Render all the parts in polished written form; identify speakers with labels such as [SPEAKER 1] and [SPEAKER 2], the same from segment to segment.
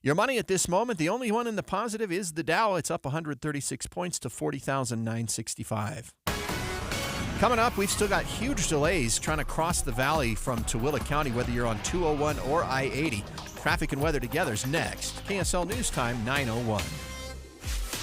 [SPEAKER 1] Your money at this moment, the only one in the positive is the Dow. It's up 136 points to 40,965. Coming up, we've still got huge delays trying to cross the valley from Tooele County, whether you're on 201 or I-80. Traffic and weather together is next. KSL News Time, 9:01.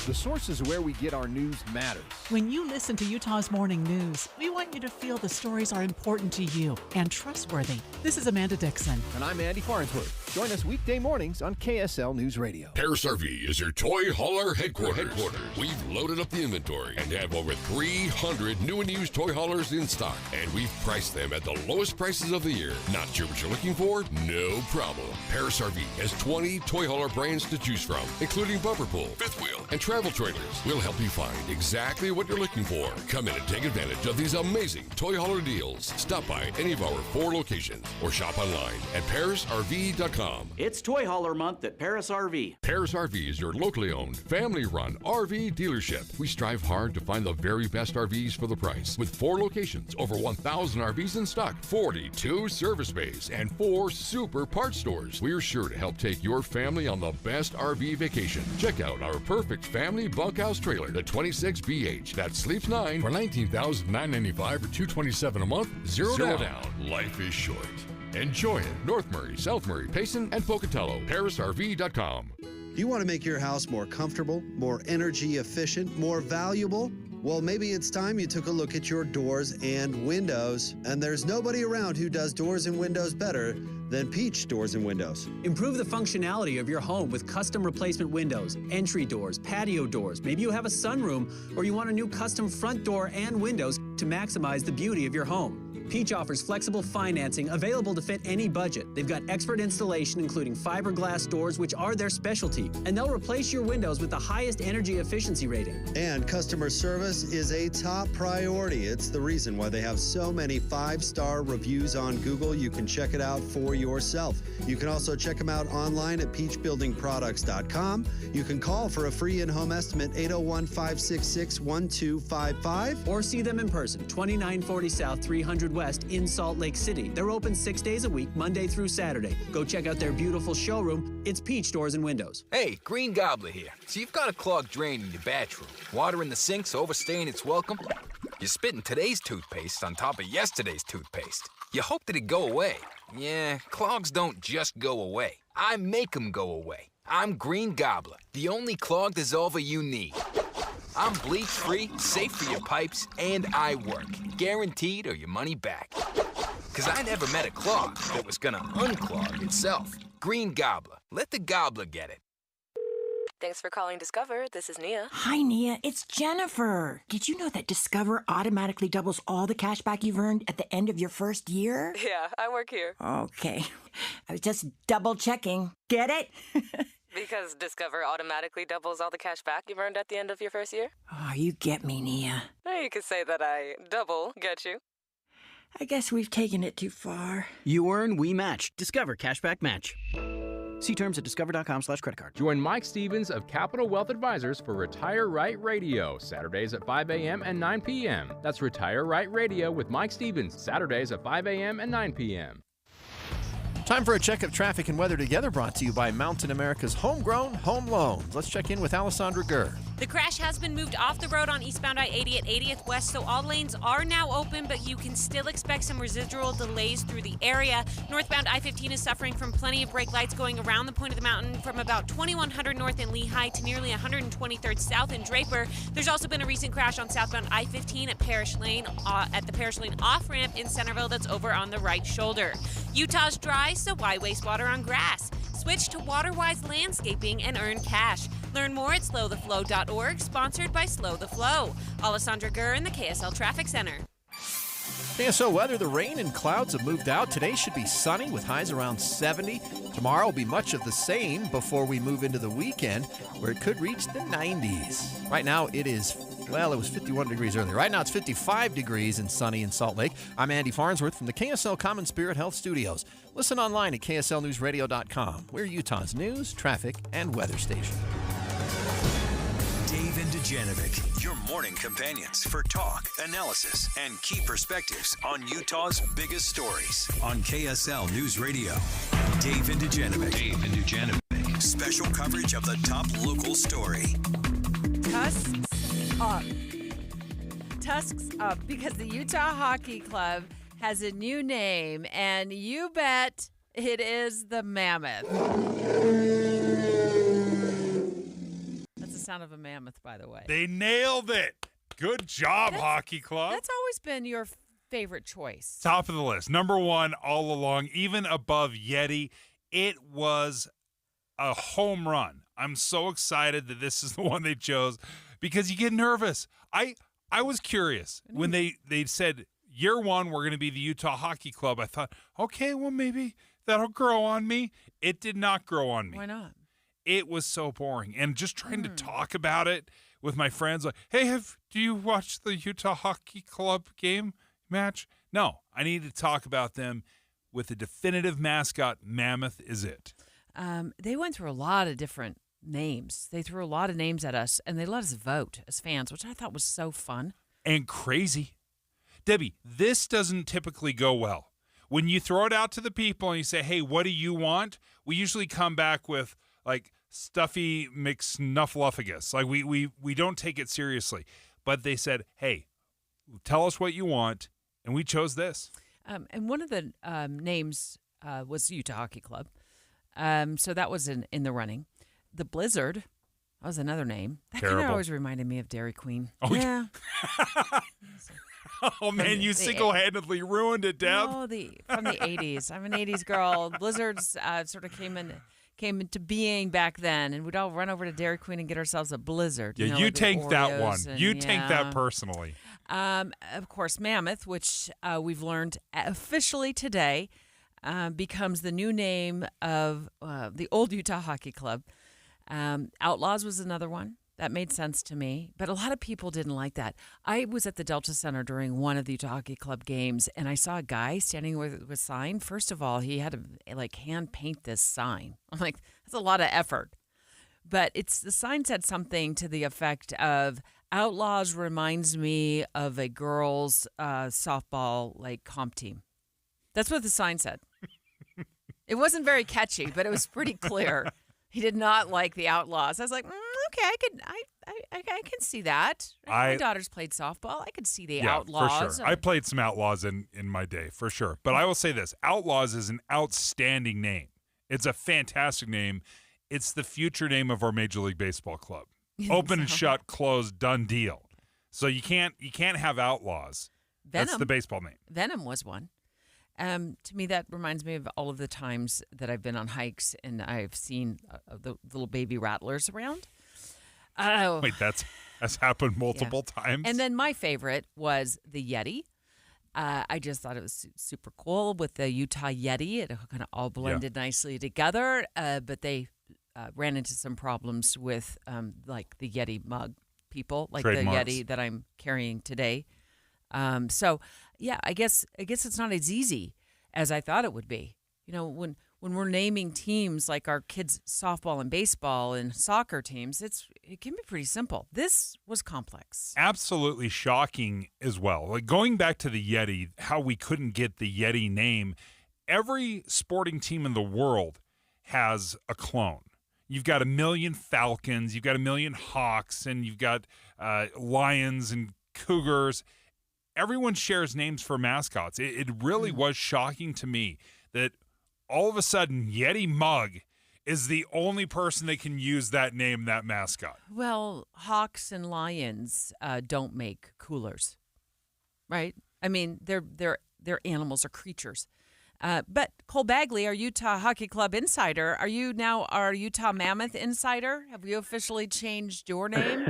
[SPEAKER 2] The sources where we get our news matters.
[SPEAKER 3] When you listen to Utah's Morning News, we want you to feel the stories are important to you and trustworthy. This is Amanda Dixon.
[SPEAKER 2] And I'm Andy Farnsworth. Join us weekday mornings on KSL News Radio.
[SPEAKER 4] Paris RV is your toy hauler headquarters. We've loaded up the inventory and have over 300 new and used toy haulers in stock. And we've priced them at the lowest prices of the year. Not sure what you're looking for? No problem. Paris RV has 20 toy hauler brands to choose from, including bumper pull, fifth wheel, and travel trailers. We'll help you find exactly what you're looking for. Come in and take advantage of these amazing toy hauler deals. Stop by any of our 4 locations or shop online at parisrv.com.
[SPEAKER 5] It's Toy Hauler Month at Paris RV.
[SPEAKER 4] Paris RV is your locally owned, family-run RV dealership. We strive hard to find the very best RVs for the price. With 4 locations, over 1,000 RVs in stock, 42 service bays, and 4 super parts stores. We're sure to help take your family on the best RV vacation. Check out our perfect family bunkhouse trailer, the 26BH. That sleeps 9 for $19,995 or $227 a month. Zero down. Life is short. Enjoy it. North Murray, South Murray, Payson, and Pocatello. ParisRV.com.
[SPEAKER 6] Do you want to make your house more comfortable, more energy efficient, more valuable? Well, maybe it's time you took a look at your doors and windows. And there's nobody around who does doors and windows better than Peach Doors and Windows.
[SPEAKER 7] Improve the functionality of your home with custom replacement windows, entry doors, patio doors. Maybe you have a sunroom or you want a new custom front door and windows to maximize the beauty of your home. Peach offers flexible financing available to fit any budget. They've got expert installation, including fiberglass doors, which are their specialty, and they'll replace your windows with the highest energy efficiency rating.
[SPEAKER 6] And customer service is a top priority. It's the reason why they have so many 5-star reviews on Google. You can check it out for yourself. You can also check them out online at peachbuildingproducts.com. You can call for a free in-home estimate, 801-566-1255.
[SPEAKER 7] Or see them in person, 2940 South, 300 West in Salt Lake City. They're open 6 days a week, Monday through Saturday. Go check out their beautiful showroom. It's Peach Doors and Windows.
[SPEAKER 8] Hey, Green Gobbler here. So you've got a clogged drain in your bathroom. Water in the sink's overstaying its welcome. You're spitting today's toothpaste on top of yesterday's toothpaste. You hope that it go away. Yeah, clogs don't just go away. I make them go away. I'm Green Gobbler, the only clog dissolver you need. I'm bleach-free, safe for your pipes, and I work. Guaranteed or your money back. Because I never met a clog that was gonna unclog itself. Green Gobbler. Let the gobbler get it.
[SPEAKER 9] Thanks for calling Discover. This is Nia.
[SPEAKER 10] Hi, Nia. It's Jennifer. Did you know that Discover automatically doubles all the cash back you've earned at the end of your first year?
[SPEAKER 9] Yeah, I work here.
[SPEAKER 10] Okay. I was just double checking. Get it?
[SPEAKER 9] Because Discover automatically doubles all the cash back you've earned at the end of your first year?
[SPEAKER 10] Oh, you get me, Nia.
[SPEAKER 9] You could say that I double get you.
[SPEAKER 10] I guess we've taken it too far.
[SPEAKER 5] You earn, we match. Discover Cashback Match. See terms at discover.com/creditcard.
[SPEAKER 11] Join Mike Stevens of Capital Wealth Advisors for Retire Right Radio, Saturdays at 5 a.m. and 9 p.m. That's Retire Right Radio with Mike Stevens, Saturdays at 5 a.m. and 9 p.m.
[SPEAKER 1] Time for a check of traffic and weather together, brought to you by Mountain America's Homegrown Home Loans. Let's check in with Alessandra Gurr.
[SPEAKER 12] The crash has been moved off the road on eastbound I-80 at 80th West, so all lanes are now open, but you can still expect some residual delays through the area. Northbound I-15 is suffering from plenty of brake lights going around the point of the mountain from about 2100 north in Lehigh to nearly 123rd south in Draper. There's also been a recent crash on southbound I-15 at Parish Lane, at the Parish Lane off-ramp in Centerville that's over on the right shoulder. Utah's dry, so why waste water on grass? Switch to WaterWise Landscaping and earn cash. Learn more at slowtheflow.org, sponsored by Slow the Flow. Alessandra Gurr in the KSL Traffic Center.
[SPEAKER 1] KSL weather, the rain and clouds have moved out. Today should be sunny with highs around 70. Tomorrow will be much of the same before we move into the weekend, where it could reach the 90s. Right now it is, well, it was 51 degrees earlier. Right now it's 55 degrees and sunny in Salt Lake. I'm Andy Farnsworth from the KSL Common Spirit Health Studios. Listen online at kslnewsradio.com. We're Utah's news, traffic, and weather station.
[SPEAKER 13] Dave and Dujanovic, your morning companions for talk, analysis, and key perspectives on Utah's biggest stories on KSL News Radio. Dave and Dujanovic. Dave and Dujanovic. special coverage of the top local story.
[SPEAKER 14] Tusks up. Tusks up because the Utah Hockey Club has a new name, and you bet it is the Mammoth. That's the sound of a mammoth, by the way.
[SPEAKER 15] They nailed it. Good job, Hockey Club.
[SPEAKER 14] That's always been your favorite choice.
[SPEAKER 15] Top of the list. Number one all along, even above Yeti. It was a home run. I'm so excited that this is the one they chose because you get nervous. I was curious when they said year one we're going to be the Utah Hockey Club. I thought, okay, well maybe that'll grow on me. It did not grow on me.
[SPEAKER 14] Why not?
[SPEAKER 15] It was so boring. And just trying to talk about it with my friends, like, hey, do you watch the Utah Hockey Club game match? No, I need to talk about them with a definitive mascot. Mammoth is it.
[SPEAKER 14] They went through a lot of different names. They threw a lot of names at us, and they let us vote as fans, which I thought was so fun.
[SPEAKER 15] And crazy. Debbie, this doesn't typically go well. When you throw it out to the people and you say, hey, what do you want? We usually come back with, like, stuffy McSnuffleupagus. Like, we don't take it seriously. But they said, hey, tell us what you want, and we chose this.
[SPEAKER 14] And one of the names was Utah Hockey Club. So that was in the running. The Blizzard, that was another name. That kind of always reminded me of Dairy Queen.
[SPEAKER 15] Oh,
[SPEAKER 14] yeah.
[SPEAKER 15] Oh, man, you single-handedly ruined it, Deb.
[SPEAKER 14] Oh, from the 80s. I'm an 80s girl. Blizzards sort of came into being back then, and we'd all run over to Dairy Queen and get ourselves a Blizzard.
[SPEAKER 15] Yeah, you take that one. You take that personally.
[SPEAKER 14] Of course, Mammoth, which we've learned officially today, becomes the new name of the old Utah Hockey Club. Outlaws was another one. That made sense to me, but a lot of people didn't like that. I was at the Delta Center during one of the Utah Hockey Club games, and I saw a guy standing with a sign. First of all, he had to hand paint this sign. I'm like, that's a lot of effort. But the sign said something to the effect of, Outlaws reminds me of a girls' softball comp team. That's what the sign said. It wasn't very catchy, but it was pretty clear. He did not like the Outlaws. I was like, okay, I can see that. My daughter's played softball. I could see the Outlaws.
[SPEAKER 15] For sure. I played some Outlaws in my day, for sure. But I will say this, Outlaws is an outstanding name. It's a fantastic name. It's the future name of our Major League Baseball club. Open and shut, closed, done deal. So you can't have Outlaws. That's the baseball name.
[SPEAKER 14] Venom was one. To me, that reminds me of all of the times that I've been on hikes and I've seen the little baby rattlers around.
[SPEAKER 15] Wait, that's happened multiple times?
[SPEAKER 14] And then my favorite was the Yeti. I just thought it was super cool with the Utah Yeti. It kind of all blended nicely together, but they ran into some problems with the Yeti mug people, like
[SPEAKER 15] Trademarks.
[SPEAKER 14] The Yeti that I'm carrying today. I guess it's not as easy as I thought it would be. You know, when we're naming teams like our kids' softball and baseball and soccer teams, it can be pretty simple. This was complex.
[SPEAKER 15] Absolutely shocking as well. Like going back to the Yeti, how we couldn't get the Yeti name. Every sporting team in the world has a clone. You've got 1 million Falcons, you've got 1 million Hawks, and you've got Lions and Cougars. Everyone shares names for mascots. It really was shocking to me that all of a sudden Yeti Mug is the only person that can use that name, that mascot.
[SPEAKER 14] Well, Hawks and Lions don't make coolers, right? I mean, they're animals or creatures. But Cole Bagley, our Utah Hockey Club insider, are you now our Utah Mammoth insider? Have you officially changed your name?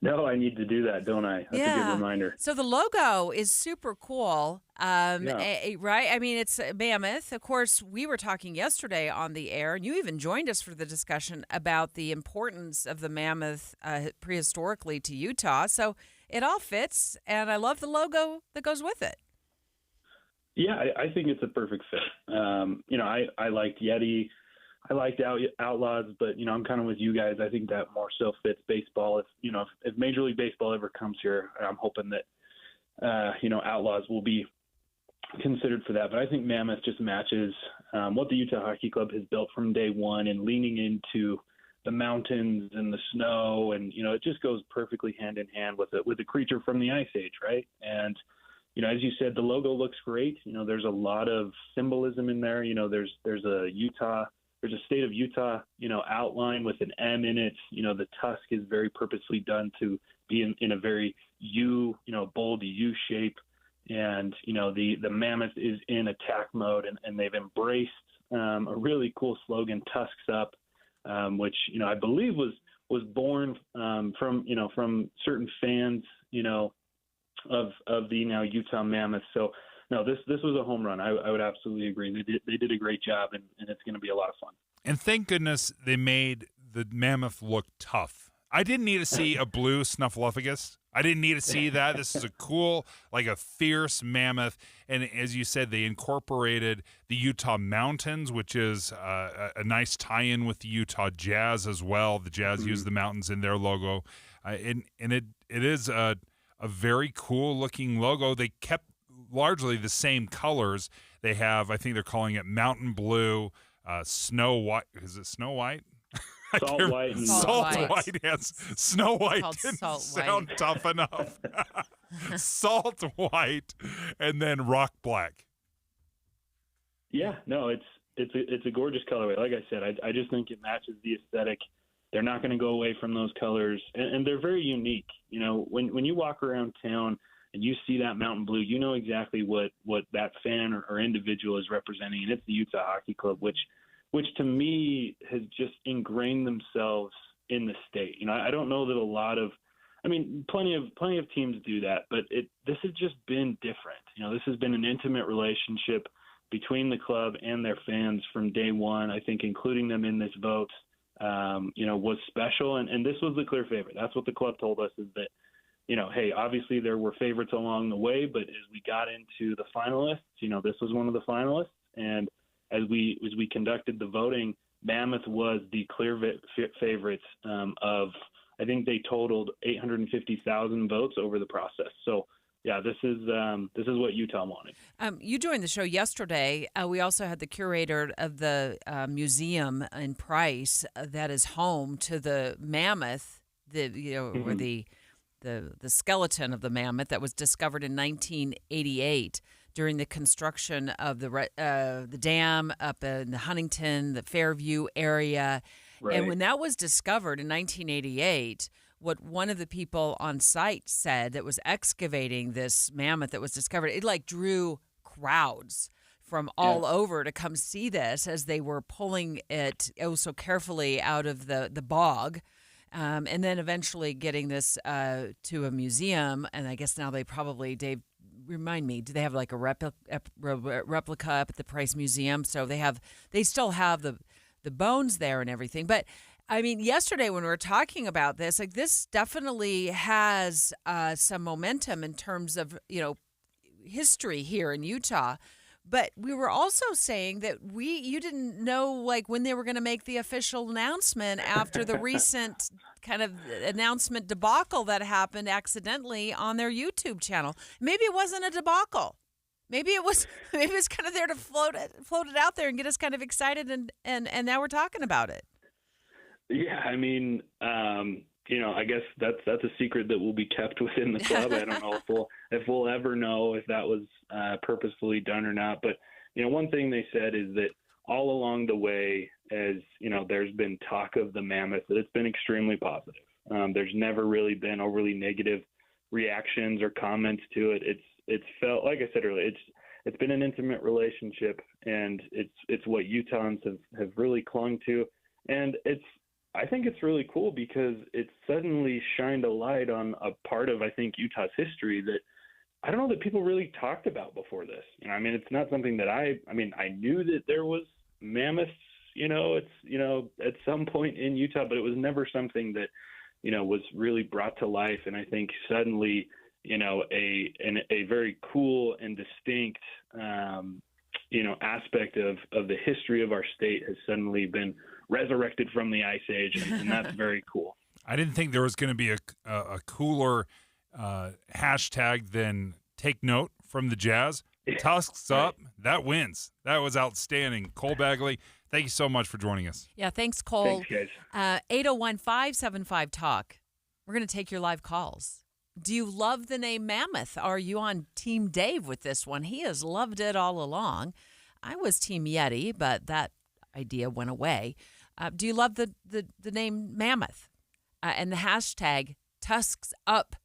[SPEAKER 16] No, I need to do that, don't I? That's a good reminder.
[SPEAKER 14] So the logo is super cool, right? I mean, it's Mammoth. Of course, we were talking yesterday on the air, and you even joined us for the discussion about the importance of the mammoth prehistorically to Utah. So it all fits, and I love the logo that goes with it.
[SPEAKER 16] Yeah, I think it's a perfect fit. I liked Yeti. I liked Outlaws, but, I'm kind of with you guys. I think that more so fits baseball. If Major League Baseball ever comes here, I'm hoping that, Outlaws will be considered for that, but I think Mammoth just matches what the Utah Hockey Club has built from day one, and leaning into the mountains and the snow, and it just goes perfectly hand in hand with a creature from the Ice Age, right? And as you said, the logo looks great. There's a lot of symbolism in there. There's a state of Utah, outline with an M in it. The tusk is very purposely done to be in a very bold U shape. And, the Mammoth is in attack mode, and they've embraced a really cool slogan, Tusks Up, which, I believe was born from certain fans, of the now Utah Mammoth. So, no, this was a home run. I would absolutely agree. They did a great job, and it's going to be a lot of fun.
[SPEAKER 15] And thank goodness they made the Mammoth look tough. I didn't need to see a blue Snuffleupagus. I didn't need to see that. This is a cool, like a fierce mammoth. And as you said, they incorporated the Utah Mountains, which is a nice tie-in with the Utah Jazz as well. The Jazz use the mountains in their logo. And it is a very cool-looking logo. They kept largely the same colors. They have, I think they're calling it Mountain Blue, Snow White. Is it Snow White?
[SPEAKER 16] Salt White.
[SPEAKER 15] Salt White, yes. Snow White didn't sound
[SPEAKER 14] White.
[SPEAKER 15] tough enough. Salt White, and then Rock Black.
[SPEAKER 16] Yeah, no, it's a gorgeous colorway. Like I said, I just think it matches the aesthetic. They're not going to go away from those colors, and they're very unique. When you walk around town and you see that mountain blue, you know exactly what that fan or individual is representing, and it's the Utah Hockey Club, which to me has just ingrained themselves in the state. I don't know that a lot of, plenty of teams do that, but this has just been different. This has been an intimate relationship between the club and their fans from day one. I think including them in this vote, was special, and this was the clear favorite. That's what the club told us, is that, hey, obviously there were favorites along the way, but as we got into the finalists, this was one of the finalists, and as we conducted the voting, Mammoth was the clear favorites of, I think they totaled 850,000 votes over the process. So, yeah, this is what Utah wanted.
[SPEAKER 14] You joined the show yesterday. We also had the curator of the museum in Price that is home to the mammoth, or the skeleton of the mammoth that was discovered in 1988. During the construction of the dam up in the Huntington, the Fairview area. Right. And when that was discovered in 1988, what one of the people on site said that was excavating this mammoth that was discovered, it drew crowds from all over to come see this as they were pulling it so carefully out of the bog. And then eventually getting this to a museum. And I guess now Dave, remind me, do they have like a replica up at the Price Museum? So they still have the bones there and everything. But yesterday when we were talking about this, this definitely has some momentum in terms of, history here in Utah. But we were also saying that you didn't know when they were going to make the official announcement after the recent kind of announcement debacle that happened accidentally on their YouTube channel. Maybe it wasn't a debacle. Maybe it was kind of there to float it out there and get us kind of excited, and now we're talking about it.
[SPEAKER 16] Yeah, I guess that's a secret that will be kept within the club. I don't know if we'll ever know if that was purposefully done or not. But one thing they said is that all along the way, as there's been talk of the mammoth, that it's been extremely positive. There's never really been overly negative reactions or comments to it. It's felt, like I said earlier, it's been an intimate relationship, and it's what Utahns have really clung to, and I think it's really cool because it suddenly shined a light on a part of, I think, Utah's history that I don't know that people really talked about before this. It's not something that I knew that there was mammoths, at some point in Utah, but it was never something that, was really brought to life. And I think suddenly, a very cool and distinct, aspect of the history of our state has suddenly been resurrected from the Ice Age, and that's very cool.
[SPEAKER 15] I didn't think there was going to be a cooler hashtag than "Take Note" from the Jazz. Tusks up. That wins. That was outstanding. Cole Bagley, thank you so much for joining us.
[SPEAKER 14] Yeah, thanks, Cole.
[SPEAKER 16] Thanks, guys.
[SPEAKER 14] 801-575-TALK. We're going to take your live calls. Do you love the name Mammoth? Are you on Team Dave with this one? He has loved it all along. I was Team Yeti, but that idea went away. Do you love the name Mammoth? And the hashtag Tusks Up.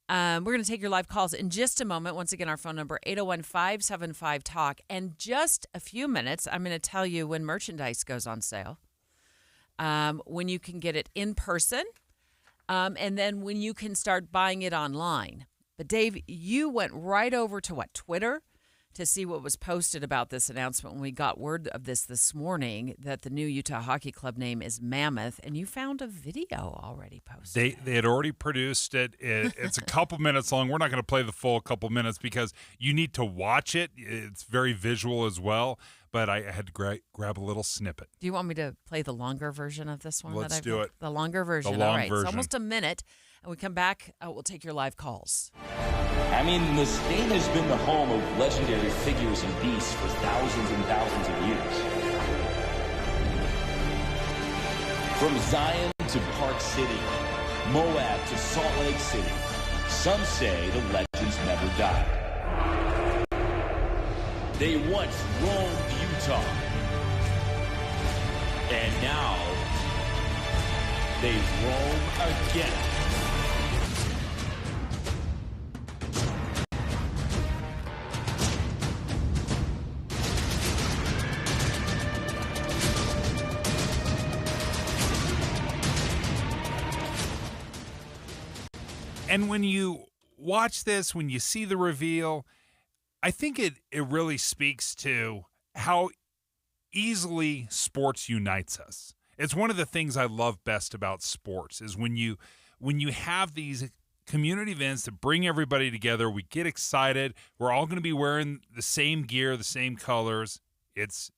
[SPEAKER 14] We're going to take your live calls in just a moment. Once again, our phone number, 801-575-TALK. And just a few minutes, I'm going to tell you when merchandise goes on sale, when you can get it in person, and then when you can start buying it online. But, Dave, you went right over to, Twitter, to see what was posted about this announcement when we got word of this morning, that the new Utah Hockey Club name is Mammoth, and you found a video already posted.
[SPEAKER 15] They had already produced it. It's a couple minutes long. We're not going to play the full couple minutes because you need to watch it. It's very visual as well, but I had to grab a little snippet.
[SPEAKER 14] Do you want me to play the longer version of this one?
[SPEAKER 15] Let's do it.
[SPEAKER 14] The longer version.
[SPEAKER 15] The long
[SPEAKER 14] All right,
[SPEAKER 15] version.
[SPEAKER 14] It's almost a minute, and we come back, we'll take your live calls.
[SPEAKER 17] I mean, the state has been the home of legendary figures and beasts for thousands and thousands of years. From Zion to Park City, Moab to Salt Lake City, some say the legends never die. They once roamed Utah, and now they roam again.
[SPEAKER 15] And when you watch this, when you see the reveal, I think it really speaks to how easily sports unites us. It's one of the things I love best about sports is when you have these community events that bring everybody together, we get excited, we're all going to be wearing the same gear, the same colors. It's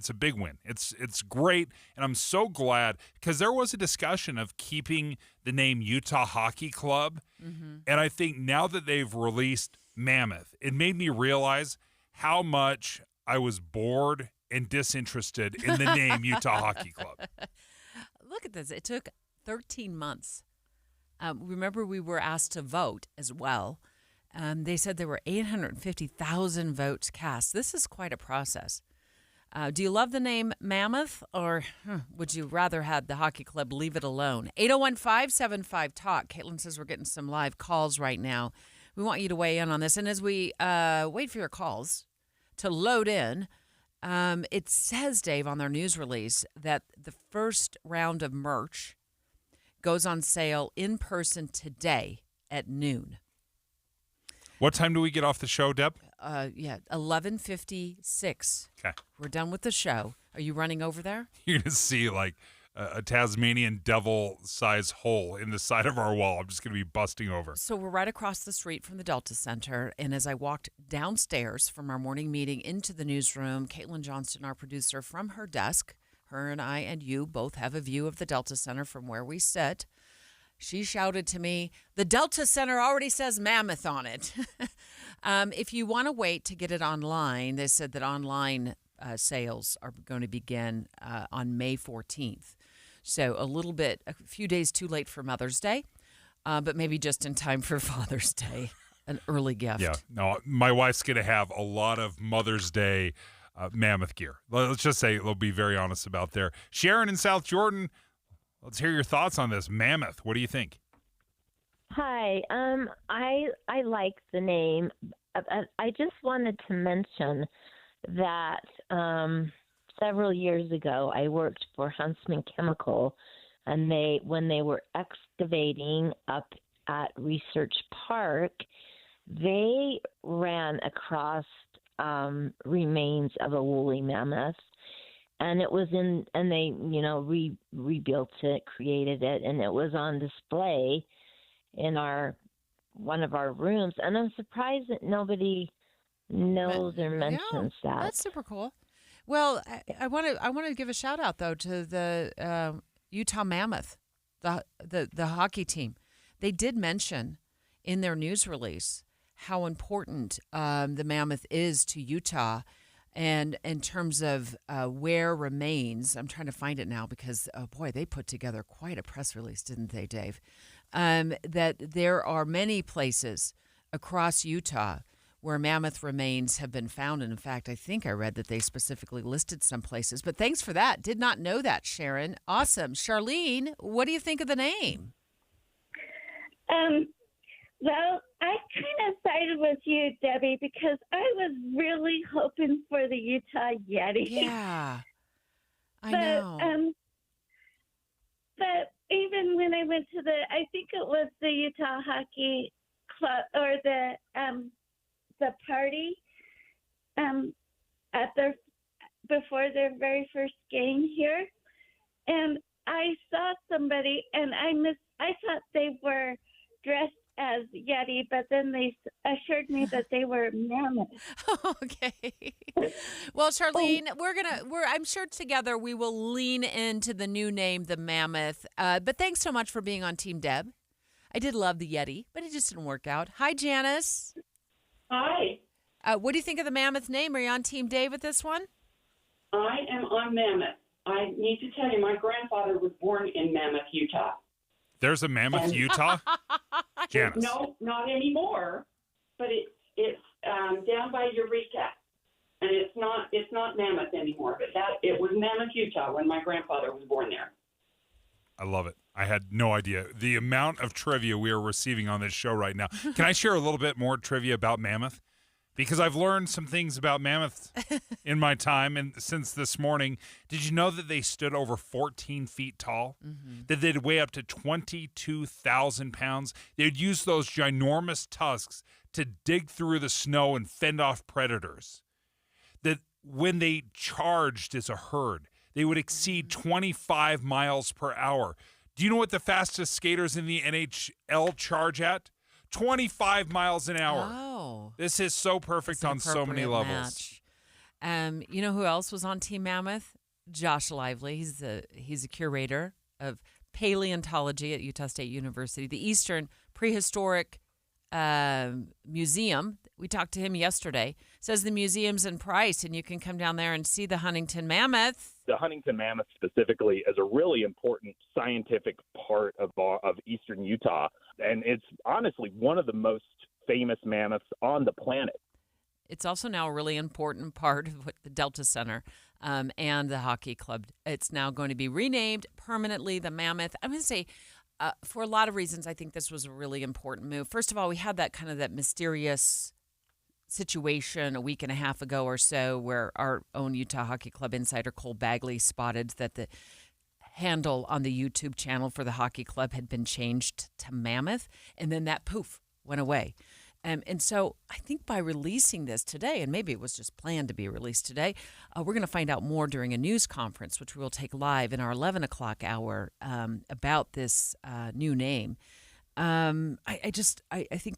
[SPEAKER 15] a big win. It's great, and I'm so glad because there was a discussion of keeping the name Utah Hockey Club, and I think now that they've released Mammoth, it made me realize how much I was bored and disinterested in the name Utah Hockey Club.
[SPEAKER 14] Look at this. It took 13 months. Remember, we were asked to vote as well. They said there were 850,000 votes cast. This is quite a process. Do you love the name Mammoth, or would you rather have the hockey club leave it alone? 801-575-TALK. Caitlin says we're getting some live calls right now. We want you to weigh in on this. And as we wait for your calls to load in, it says, Dave, on their news release that the first round of merch goes on sale in person today at noon.
[SPEAKER 15] What time do we get off the show, Deb?
[SPEAKER 14] 11:56.
[SPEAKER 15] Okay.
[SPEAKER 14] We're done with the show. Are you running over there?
[SPEAKER 15] You're going to see like a Tasmanian devil-size hole in the side of our wall. I'm just going to be busting over.
[SPEAKER 14] So we're right across the street from the Delta Center, and as I walked downstairs from our morning meeting into the newsroom, Caitlin Johnston, our producer, from her desk, her and I and you both have a view of the Delta Center from where we sit. She shouted to me, "The Delta Center already says Mammoth on it." If you want to wait to get it online, they said that online sales are going to begin on May 14th. So a few days too late for Mother's Day, but maybe just in time for Father's Day, an early gift.
[SPEAKER 15] Yeah, no, my wife's going to have a lot of Mother's Day Mammoth gear. Let's just say, we'll be very honest about there. Sharon in South Jordan, let's hear your thoughts on this. Mammoth, what do you think?
[SPEAKER 18] Hi, I like the name. I just wanted to mention that several years ago I worked for Huntsman Chemical, and when they were excavating up at Research Park, they ran across remains of a woolly mammoth. And it was and they, rebuilt it, created it, and it was on display in one of our rooms. And I'm surprised that nobody knows or mentions that.
[SPEAKER 14] That's super cool. Well, I want to give a shout out though to the Utah Mammoth, the hockey team. They did mention in their news release how important the mammoth is to Utah. And in terms of where remains, I'm trying to find it now because, oh boy, they put together quite a press release, didn't they, Dave? That there are many places across Utah where mammoth remains have been found. And in fact, I think I read that they specifically listed some places. But thanks for that. Did not know that, Sharon. Awesome. Charlene, what do you think of the name?
[SPEAKER 19] Well, I kind of sided with you, Debbie, because I was really hoping for the Utah Yeti.
[SPEAKER 14] Yeah, I know.
[SPEAKER 19] But even when I went to I think it was the Utah Hockey Club or the party before their very first game here, and I saw somebody, and I thought they were dressed as Yeti, but then they assured me that they were mammoth.
[SPEAKER 14] Okay. Well, Charlene, I'm sure together we will lean into the new name, the Mammoth. But thanks so much for being on Team Deb. I did love the Yeti, but it just didn't work out. Hi, Janice.
[SPEAKER 20] Hi.
[SPEAKER 14] What do you think of the Mammoth name? Are you on Team Dave with this one?
[SPEAKER 20] I am on Mammoth. I need to tell you, my grandfather was born in Mammoth, Utah.
[SPEAKER 15] There's a Mammoth, Utah? Janice.
[SPEAKER 20] No, not anymore, but it's down by Eureka, and it's not Mammoth anymore. But it was Mammoth, Utah, when my grandfather was born there.
[SPEAKER 15] I love it. I had no idea the amount of trivia we are receiving on this show right now. Can I share a little bit more trivia about Mammoth? Because I've learned some things about mammoths in my time and since this morning. Did you know that they stood over 14 feet tall? Mm-hmm. That they'd weigh up to 22,000 pounds? They'd use those ginormous tusks to dig through the snow and fend off predators. That when they charged as a herd, they would exceed 25 miles per hour. Do you know what the fastest skaters in the NHL charge at? 25 miles an hour.
[SPEAKER 14] Oh.
[SPEAKER 15] This is so perfect on so many levels.
[SPEAKER 14] You know who else was on Team Mammoth? Josh Lively. He's a curator of paleontology at Utah State University, the Eastern Prehistoric Museum. We talked to him yesterday. Says the museum's in Price, and you can come down there and see the Huntington Mammoth.
[SPEAKER 21] The Huntington Mammoth specifically is a really important scientific part of eastern Utah, and it's honestly one of the most famous mammoths on the planet.
[SPEAKER 14] It's also now a really important part of what the Delta Center and the hockey club. It's now going to be renamed permanently the Mammoth. I'm going to say for a lot of reasons, I think this was a really important move. First of all, we had that mysterious situation a week and a half ago or so where our own Utah Hockey Club insider Cole Bagley spotted that the handle on the YouTube channel for the hockey club had been changed to Mammoth, and then that poof went away. And so I think by releasing this today, and maybe it was just planned to be released today, we're going to find out more during a news conference, which we will take live in our 11 o'clock hour about this new name. I think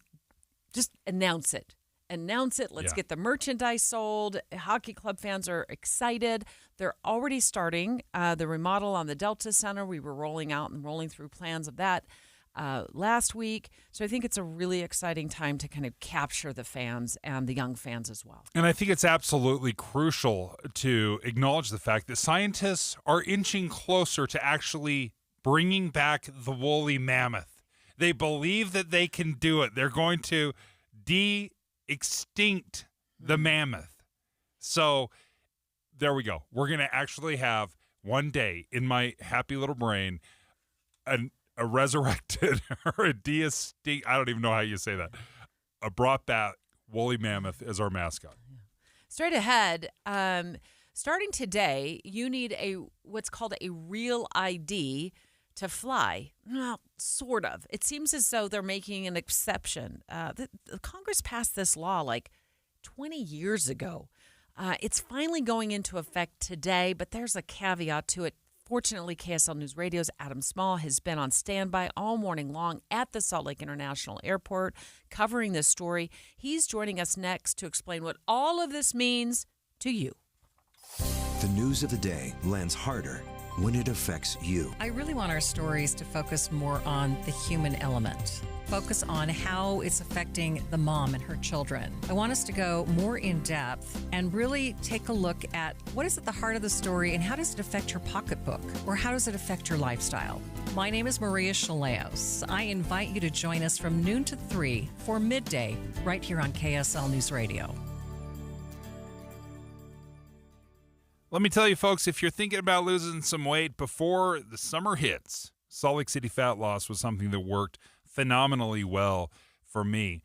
[SPEAKER 14] just announce it. Announce it. Let's get the merchandise sold. Hockey club fans are excited. They're already starting the remodel on the Delta Center. We were rolling through plans of that last week. So I think it's a really exciting time to kind of capture the fans and the young fans as well.
[SPEAKER 15] And I think it's absolutely crucial to acknowledge the fact that scientists are inching closer to actually bringing back the woolly mammoth. They believe that they can do it. They're going to extinct the mammoth. So there we go. We're going to actually have one day in my happy little brain a resurrected or a de-extinct, I don't even know how you say that, a brought back woolly mammoth as our mascot.
[SPEAKER 14] Straight ahead, starting today, you need what's called a real ID to fly. Well, sort of. It seems as though they're making an exception. The Congress passed this law like 20 years ago. It's finally going into effect today, but there's a caveat to it. Fortunately, KSL News Radio's Adam Small has been on standby all morning long at the Salt Lake International Airport covering this story. He's joining us next to explain what all of this means to you.
[SPEAKER 22] The news of the day lands harder,
[SPEAKER 3] when it affects you.
[SPEAKER 22] I really want our stories to focus more on the human element. Focus on how it's affecting the mom and her children. I want us to go more in depth and really take a look at what is at the heart of the story and how does it affect your pocketbook or how does it affect your lifestyle. My name is Maria Chaleos. I invite you to join us from noon to 3 for Midday right here on KSL News Radio.
[SPEAKER 15] Let me tell you, folks, if you're thinking about losing some weight before the summer hits, Salt Lake City Fat Loss was something that worked phenomenally well for me.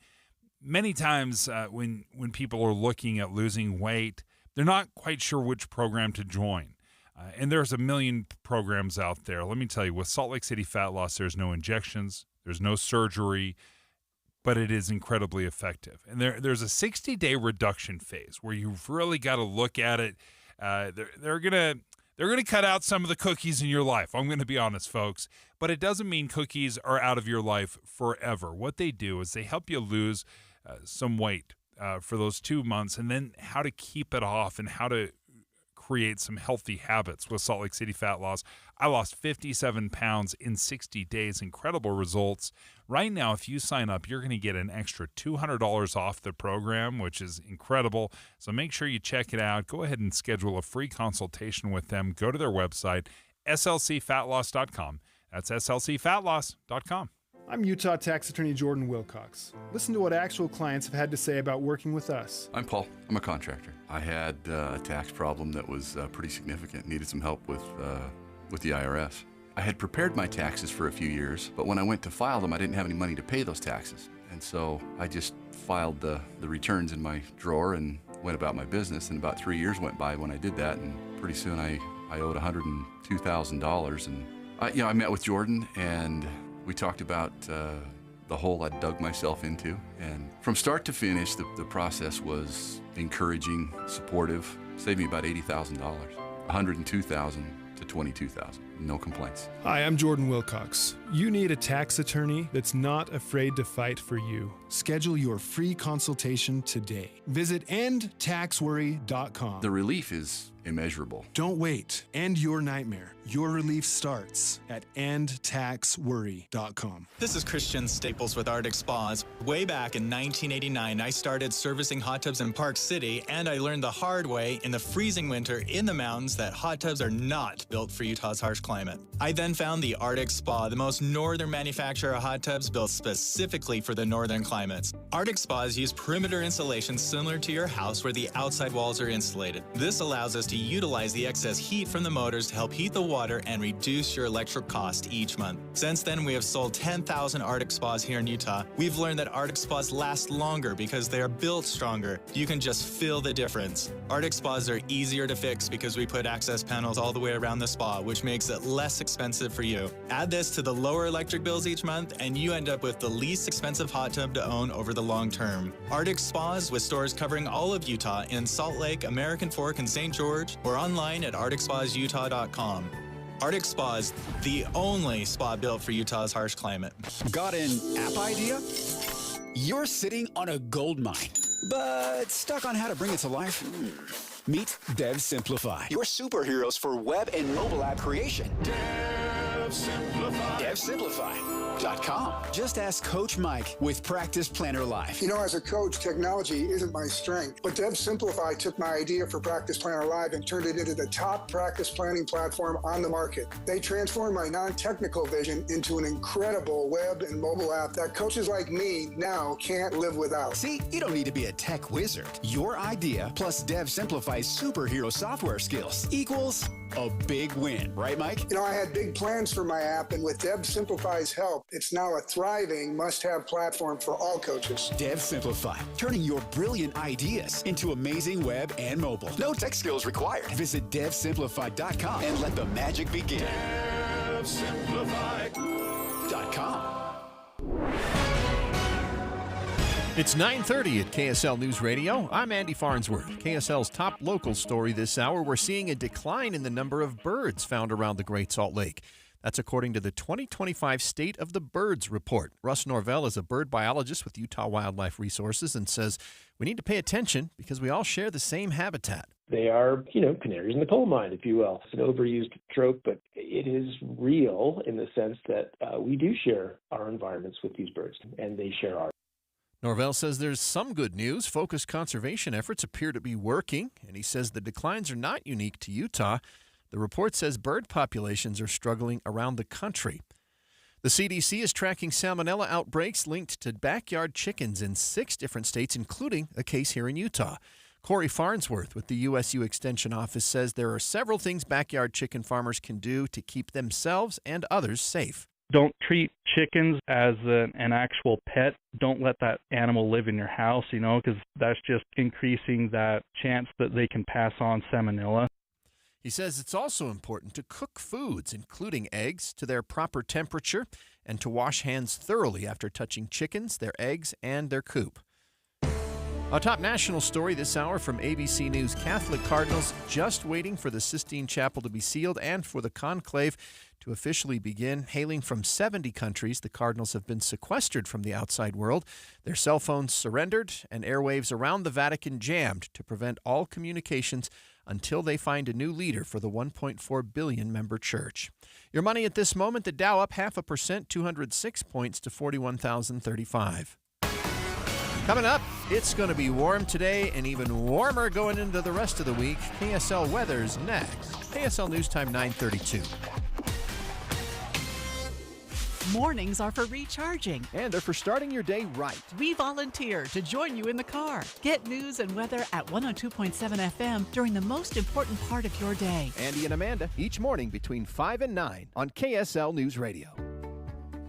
[SPEAKER 15] Many times when people are looking at losing weight, they're not quite sure which program to join. And there's a million programs out there. Let me tell you, with Salt Lake City Fat Loss, there's no injections, there's no surgery, but it is incredibly effective. And there's a 60-day reduction phase where you've really got to look at it. They're gonna cut out some of the cookies in your life. I'm gonna be honest, folks, but it doesn't mean cookies are out of your life forever. What they do is they help you lose some weight for those 2 months, and then how to keep it off and how to create some healthy habits with Salt Lake City Fat Loss. I lost 57 pounds in 60 days. Incredible results. Right now, if you sign up, you're going to get an extra $200 off the program, which is incredible. So make sure you check it out. Go ahead and schedule a free consultation with them. Go to their website, slcfatloss.com. That's slcfatloss.com.
[SPEAKER 23] I'm Utah Tax Attorney Jordan Wilcox. Listen to what actual clients have had to say about working with us.
[SPEAKER 24] I'm Paul. I'm a contractor. I had a tax problem that was pretty significant. Needed some help with the IRS. I had prepared my taxes for a few years, but when I went to file them, I didn't have any money to pay those taxes. And so I just filed the returns in my drawer and went about my business. And about 3 years went by when I did that, and pretty soon I owed $102,000. And I met with Jordan, and we talked about the hole I dug myself into. And from start to finish, the process was encouraging, supportive, saved me about $80,000, $102,000 to $22,000. No complaints.
[SPEAKER 23] Hi, I'm Jordan Wilcox. You need a tax attorney that's not afraid to fight for you. Schedule your free consultation today. Visit endtaxworry.com.
[SPEAKER 24] The relief is immeasurable.
[SPEAKER 23] Don't wait. End your nightmare. Your relief starts at endtaxworry.com.
[SPEAKER 25] This is Christian Staples with Arctic Spas. Way back in 1989, I started servicing hot tubs in Park City, and I learned the hard way in the freezing winter in the mountains that hot tubs are not built for Utah's harsh climate. I then found the Arctic Spa, the most northern manufacturer of hot tubs built specifically for the northern climates. Arctic Spas use perimeter insulation similar to your house where the outside walls are insulated. This allows us to utilize the excess heat from the motors to help heat the water and reduce your electric cost each month. Since then, we have sold 10,000 Arctic Spas here in Utah. We've learned that Arctic Spas last longer because they are built stronger. You can just feel the difference. Arctic Spas are easier to fix because we put access panels all the way around the spa, which makes it less expensive for you. Add this to the lower electric bills each month, and you end up with the least expensive hot tub to own over the long term. Arctic Spas, with stores covering all of Utah in Salt Lake, American Fork, and St. George, or online at arcticspasutah.com. Arctic Spas, the only spa built for Utah's harsh climate.
[SPEAKER 26] Got an app idea? You're sitting on a gold mine, but stuck on how to bring it to life? Meet Dev Simplify, your superheroes for web and mobile app creation. DevSimplify.com. Just ask Coach Mike with Practice Planner Live.
[SPEAKER 27] You know, as a coach, technology isn't my strength, but DevSimplify took my idea for Practice Planner Live and turned it into the top practice planning platform on the market. They transformed my non-technical vision into an incredible web and mobile app that coaches like me now can't live without.
[SPEAKER 26] See, you don't need to be a tech wizard. Your idea plus DevSimplify's superhero software skills equals a big win, right, Mike?
[SPEAKER 27] You know, I had big plans for my app, and with DevSimplify's help, it's now a thriving must-have platform for all coaches.
[SPEAKER 26] DevSimplify, turning your brilliant ideas into amazing web and mobile. No tech skills required. Visit DevSimplify.com and let the magic begin. DevSimplify.com.
[SPEAKER 1] It's 9:30 at KSL News Radio. I'm Andy Farnsworth. KSL's top local story this hour. We're seeing a decline in the number of birds found around the Great Salt Lake. That's according to the 2025 State of the Birds report. Russ Norvell is a bird biologist with Utah Wildlife Resources and says we need to pay attention because we all share the same habitat.
[SPEAKER 2] They are, canaries in the coal mine, if you will. It's an overused trope, but it is real in the sense that we do share our environments with these birds, and they share ours.
[SPEAKER 1] Norvell says there's some good news. Focused conservation efforts appear to be working, and he says the declines are not unique to Utah. The report says bird populations are struggling around the country. The CDC is tracking salmonella outbreaks linked to backyard chickens in 6 different states, including a case here in Utah. Corey Farnsworth with the USU Extension Office says there are several things backyard chicken farmers can do to keep themselves and others safe.
[SPEAKER 3] Don't treat chickens as an actual pet. Don't let that animal live in your house, because that's just increasing that chance that they can pass on salmonella.
[SPEAKER 1] He says it's also important to cook foods, including eggs, to their proper temperature and to wash hands thoroughly after touching chickens, their eggs, and their coop. A top national story this hour from ABC News. Catholic cardinals just waiting for the Sistine Chapel to be sealed and for the conclave to officially begin. Hailing from 70 countries, the cardinals have been sequestered from the outside world, their cell phones surrendered, and airwaves around the Vatican jammed to prevent all communications until they find a new leader for the 1.4 billion member church. Your money at this moment, the Dow up 0.5%, 206 points to 41,035. Coming up, it's going to be warm today and even warmer going into the rest of the week. KSL weather's next. KSL News Time 9:32.
[SPEAKER 4] Mornings are for recharging.
[SPEAKER 1] And they're for starting your day right.
[SPEAKER 4] We volunteer to join you in the car. Get news and weather at 102.7 FM during the most important part of your day.
[SPEAKER 1] Andy and Amanda, each morning between 5 and 9 on KSL News Radio.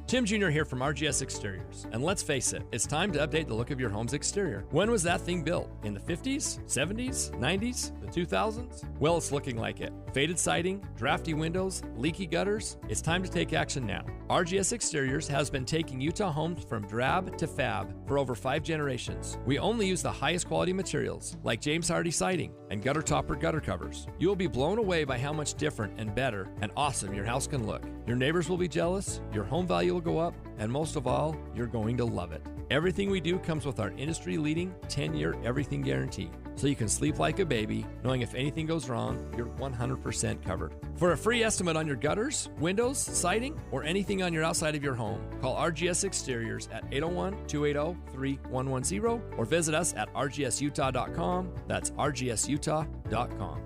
[SPEAKER 6] Tim Jr. here from RGS Exteriors. And let's face it, it's time to update the look of your home's exterior. When was that thing built? In the 50s, 70s, 90s, the 2000s? Well, it's looking like it. Faded siding, drafty windows, leaky gutters. It's time to take action now. RGS Exteriors has been taking Utah homes from drab to fab for over 5 generations. We only use the highest quality materials, like James Hardy siding and gutter topper gutter covers. You will be blown away by how much different and better and awesome your house can look. Your neighbors will be jealous, your home value will go up, and most of all, you're going to love it. Everything we do comes with our industry-leading 10-year everything guarantee, so you can sleep like a baby, knowing if anything goes wrong, you're 100% covered. For a free estimate on your gutters, windows, siding, or anything on your outside of your home, call RGS Exteriors at 801-280-3110 or visit us at rgsutah.com. That's rgsutah.com.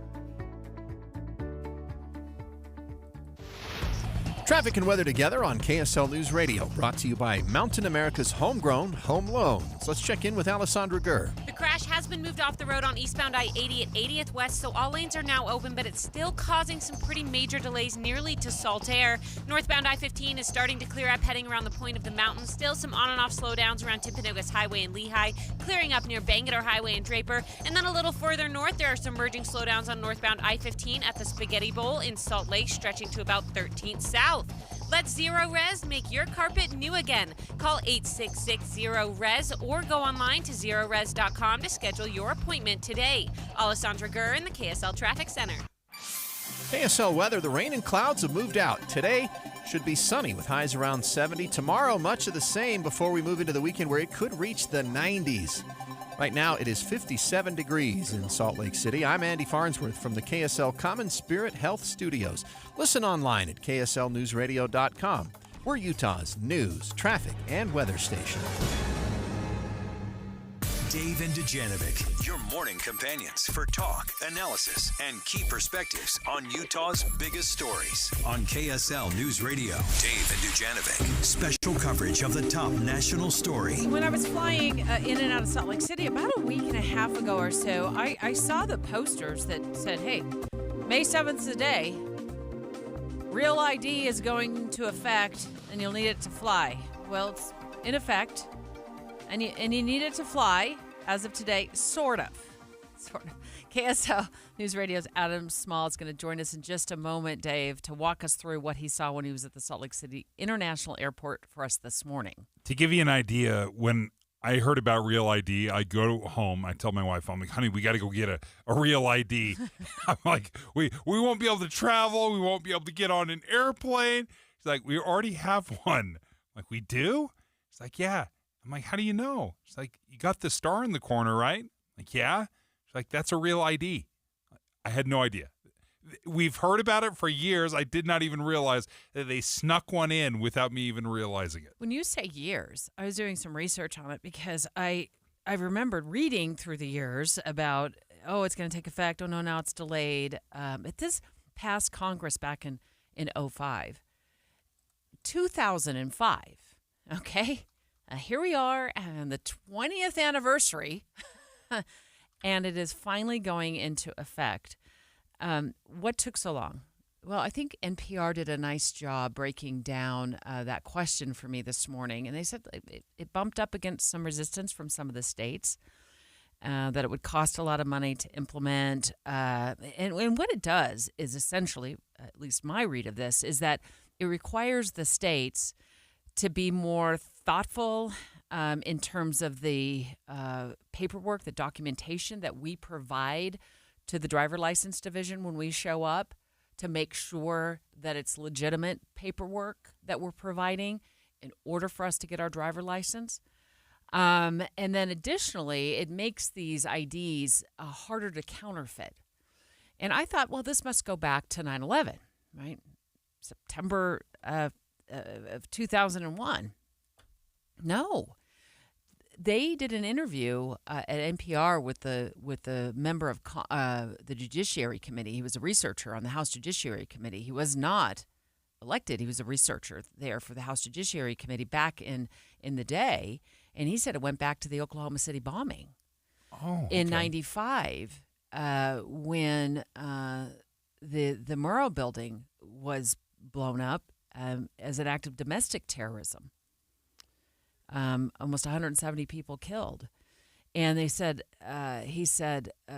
[SPEAKER 1] Traffic and weather together on KSL News Radio, brought to you by Mountain America's homegrown home loans. Let's check in with Alessandra Gurr.
[SPEAKER 12] The crash has been moved off the road on eastbound I-80 at 80th West, so all lanes are now open, but it's still causing some pretty major delays nearly to Saltaire. Northbound I-15 is starting to clear up, heading around the point of the mountain. Still some on and off slowdowns around Timpanogos Highway and Lehigh, clearing up near Bangalore Highway and Draper. And then a little further north, there are some merging slowdowns on northbound I-15 at the Spaghetti Bowl in Salt Lake, stretching to about 13th South. Let Zero Res make your carpet new again. Call 866-ZERO-RES or go online to zerores.com to schedule your appointment today. Alessandra Gurr in the KSL Traffic Center.
[SPEAKER 1] KSL weather, the rain and clouds have moved out. Today should be sunny with highs around 70. Tomorrow, much of the same before we move into the weekend where it could reach the 90s. Right now, it is 57 degrees in Salt Lake City. I'm Andy Farnsworth from the KSL Common Spirit Health Studios. Listen online at kslnewsradio.com. We're Utah's news, traffic, and weather station.
[SPEAKER 13] Dave and Dujanovic, your morning companions for talk, analysis, and key perspectives on Utah's biggest stories. On KSL News Radio, Dave and Dujanovic, special coverage of the top national story.
[SPEAKER 14] When I was flying in and out of Salt Lake City about a week and a half ago or so, I saw the posters that said, hey, May 7th is the day. Real ID is going into effect, and you'll need it to fly. Well, it's in effect, and you need it to fly as of today, sort of. KSL News Radio's Adam Small is going to join us in just a moment, Dave, to walk us through what he saw when he was at the Salt Lake City International Airport for us this morning.
[SPEAKER 15] To give you an idea, when I heard about Real ID, I go home, I tell my wife, I'm like, honey, we got to go get a Real ID. I'm like, we won't be able to travel. We won't be able to get on an airplane. She's like, we already have one. I'm like, we do? She's like, yeah. I'm like, how do you know? She's like, you got the star in the corner, right? I'm like, yeah. She's like, that's a Real ID. I had no idea. We've heard about it for years. I did not even realize that they snuck one in without me even realizing it.
[SPEAKER 14] When you say years, I was doing some research on it because I remembered reading through the years about, it's going to take effect. Oh, no, now it's delayed. At this past Congress back in 2005. 2005, okay? Here we are on the 20th anniversary, and it is finally going into effect. What took so long? Well, I think NPR did a nice job breaking down that question for me this morning, and they said it bumped up against some resistance from some of the states, that it would cost a lot of money to implement. And what it does is essentially, at least my read of this, is that it requires the states to be more thoughtful in terms of the paperwork, the documentation that we provide to the driver license division when we show up, to make sure that it's legitimate paperwork that we're providing in order for us to get our driver license. And then additionally, it makes these IDs harder to counterfeit. And I thought, well, this must go back to 9/11, right? September of 2001. No. They did an interview at NPR with the member of the Judiciary Committee. He was a researcher on the House Judiciary Committee. He was not elected. He was a researcher there for the House Judiciary Committee back in the day. And he said it went back to the Oklahoma City bombing in 95 when the Murrah building was blown up as an act of domestic terrorism. Almost 170 people killed. And he said,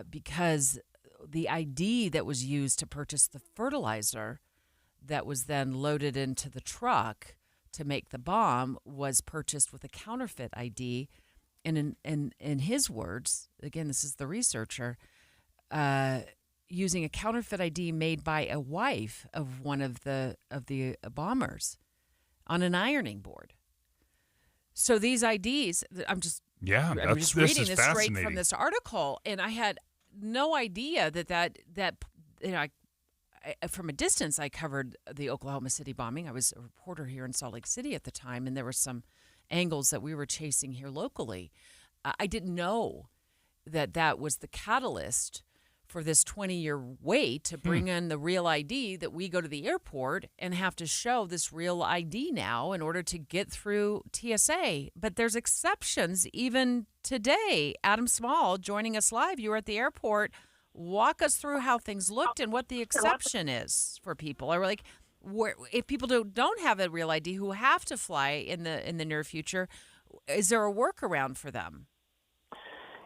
[SPEAKER 14] because the ID that was used to purchase the fertilizer that was then loaded into the truck to make the bomb was purchased with a counterfeit ID. And in his words, again, this is the researcher, using a counterfeit ID made by a wife of one of the bombers on an ironing board. So these IDs, I'm just reading this straight from this article, and I had no idea that from a distance I covered the Oklahoma City bombing. I was a reporter here in Salt Lake City at the time, and there were some angles that we were chasing here locally. I didn't know that was the catalyst for this 20-year wait to bring in the real ID, that we go to the airport and have to show this real ID now in order to get through TSA. But there's exceptions even today. Adam Small joining us live. You were at the airport. Walk us through how things looked and what the exception is for people. Or like, if people don't have a real ID who have to fly in the near future, is there a workaround for them?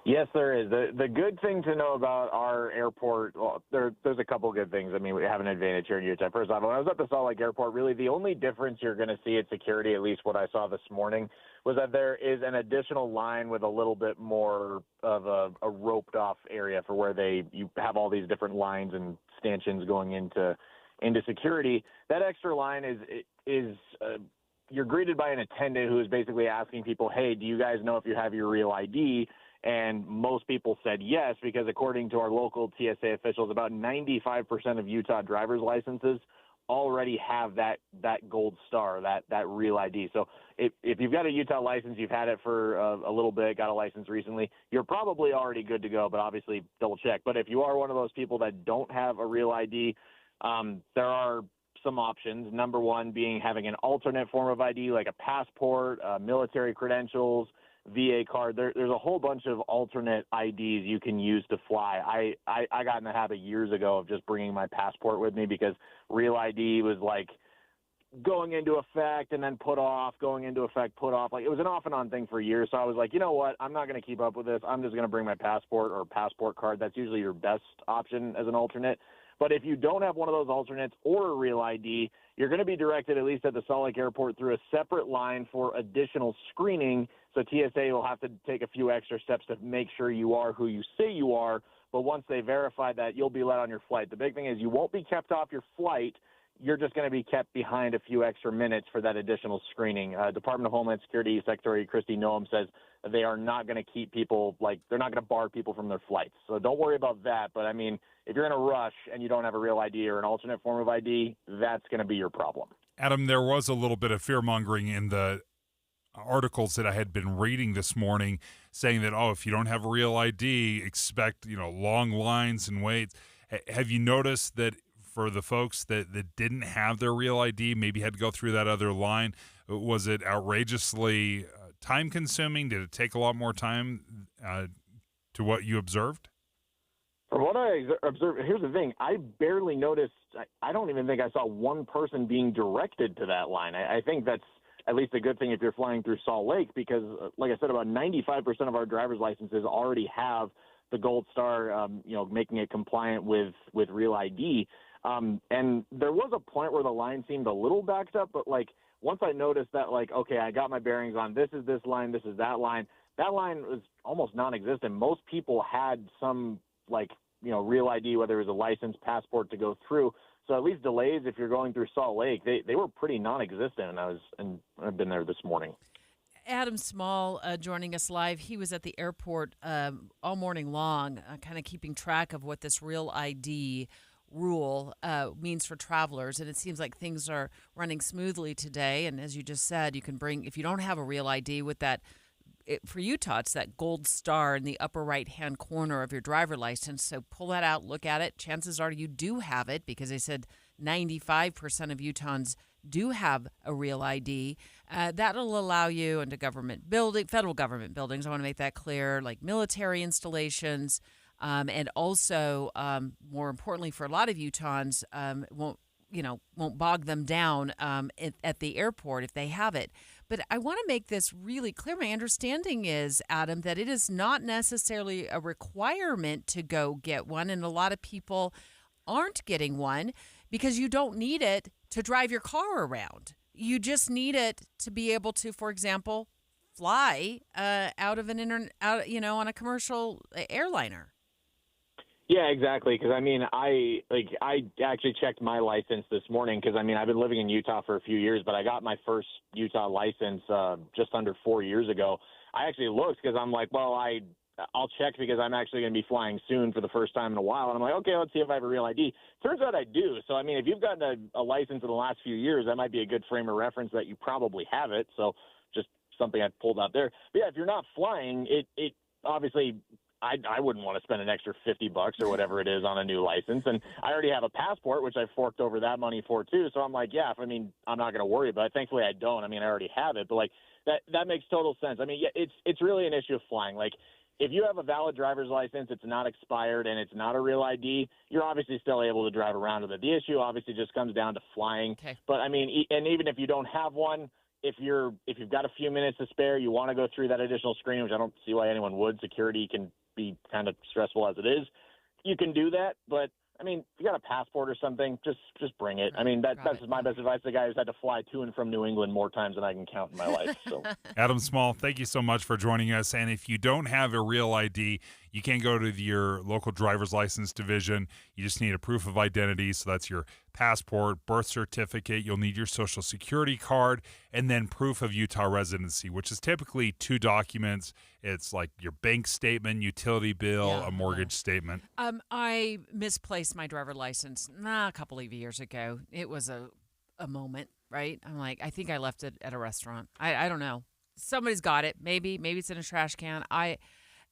[SPEAKER 21] Yes, there is. The good thing to know about our airport, well, there's a couple of good things. I mean, we have an advantage here in Utah. First off, when I was at the Salt Lake Airport, really the only difference you're going to see at security, at least what I saw this morning, was that there is an additional line with a little bit more of a roped off area for where you have all these different lines and stanchions going into security. That extra line is you're greeted by an attendant who is basically asking people, hey, do you guys know if you have your real ID? And most people said yes, because according to our local TSA officials, about 95% of Utah driver's licenses already have that gold star, that real ID. So if you've got a Utah license, you've had it for a little bit, got a license recently, you're probably already good to go, but obviously double check. But if you are one of those people that don't have a real ID, there are some options. Number one being having an alternate form of ID, like a passport, military credentials, VA card. There's a whole bunch of alternate IDs you can use to fly. I got in the habit years ago of just bringing my passport with me because real ID was like going into effect and then put off, going into effect, put off. Like, it was an off and on thing for years. So I was like, you know what? I'm not going to keep up with this. I'm just going to bring my passport or passport card. That's usually your best option as an alternate. But if you don't have one of those alternates or a real ID, you're going to be directed, at least at the Salt Lake Airport, through a separate line for additional screening. So TSA will have to take a few extra steps to make sure you are who you say you are. But once they verify that, you'll be let on your flight. The big thing is you won't be kept off your flight. you're just going to be kept behind a few extra minutes for that additional screening. Department of Homeland Security Secretary Kristi Noem says they are not going to keep people, they're not going to bar people from their flights. So don't worry about that. But, I mean, if you're in a rush and you don't have a real ID or an alternate form of ID, that's going to be your problem.
[SPEAKER 15] Adam, there was a little bit of fear-mongering in the articles that I had been reading this morning saying that, if you don't have a real ID, expect, long lines and waits. Have you noticed that for the folks that didn't have their real ID, maybe had to go through that other line, was it outrageously time-consuming? Did it take a lot more time to what you observed?
[SPEAKER 21] From what I observed, here's the thing. I barely noticed. I don't even think I saw one person being directed to that line. I think that's at least a good thing if you're flying through Salt Lake because, like I said, about 95% of our driver's licenses already have the gold star, making it compliant with real ID. And there was a point where the line seemed a little backed up, but once I noticed that, okay, I got my bearings on this is this line, this is that line was almost non-existent. Most people had some real ID, whether it was a license, passport to go through. So at least delays, if you're going through Salt Lake, they were pretty non-existent. And I've been there this morning.
[SPEAKER 14] Adam Small joining us live. He was at the airport all morning long, kind of keeping track of what this real ID rule means for travelers. And it seems like things are running smoothly today. And as you just said, you can bring, if you don't have a real ID with that, for Utah, it's that gold star in the upper right-hand corner of your driver license. So pull that out, look at it. Chances are you do have it because they said 95% of Utahns do have a real ID. That'll allow you into federal government buildings. I want to make that clear, like military installations, and also, more importantly, for a lot of Utahns, won't bog them down at the airport if they have it. But I want to make this really clear. My understanding is, Adam, that it is not necessarily a requirement to go get one, and a lot of people aren't getting one because you don't need it to drive your car around. You just need it to be able to, for example, fly out of on a commercial airliner.
[SPEAKER 21] Yeah, exactly. Because I actually checked my license this morning because I've been living in Utah for a few years, but I got my first Utah license just under 4 years ago. I actually looked because I'm like, well, I'll check because I'm actually going to be flying soon for the first time in a while. And I'm like, okay, let's see if I have a real ID. Turns out I do. So, if you've gotten a license in the last few years, that might be a good frame of reference that you probably have it. So just something I pulled out there. But yeah, if you're not flying, it obviously I wouldn't want to spend an extra $50 or whatever it is on a new license. And I already have a passport, which I forked over that money for too. So I'm like, yeah, I'm not going to worry about it. Thankfully I don't. I already have it, but that makes total sense. Yeah, it's really an issue of flying. If you have a valid driver's license, it's not expired, and it's not a real ID, you're obviously still able to drive around with it. The issue obviously just comes down to flying.
[SPEAKER 14] Okay.
[SPEAKER 21] But and even if you don't have one, if you've got a few minutes to spare, you want to go through that additional screening, which I don't see why anyone would. Security can be kind of stressful as it is. You can do that, but if you got a passport or something, just bring it. That's my best advice. The guy who's had to fly to and from New England more times than I can count in my life. So,
[SPEAKER 15] Adam Small, thank you so much for joining us. And if you don't have a real ID, you can't go to your local driver's license division. You just need a proof of identity. So that's your passport, birth certificate. You'll need your social security card, and then proof of Utah residency, which is typically 2 documents. It's like your bank statement, utility bill, a mortgage statement.
[SPEAKER 14] I misplaced my driver license a couple of years ago. It was a moment, right? I'm like, I think I left it at a restaurant. I don't know. Somebody's got it. Maybe it's in a trash can.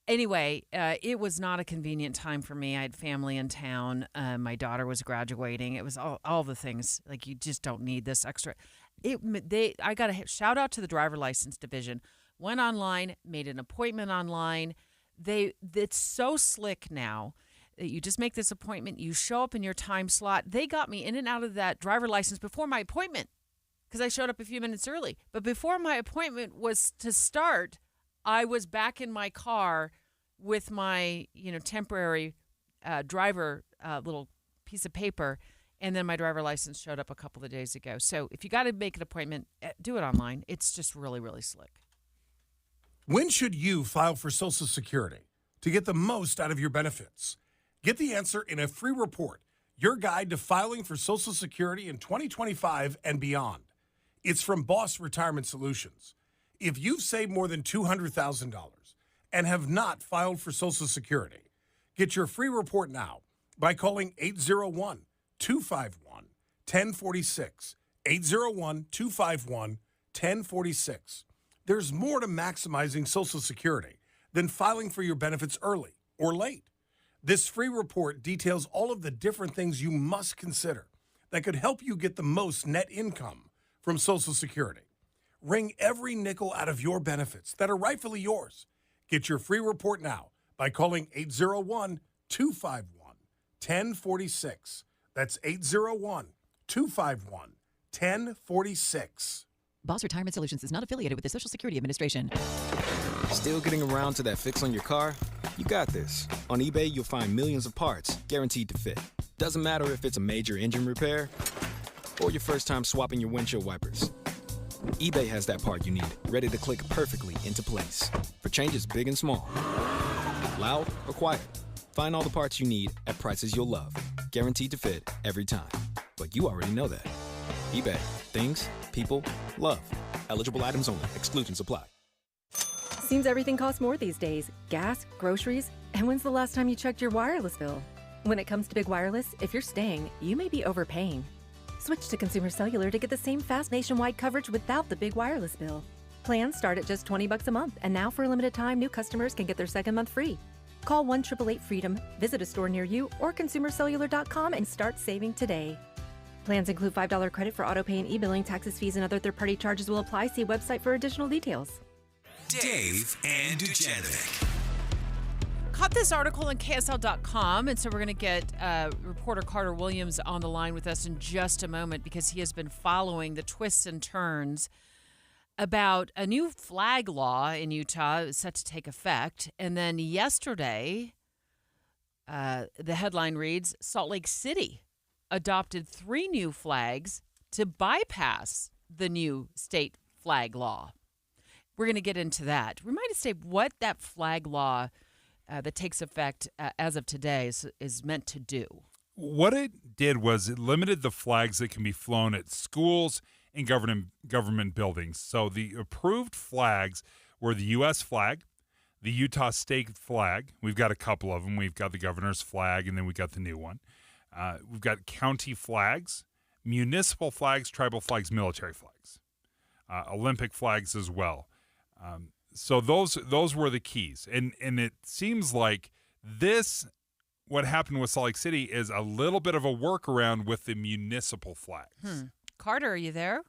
[SPEAKER 14] Anyway, it was not a convenient time for me. I had family in town. My daughter was graduating. It was all the things. You just don't need this extra. I got a shout out to the driver license division. Went online, made an appointment online. It's so slick now that you just make this appointment. You show up in your time slot. They got me in and out of that driver license before my appointment because I showed up a few minutes early. But before my appointment was to start, I was back in my car with my, temporary driver little piece of paper, and then my driver license showed up a couple of days ago. So if you got to make an appointment, do it online. It's just really, really slick.
[SPEAKER 5] When should you file for Social Security to get the most out of your benefits? Get the answer in a free report your guide to filing for Social Security in 2025 and beyond. It's from Boss Retirement Solutions. If you've saved more than $200,000 and have not filed for Social Security, get your free report now by calling 801-251-1046. 801-251-1046. There's more to maximizing Social Security than filing for your benefits early or late. This free report details all of the different things you must consider that could help you get the most net income from Social Security. Wring every nickel out of your benefits that are rightfully yours. Get your free report now by calling 801-251-1046. That's 801-251-1046.
[SPEAKER 7] Boss Retirement Solutions is not affiliated with the Social Security Administration.
[SPEAKER 8] Still getting around to that fix on your car? You got this. On eBay, you'll find millions of parts guaranteed to fit. Doesn't matter if it's a major engine repair or your first time swapping your windshield wipers. eBay has that part you need, ready to click perfectly into place for changes big and small. Loud or quiet, find all the parts you need at prices you'll love. Guaranteed to fit every time. But you already know that. eBay. Things, people, love. Eligible items only. Exclusions apply.
[SPEAKER 9] Seems everything costs more these days. Gas, groceries, and when's the last time you checked your wireless bill? When it comes to big wireless, if you're staying, you may be overpaying. Switch to Consumer Cellular to get the same fast nationwide coverage without the big wireless bill. Plans start at just $20 a month, and now for a limited time, new customers can get their second month free. Call 1-888-FREEDOM, visit a store near you, or consumercellular.com and start saving today. Plans include $5 credit for autopay and e-billing. Taxes, fees, and other third-party charges will apply. See website for additional details.
[SPEAKER 13] Dave and Dujanovic.
[SPEAKER 14] Caught this article on KSL.com, and so we're going to get reporter Carter Williams on the line with us in just a moment because he has been following the twists and turns about a new flag law in Utah set to take effect. And then yesterday, the headline reads, Salt Lake City adopted 3 new flags to bypass the new state flag law. We're going to get into that. Remind us, Dave, what that flag law that takes effect as of today is meant to do.
[SPEAKER 15] What it did was it limited the flags that can be flown at schools and government buildings. So the approved flags were the U.S. flag, the Utah state flag. We've got a couple of them. We've got the governor's flag, and then we've got the new one. We've got county flags, municipal flags, tribal flags, military flags, Olympic flags as well. So those were the keys. And it seems like what happened with Salt Lake City is a little bit of a workaround with the municipal flags.
[SPEAKER 14] Carter, are you there?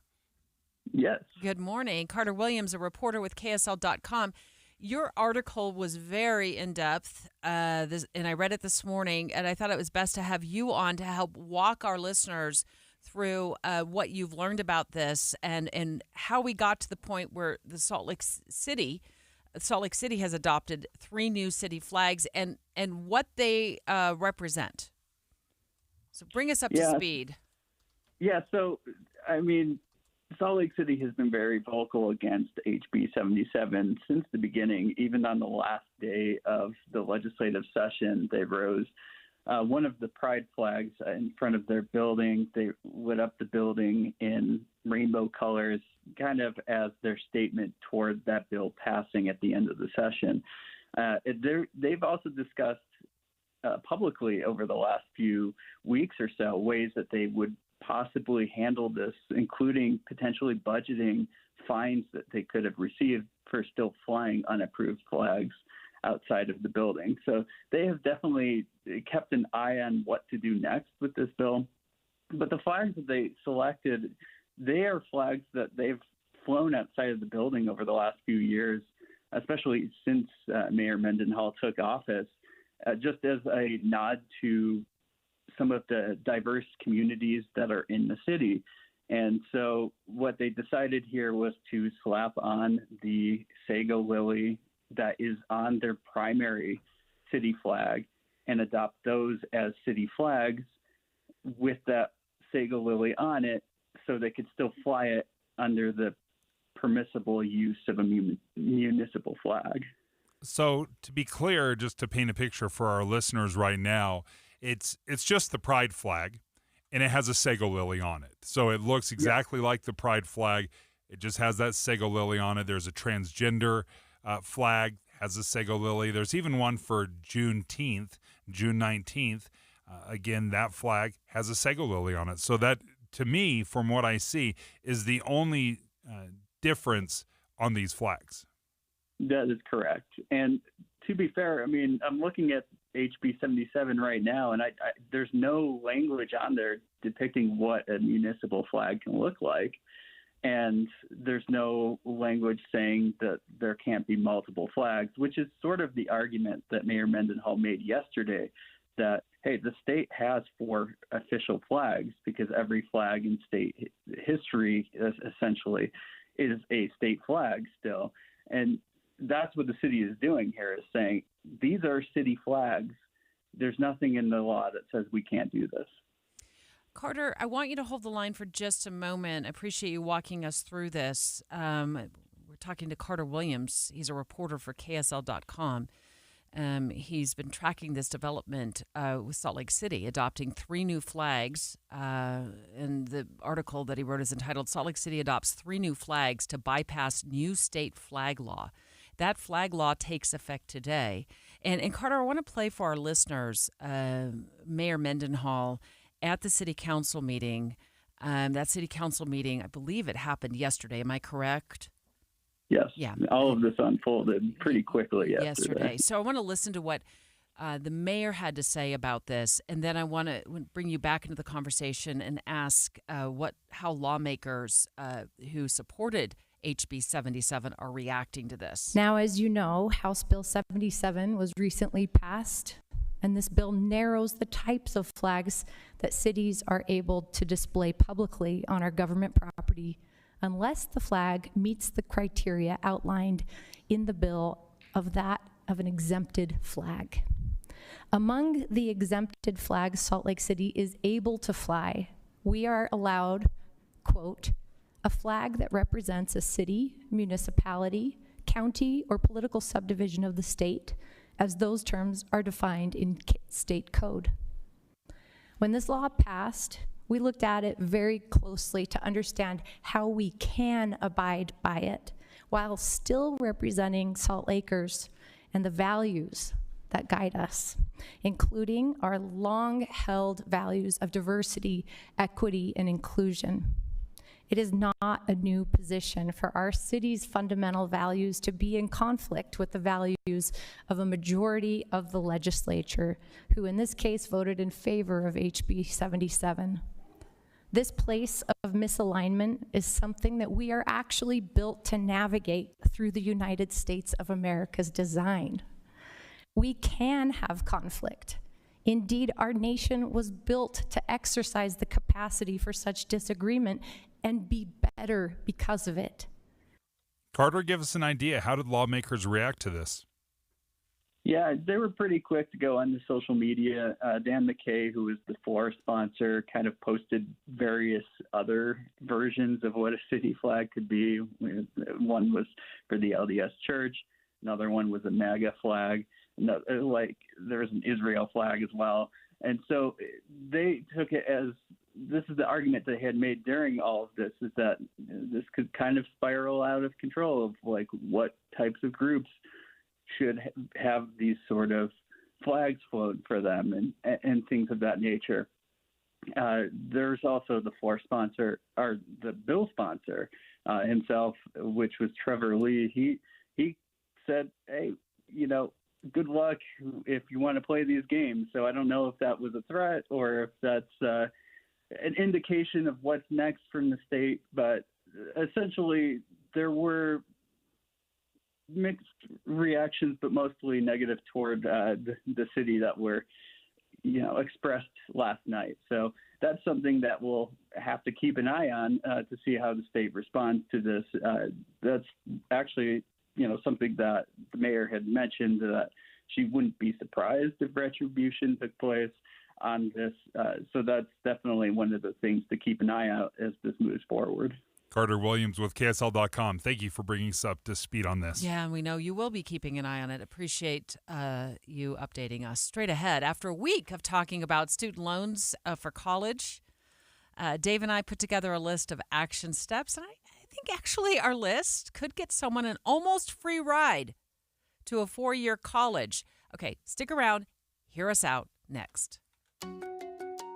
[SPEAKER 10] Yes.
[SPEAKER 14] Good morning. Carter Williams, a reporter with KSL.com. Your article was very in-depth, and I read it this morning, and I thought it was best to have you on to help walk our listeners through what you've learned about this and how we got to the point where the Salt Lake City has adopted 3 new city flags and what they represent. So bring us up to speed.
[SPEAKER 10] Yeah, so, I mean, Salt Lake City has been very vocal against HB 77 since the beginning. Even on the last day of the legislative session, they rose one of the pride flags in front of their building. They lit up the building in rainbow colors, kind of as their statement toward that bill passing at the end of the session. They've also discussed publicly over the last few weeks or so ways that they would possibly handle this, including potentially budgeting fines that they could have received for still flying unapproved flags outside of the building. So they have definitely kept an eye on what to do next with this bill. But the flags that they selected, they are flags that they've flown outside of the building over the last few years, especially since Mayor Mendenhall took office, just as a nod to some of the diverse communities that are in the city. And so what they decided here was to slap on the sago lily that is on their primary city flag and adopt those as city flags with that sago lily on it so they could still fly it under the permissible use of a municipal flag.
[SPEAKER 15] So to be clear, just to paint a picture for our listeners right now, It's just the pride flag, and it has a sago lily on it. So it looks exactly like the pride flag. It just has that sago lily on it. There's a transgender flag, has a sago lily. There's even one for Juneteenth, June 19th. Again, that flag has a sago lily on it. So that, to me, from what I see, is the only difference on these flags.
[SPEAKER 10] That is correct. And to be fair, I mean, I'm looking at HB 77 right now, and I there's no language on there depicting what a municipal flag can look like. And there's no language saying that there can't be multiple flags, which is sort of the argument that Mayor Mendenhall made yesterday, that, hey, the state has 4 official flags because every flag in state history essentially is a state flag still. And that's what the city is doing here, is saying these are city flags. There's nothing in the law that says we can't do this.
[SPEAKER 14] Carter, I want you to hold the line for just a moment. I appreciate you walking us through this. We're talking to Carter Williams. He's a reporter for KSL.com. He's been tracking this development with Salt Lake City, adopting 3 new flags. And the article that he wrote is entitled, Salt Lake City Adopts 3 New Flags to Bypass New State Flag Law. That flag law takes effect today. And Carter, I want to play for our listeners Mayor Mendenhall at the city council meeting. That city council meeting, I believe it happened yesterday. Am I correct?
[SPEAKER 10] Yes.
[SPEAKER 14] Yeah.
[SPEAKER 10] All of this unfolded pretty quickly yesterday.
[SPEAKER 14] So I want to listen to what the mayor had to say about this, and then I want to bring you back into the conversation and ask how lawmakers who supported HB 77 are reacting to this.
[SPEAKER 11] Now, as you know, House Bill 77 was recently passed, and this bill narrows the types of flags that cities are able to display publicly on our government property unless the flag meets the criteria outlined in the bill of an exempted flag. Among the exempted flags Salt Lake City is able to fly, we are allowed, quote, a flag that represents a city, municipality, county, or political subdivision of the state, as those terms are defined in state code. When this law passed, we looked at it very closely to understand how we can abide by it while still representing Salt Lakers and the values that guide us, including our long-held values of diversity, equity, and inclusion. It is not a new position for our city's fundamental values to be in conflict with the values of a majority of the legislature, who in this case voted in favor of HB 77. This place of misalignment is something that we are actually built to navigate through the United States of America's design. We can have conflict. Indeed, our nation was built to exercise the capacity for such disagreement and be better because of it.
[SPEAKER 15] Carter, give us an idea. How did lawmakers react to this?
[SPEAKER 10] Yeah, they were pretty quick to go on the social media. Dan McKay, who was the floor sponsor, kind of posted various other versions of what a city flag could be. One was for the LDS Church. Another one was a MAGA flag. There was an Israel flag as well. And so they took it as, this is the argument they had made during all of this, is that this could kind of spiral out of control of like what types of groups should have these sort of flags float for them and things of that nature. There's also the floor sponsor, or the bill sponsor himself, which was Trevor Lee. He said, hey, good luck if you want to play these games. So I don't know if that was a threat or if that's an indication of what's next from the state. But essentially, there were mixed reactions, but mostly negative toward the city that were, expressed last night. So that's something that we'll have to keep an eye on to see how the state responds to this. That's actually something that the mayor had mentioned, that she wouldn't be surprised if retribution took place on this. So that's definitely one of the things to keep an eye out as this moves forward.
[SPEAKER 15] Carter Williams with KSL.com. Thank you for bringing us up to speed on this.
[SPEAKER 14] Yeah, and we know you will be keeping an eye on it. Appreciate you updating us. Straight ahead, after a week of talking about student loans for college, Dave and I put together a list of action steps, and I think actually our list could get someone an almost free ride to a 4-year college. Okay, stick around. Hear us out next.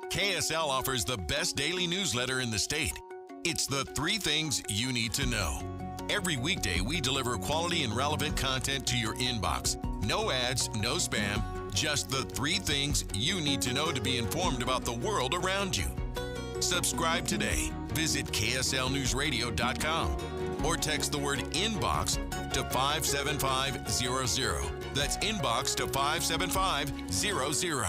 [SPEAKER 16] KSL offers the best daily newsletter in the state. It's the 3 things you need to know. Every weekday, we deliver quality and relevant content to your inbox. No ads, no spam, just the 3 things you need to know to be informed about the world around you. Subscribe today. Visit KSLNewsRadio.com or text the word inbox to 57500. That's inbox to 57500.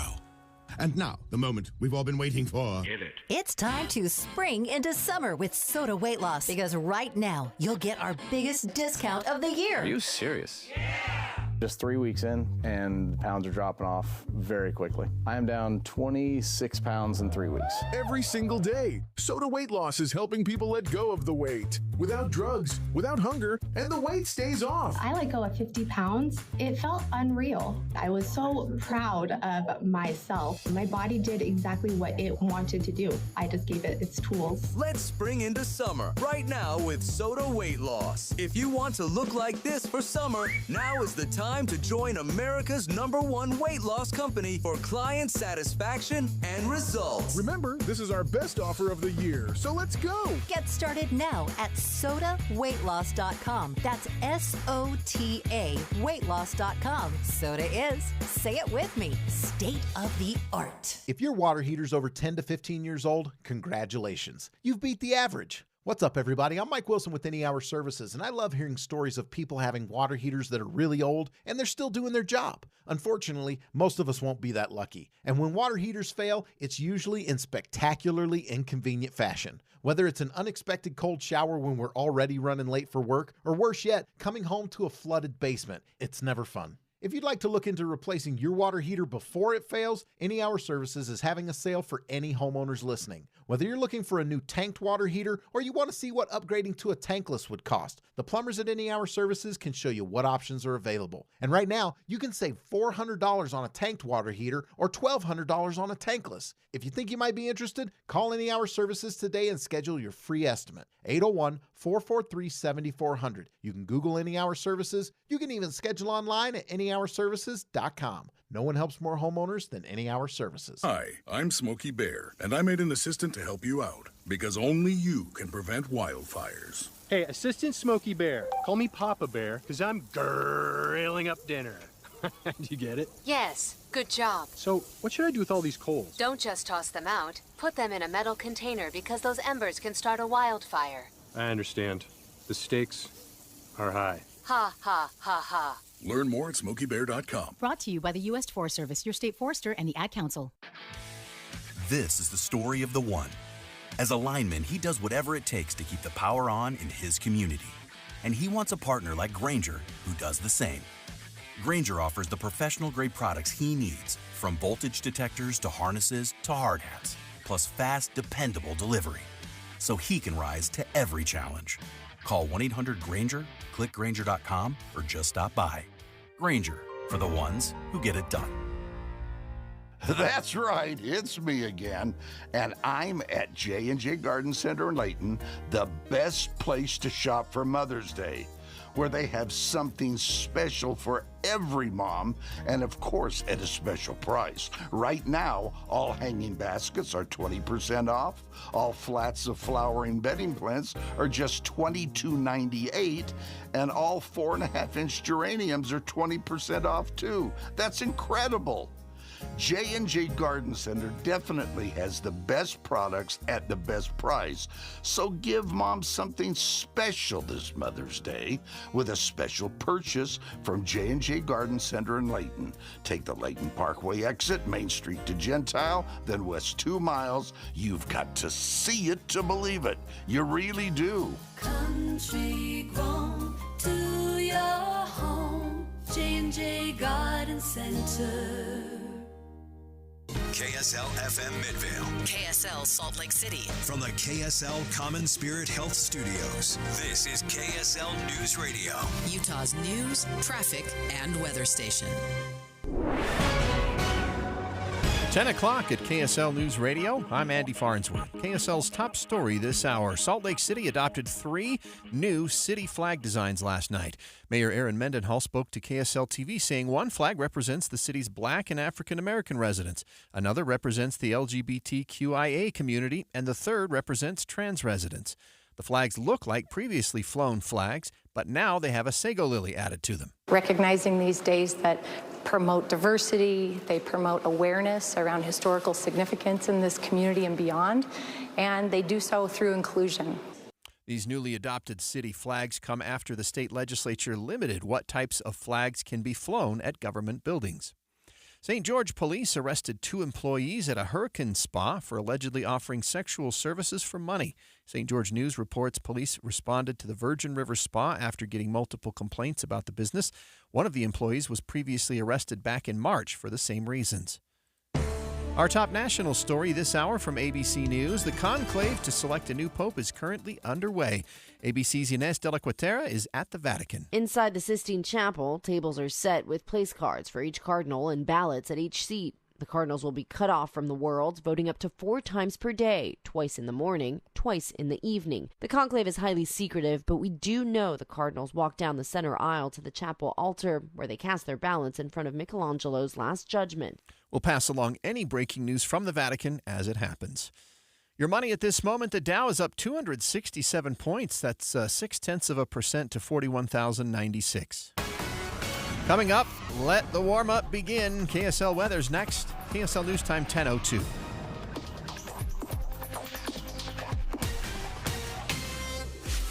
[SPEAKER 17] And now, the moment we've all been waiting for.
[SPEAKER 18] Get it. It's time to spring into summer with Soda Weight Loss, because right now you'll get our biggest discount of the year.
[SPEAKER 19] Are you serious? Yeah! Just 3 weeks in, and the pounds are dropping off very quickly. I am down 26 pounds in 3 weeks.
[SPEAKER 20] Every single day, Soda Weight Loss is helping people let go of the weight without drugs, without hunger, and the weight stays off.
[SPEAKER 22] I let go of 50 pounds. It felt unreal. I was so proud of myself. My body did exactly what it wanted to do. I just gave it its tools.
[SPEAKER 24] Let's spring into summer right now with Soda Weight Loss. If you want to look like this for summer, now is the time to join America's #1 weight loss company for client satisfaction and results.
[SPEAKER 20] Remember, this is our best offer of the year, so let's go.
[SPEAKER 18] Get started now at SodaWeightLoss.com. That's SOTA weightloss.com. Soda is, say it with me, state of the art.
[SPEAKER 1] If your water heater's over 10 to 15 years old, congratulations. You've beat the average. What's up, everybody? I'm Mike Wilson with Any Hour Services, and I love hearing stories of people having water heaters that are really old and they're still doing their job. Unfortunately, most of us won't be that lucky. And when water heaters fail, it's usually in spectacularly inconvenient fashion. Whether it's an unexpected cold shower when we're already running late for work, or worse yet, coming home to a flooded basement, it's never fun. If you'd like to look into replacing your water heater before it fails, Any Hour Services is having a sale for any homeowners listening. Whether you're looking for a new tanked water heater or you want to see what upgrading to a tankless would cost, the plumbers at Any Hour Services can show you what options are available. And right now, you can save $400 on a tanked water heater or $1,200 on a tankless. If you think you might be interested, call Any Hour Services today and schedule your free estimate. 801-443-7400. You can Google Any Hour Services. You can even schedule online at anyhourservices.com. No one helps more homeowners than Any Hour Services.
[SPEAKER 28] Hi, I'm Smokey Bear, and I made an assistant to help you out, because only you can prevent wildfires.
[SPEAKER 29] Hey, Assistant Smokey Bear. Call me Papa Bear, because I'm grilling up dinner. Do you get it?
[SPEAKER 30] Yes, good job.
[SPEAKER 29] So, what should I do with all these coals?
[SPEAKER 30] Don't just toss them out. Put them in a metal container, because those embers can start a wildfire.
[SPEAKER 29] I understand. The stakes are high.
[SPEAKER 30] Ha, ha, ha, ha.
[SPEAKER 28] Learn more at SmokeyBear.com.
[SPEAKER 31] Brought to you by the U.S. Forest Service, your state forester, and the Ad Council.
[SPEAKER 32] This is the story of the one. As a lineman, he does whatever it takes to keep the power on in his community. And he wants a partner like Grainger who does the same. Grainger offers the professional-grade products he needs, from voltage detectors to harnesses to hard hats, plus fast, dependable delivery, so he can rise to every challenge. Call 1-800-GRAINGER, click Grainger.com, or just stop by. Grainger, for the ones who get it done.
[SPEAKER 33] That's right, it's me again, and I'm at J&J Garden Center in Layton, the best place to shop for Mother's Day, where they have something special for every mom, and of course at a special price. Right now, all hanging baskets are 20% off, all flats of flowering bedding plants are just $22.98, and all 4.5-inch geraniums are 20% off too. That's incredible. J&J Garden Center definitely has the best products at the best price. So give mom something special this Mother's Day with a special purchase from J&J Garden Center in Layton. Take the Layton Parkway exit, Main Street to Gentile, then west 2 miles. You've got to see it to believe it. You really do.
[SPEAKER 34] Country grown to your home, J&J Garden Center.
[SPEAKER 13] KSL FM Midvale.
[SPEAKER 2] KSL Salt Lake City.
[SPEAKER 13] From the KSL Common Spirit Health Studios, this is KSL News Radio.
[SPEAKER 2] Utah's news, traffic, and weather station.
[SPEAKER 1] 10 o'clock at KSL News Radio. I'm Andy Farnsworth. KSL's top story this hour. Salt Lake City adopted 3 new city flag designs last night. Mayor Aaron Mendenhall spoke to KSL TV saying one flag represents the city's Black and African American residents, another represents the LGBTQIA community, and the third represents trans residents. The flags look like previously flown flags, but now they have a sago lily added to them.
[SPEAKER 11] Recognizing these days that promote diversity, they promote awareness around historical significance in this community and beyond, and they do so through inclusion.
[SPEAKER 1] These newly adopted city flags come after the state legislature limited what types of flags can be flown at government buildings. St. George police arrested 2 employees at a hurricane spa for allegedly offering sexual services for money. St. George News reports police responded to the Virgin River Spa after getting multiple complaints about the business. One of the employees was previously arrested back in March for the same reasons. Our top national story this hour from ABC News. The conclave to select a new pope is currently underway. ABC's Inés de la Cuatera is at the Vatican.
[SPEAKER 3] Inside the Sistine Chapel, tables are set with place cards for each cardinal and ballots at each seat. The cardinals will be cut off from the world, voting up to 4 times per day, twice in the morning, twice in the evening. The conclave is highly secretive, but we do know the cardinals walk down the center aisle to the chapel altar, where they cast their ballots in front of Michelangelo's Last Judgment.
[SPEAKER 1] We'll pass along any breaking news from the Vatican as it happens. Your money at this moment, the Dow is up 267 points. That's 0.6% to 41,096. Coming up, let the warm-up begin. KSL Weather's next. KSL News Time 10:02.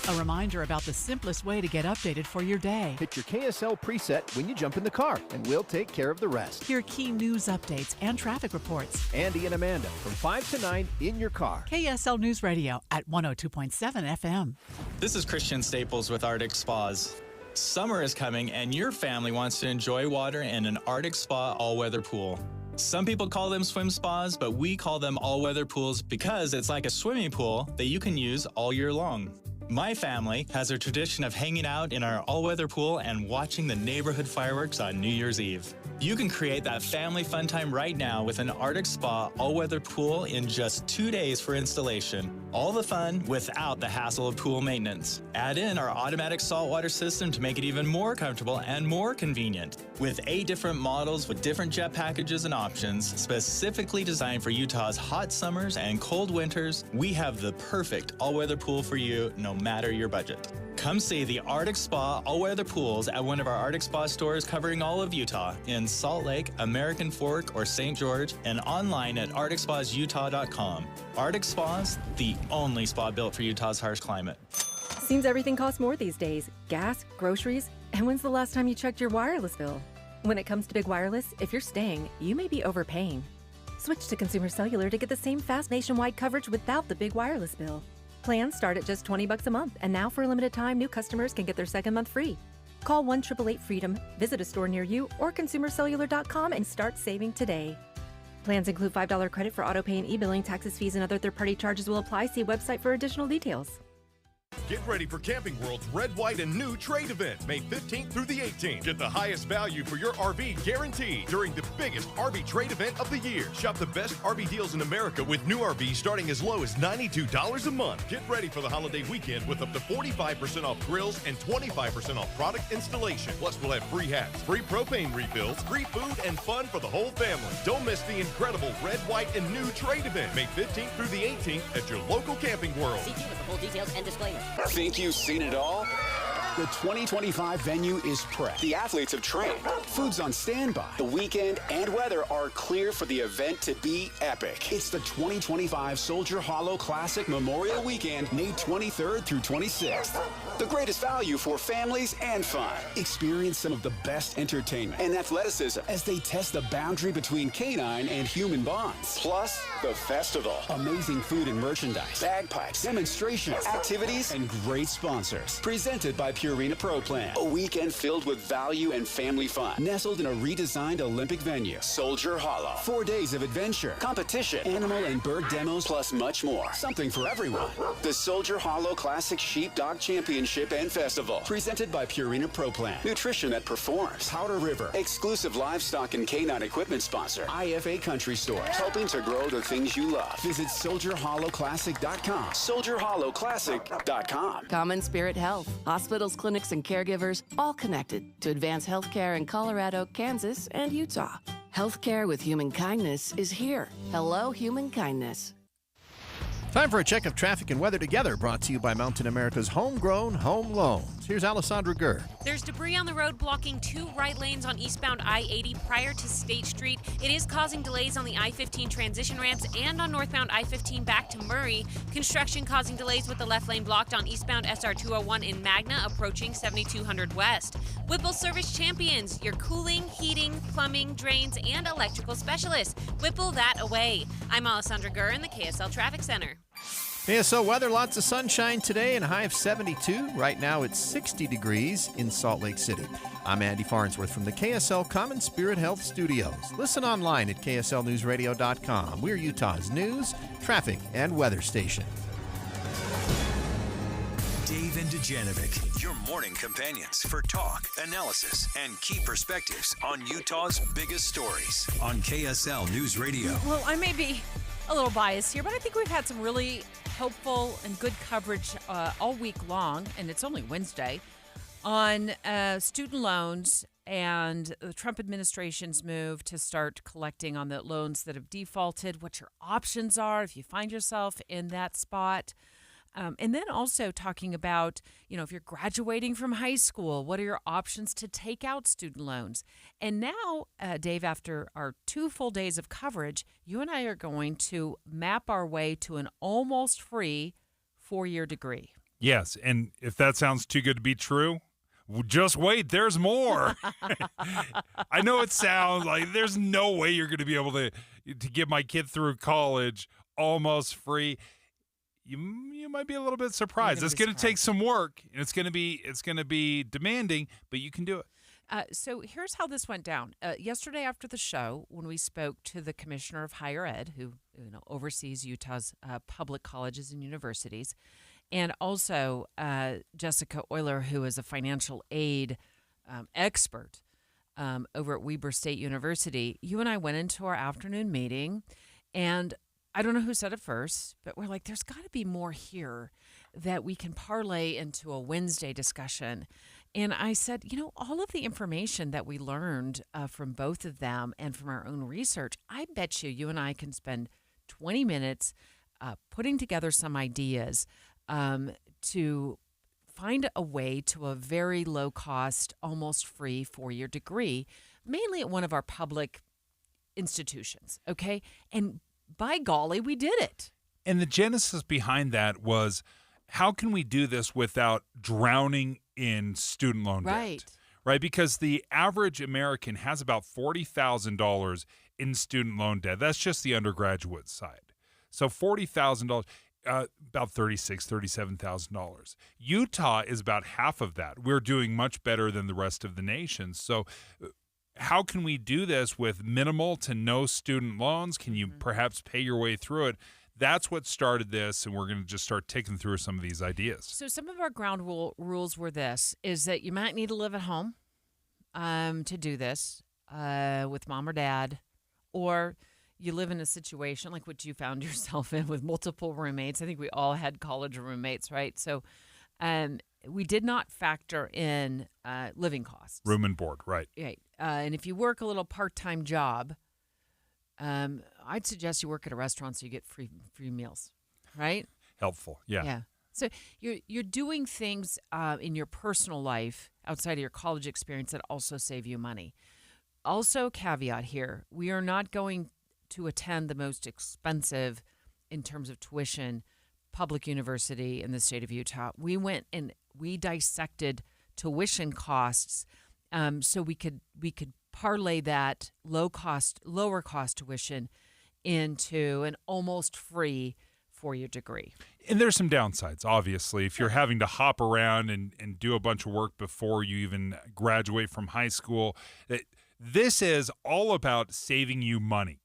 [SPEAKER 4] A reminder about the simplest way to get updated for your day.
[SPEAKER 1] Hit your KSL preset when you jump in the car, and we'll take care of the rest.
[SPEAKER 4] Hear key news updates and traffic reports.
[SPEAKER 1] Andy and Amanda from 5 to 9 in your car.
[SPEAKER 4] KSL News Radio at 102.7 FM.
[SPEAKER 5] This is Christian Staples with Arctic Spas. Summer is coming, and your family wants to enjoy water in an Arctic Spa all-weather pool. Some people call them swim spas, but we call them all-weather pools because it's like a swimming pool that you can use all year long. My family has a tradition of hanging out in our all-weather pool and watching the neighborhood fireworks on New Year's Eve. You can create that family fun time right now with an Arctic Spa all-weather pool in just 2 days for installation. All the fun without the hassle of pool maintenance. Add in our automatic saltwater system to make it even more comfortable and more convenient. With 8 different models with different jet packages and options, specifically designed for Utah's hot summers and cold winters, we have the perfect all-weather pool for you, no matter your budget. Come see the Arctic Spa all-weather pools at one of our Arctic Spa stores covering all of Utah in Salt Lake, American Fork, or St. George, and online at arcticspasutah.com. Arctic Spas, the only spa built for Utah's harsh climate.
[SPEAKER 6] Seems everything costs more these days. Gas, groceries, and when's the last time you checked your wireless bill? When it comes to Big Wireless, if you're staying, you may be overpaying. Switch to Consumer Cellular to get the same fast nationwide coverage without the big wireless bill. Plans start at just $20 a month, and now for a limited time, new customers can get their second month free. Call 1-888-FREEDOM, visit a store near you, or consumercellular.com and start saving today. Plans include $5 credit for autopay and e-billing. Taxes, fees, and other third-party charges will apply. See website for additional details.
[SPEAKER 7] Get ready for Camping World's Red, White, and New Trade event, May 15th through the 18th. Get the highest value for your RV guaranteed during the biggest RV trade event of the year. Shop the best RV deals in America with new RVs starting as low as $92 a month. Get ready for the holiday weekend with up to 45% off grills and 25% off product installation. Plus, we'll have free hats, free propane refills, free food, and fun for the whole family. Don't miss the incredible Red, White, and New Trade event, May 15th through the 18th at your local Camping World.
[SPEAKER 8] See with the full details and disclaimer.
[SPEAKER 9] Think you've seen it all? The 2025 venue is prepped. The athletes have trained. Food's on standby. The weekend and weather are clear for the event to be epic. It's the 2025 Soldier Hollow Classic Memorial Weekend, May 23rd through 26th. The greatest value for families and fun. Experience some of the best entertainment and athleticism as they test the boundary between canine and human bonds. Plus, the festival. Amazing food and merchandise, bagpipes, demonstrations, activities, and great sponsors. Presented by Purina Pro Plan. A weekend filled with value and family fun. Nestled in a redesigned Olympic venue. Soldier Hollow. 4 days of adventure, competition, animal and bird demos, plus much more. Something for everyone. The Soldier Hollow Classic Sheepdog Championship and Festival. Presented by Purina Pro Plan. Nutrition that performs. Powder River. Exclusive livestock and canine equipment sponsor. IFA Country Store. Helping to grow the things you love. Visit SoldierHollowClassic.com. SoldierHollowClassic.com.
[SPEAKER 8] Common Spirit Health. Hospitals, clinics, and caregivers all connected to advance healthcare in Colorado, Kansas, and Utah. Healthcare with human kindness is here. Hello, human kindness.
[SPEAKER 1] Time for a check of traffic and weather together, brought to you by Mountain America's homegrown home loans. Here's Alessandra Gurr.
[SPEAKER 10] There's debris on the road blocking 2 right lanes on eastbound I-80 prior to State Street. It is causing delays on the I-15 transition ramps and on northbound I-15 back to Murray. Construction causing delays with the left lane blocked on eastbound SR-201 in Magna approaching 7200 West. Whipple Service Champions, your cooling, heating, plumbing, drains, and electrical specialists. Whipple that away. I'm Alessandra Gurr in the KSL Traffic Center.
[SPEAKER 1] KSL weather, lots of sunshine today and a high of 72. Right now it's 60 degrees in Salt Lake City. I'm Andy Farnsworth from the KSL Common Spirit Health Studios. Listen online at kslnewsradio.com. We're Utah's news, traffic, and weather station.
[SPEAKER 13] Dave and Dujanovic, your morning companions for talk, analysis, and key perspectives on Utah's biggest stories on KSL News Radio.
[SPEAKER 12] Well, I may be a little biased here, but I think we've had some really helpful and good coverage all week long, and it's only Wednesday, on student loans and the Trump administration's move to start collecting on the loans that have defaulted, what your options are if you find yourself in that spot. And then also talking about, if you're graduating from high school, what are your options to take out student loans? And now, Dave, after our 2 full days of coverage, you and I are going to map our way to an almost free 4-year degree.
[SPEAKER 14] Yes, and if that sounds too good to be true, just wait, there's more. I know it sounds like there's no way you're going to be able to get my kid through college almost free. You might be a little bit surprised. It's going to take some work, and it's going to be demanding, but you can do it.
[SPEAKER 12] So here's how this went down. Yesterday after the show, when we spoke to the Commissioner of Higher Ed, who oversees Utah's public colleges and universities, and also Jessica Euler, who is a financial aid expert over at Weber State University, you and I went into our afternoon meeting, and I don't know who said it first, but we're like, there's got to be more here that we can parlay into a Wednesday discussion. And I said, all of the information that we learned from both of them and from our own research, I bet you and I can spend 20 minutes putting together some ideas to find a way to a very low cost, almost free 4-year degree, mainly at one of our public institutions. Okay. And by golly, we did it.
[SPEAKER 14] And the genesis behind that was, how can we do this without drowning in student loan debt? Right? Because the average American has about $40,000 in student loan debt. That's just the undergraduate side. So $40,000, about $36,000, $37,000. Utah is about half of that. We're doing much better than the rest of the nation. So how can we do this with minimal to no student loans? Can you perhaps pay your way through it? That's what started this, and we're going to just start taking through some of these ideas.
[SPEAKER 12] So some of our ground rules were is that you might need to live at home to do this with mom or dad, or you live in a situation like what you found yourself in with multiple roommates. I think we all had college roommates, right? So we did not factor in living costs.
[SPEAKER 14] Room and board, right.
[SPEAKER 12] Right. And if you work a little part-time job, I'd suggest you work at a restaurant so you get free meals, right?
[SPEAKER 14] Helpful, yeah.
[SPEAKER 12] Yeah. So you're doing things in your personal life outside of your college experience that also save you money. Also, caveat here, we are not going to attend the most expensive in terms of tuition public university in the state of Utah. We went and we dissected tuition costs so we could parlay that lower cost tuition into an almost free four-year degree.
[SPEAKER 14] And there's some downsides, obviously. If you're having to hop around and do a bunch of work before you even graduate from high school, this is all about saving you money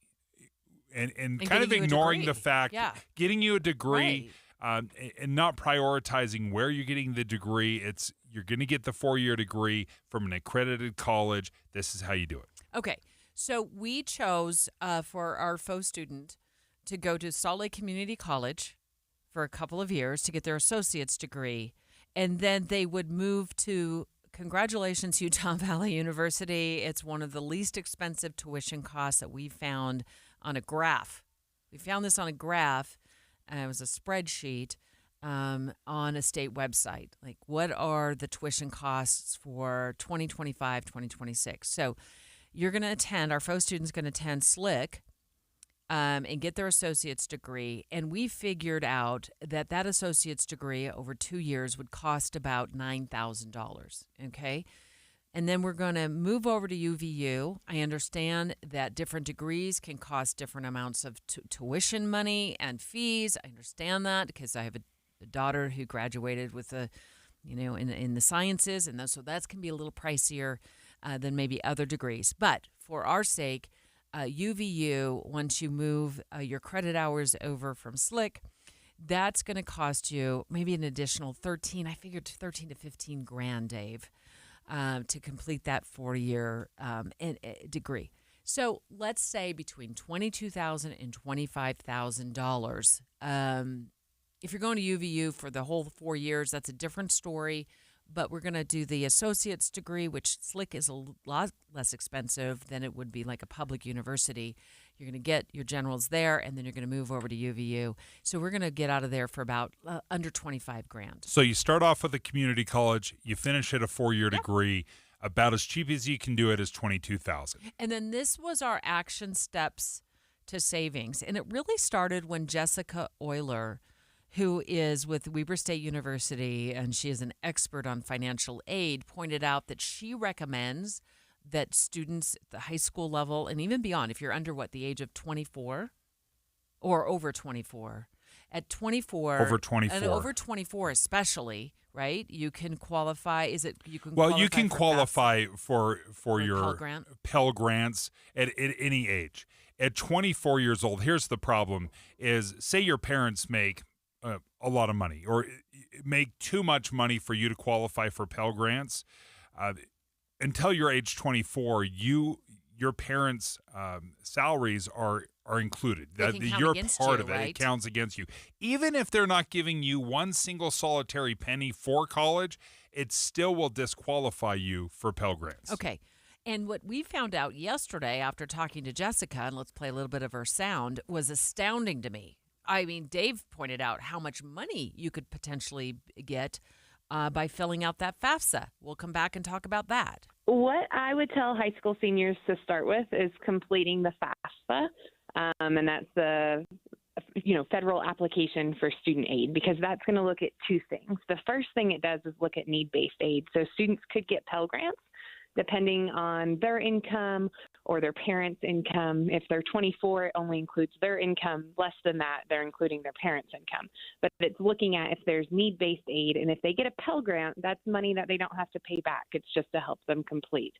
[SPEAKER 14] and kind of ignoring the fact, getting you a degree, and not prioritizing where you're getting the degree. You're going to get the 4-year degree from an accredited college. This is how you do it.
[SPEAKER 12] Okay. So we chose for our faux student to go to Salt Lake Community College for a couple of years to get their associate's degree. And then they would move to, congratulations, Utah Valley University. It's one of the least expensive tuition costs that we found on a graph. We found this on a graph. It was a spreadsheet on a state website. Like, what are the tuition costs for 2025, 2026? So you're going to attend, our faux student's going to attend SLIC and get their associate's degree. And we figured out that associate's degree over 2 years would cost about $9,000, okay? And then we're going to move over to UVU. I understand that different degrees can cost different amounts of tuition money and fees. I understand that because I have a daughter who graduated with in the sciences, and so that can be a little pricier than maybe other degrees. But for our sake, UVU, once you move your credit hours over from SLIC, that's going to cost you maybe an additional 13 to 15 grand, Dave, to complete that 4-year degree. So let's say between $22,000 and $25,000. If you're going to UVU for the whole 4 years, that's a different story. But we're going to do the associate's degree, which SLIC is a lot less expensive than it would be like a public university. You're going to get your generals there, and then you're going to move over to UVU. So we're going to get out of there for about under 25 grand.
[SPEAKER 14] So you start off with a community college, you finish at a 4-year degree. About as cheap as you can do it is $22,000.
[SPEAKER 12] And then this was our action steps to savings. And it really started when Jessica Euler, who is with Weber State University, and she is an expert on financial aid, pointed out that she recommends that students at the high school level and even beyond, if you're under the age of 24 or over 24, at 24,
[SPEAKER 14] over 24,
[SPEAKER 12] and over 24 especially, right? You can qualify.
[SPEAKER 14] You can qualify for your Pell Grants at any age. At 24 years old, here's the problem: is say your parents make a lot of money or make too much money for you to qualify for Pell Grants. Until you're age 24, your parents' salaries are included. You're part of it. Right? It counts against you. Even if they're not giving you one single solitary penny for college, it still will disqualify you for Pell Grants.
[SPEAKER 12] Okay. And what we found out yesterday after talking to Jessica, and let's play a little bit of her sound, was astounding to me. I mean, Dave pointed out how much money you could potentially get by filling out that FAFSA. We'll come back and talk about that.
[SPEAKER 15] What I would tell high school seniors to start with is completing the FAFSA, and that's the federal application for student aid, because that's going to look at two things. The first thing it does is look at need-based aid. So students could get Pell Grants depending on their income or their parents' income. If they're 24, it only includes their income. Less than that, they're including their parents' income. But it's looking at if there's need-based aid, and if they get a Pell Grant, that's money that they don't have to pay back. It's just to help them complete.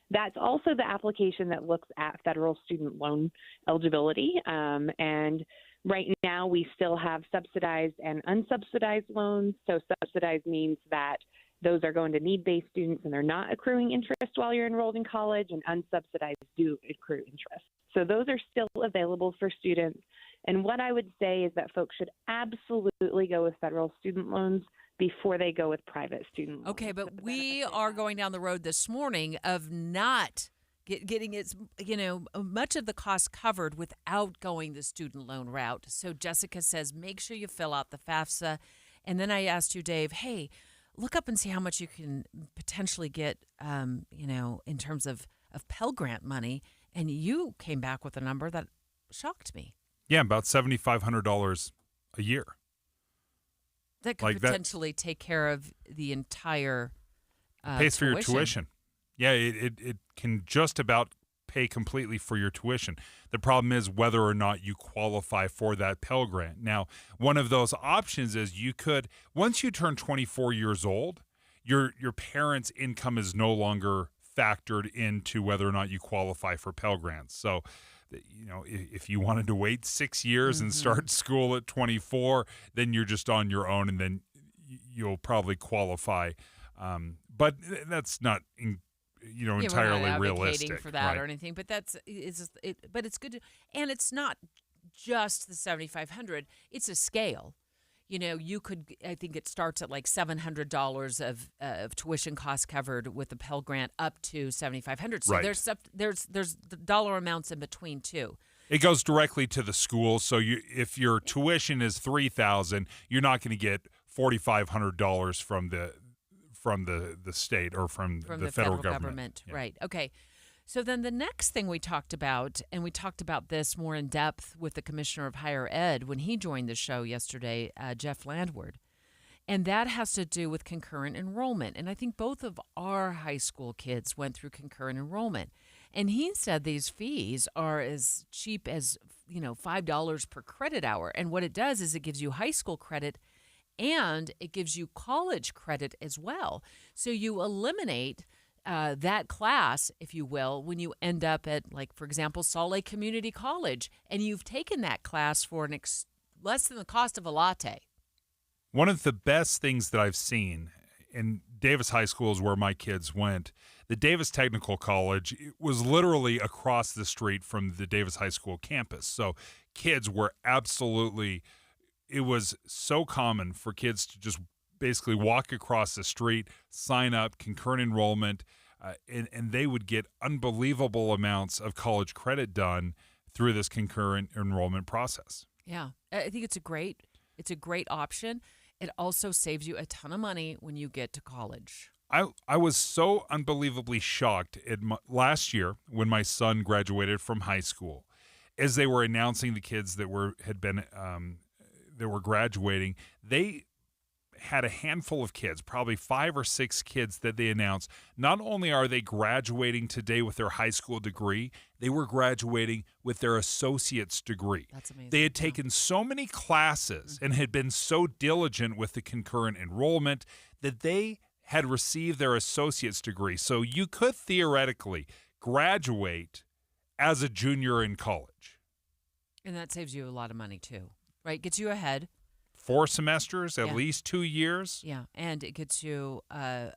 [SPEAKER 15] That's also the application that looks at federal student loan eligibility. And right now, we still have subsidized and unsubsidized loans. So subsidized means that those are going to need-based students and they're not accruing interest while you're enrolled in college, and unsubsidized do accrue interest. So those are still available for students. And what I would say is that folks should absolutely go with federal student loans before they go with private student loans.
[SPEAKER 12] Okay, but we are going down the road this morning of not getting much of the cost covered without going the student loan route. So Jessica says, make sure you fill out the FAFSA. And then I asked you, Dave, hey, look up and see how much you can potentially get, in terms of Pell Grant money. And you came back with a number that shocked me.
[SPEAKER 14] Yeah, about $7,500 a year.
[SPEAKER 12] That could potentially take care of the entire
[SPEAKER 14] pays for your tuition. Yeah, it can just about pay completely for your tuition. The problem is whether or not you qualify for that Pell Grant. Now, one of those options is you could, once you turn 24 years old, your parents' income is no longer factored into whether or not you qualify for Pell Grants. So, you know, if you wanted to wait 6 years and start school at 24, then you're just on your own, and then you'll probably qualify. But that's not, entirely
[SPEAKER 12] we're not
[SPEAKER 14] realistic
[SPEAKER 12] advocating for that
[SPEAKER 14] right?
[SPEAKER 12] or anything. But but it's good, and it's not just the $7,500. It's a scale. You know, I think it starts at like $700 of tuition costs covered with the Pell Grant up to $7,500. So there's the dollar amounts in between too.
[SPEAKER 14] It goes directly to the school. So if your tuition is $3,000, you're not going to get $4,500 from the state or from the federal government.
[SPEAKER 12] Yeah. Right. Okay. So then the next thing we talked about, and we talked about this more in depth with the Commissioner of Higher Ed when he joined the show yesterday, Jeff Landward, and that has to do with concurrent enrollment. And I think both of our high school kids went through concurrent enrollment. And he said these fees are as cheap as, $5 per credit hour. And what it does is it gives you high school credit and it gives you college credit as well. So you eliminate that class, if you will, when you end up at, like, for example, Salt Lake Community College, and you've taken that class for less than the cost of a latte.
[SPEAKER 14] One of the best things that I've seen, in Davis High School is where my kids went, the Davis Technical College was literally across the street from the Davis High School campus. So kids were it was so common for kids to just basically walk across the street, sign up, concurrent enrollment, and they would get unbelievable amounts of college credit done through this concurrent enrollment process.
[SPEAKER 12] Yeah, I think it's a great option. It also saves you a ton of money when you get to college.
[SPEAKER 14] I was so unbelievably shocked last year when my son graduated from high school, as they were announcing the kids that were graduating. They had a handful of kids, probably 5 or 6 kids that they announced. Not only are they graduating today with their high school degree, they were graduating with their associate's degree.
[SPEAKER 12] That's amazing.
[SPEAKER 14] They had taken so many classes and had been so diligent with the concurrent enrollment that they had received their associate's degree. So you could theoretically graduate as a junior in college.
[SPEAKER 12] And that saves you a lot of money too, right? Gets you ahead.
[SPEAKER 14] 4 semesters, at least 2 years.
[SPEAKER 12] Yeah, and it gets you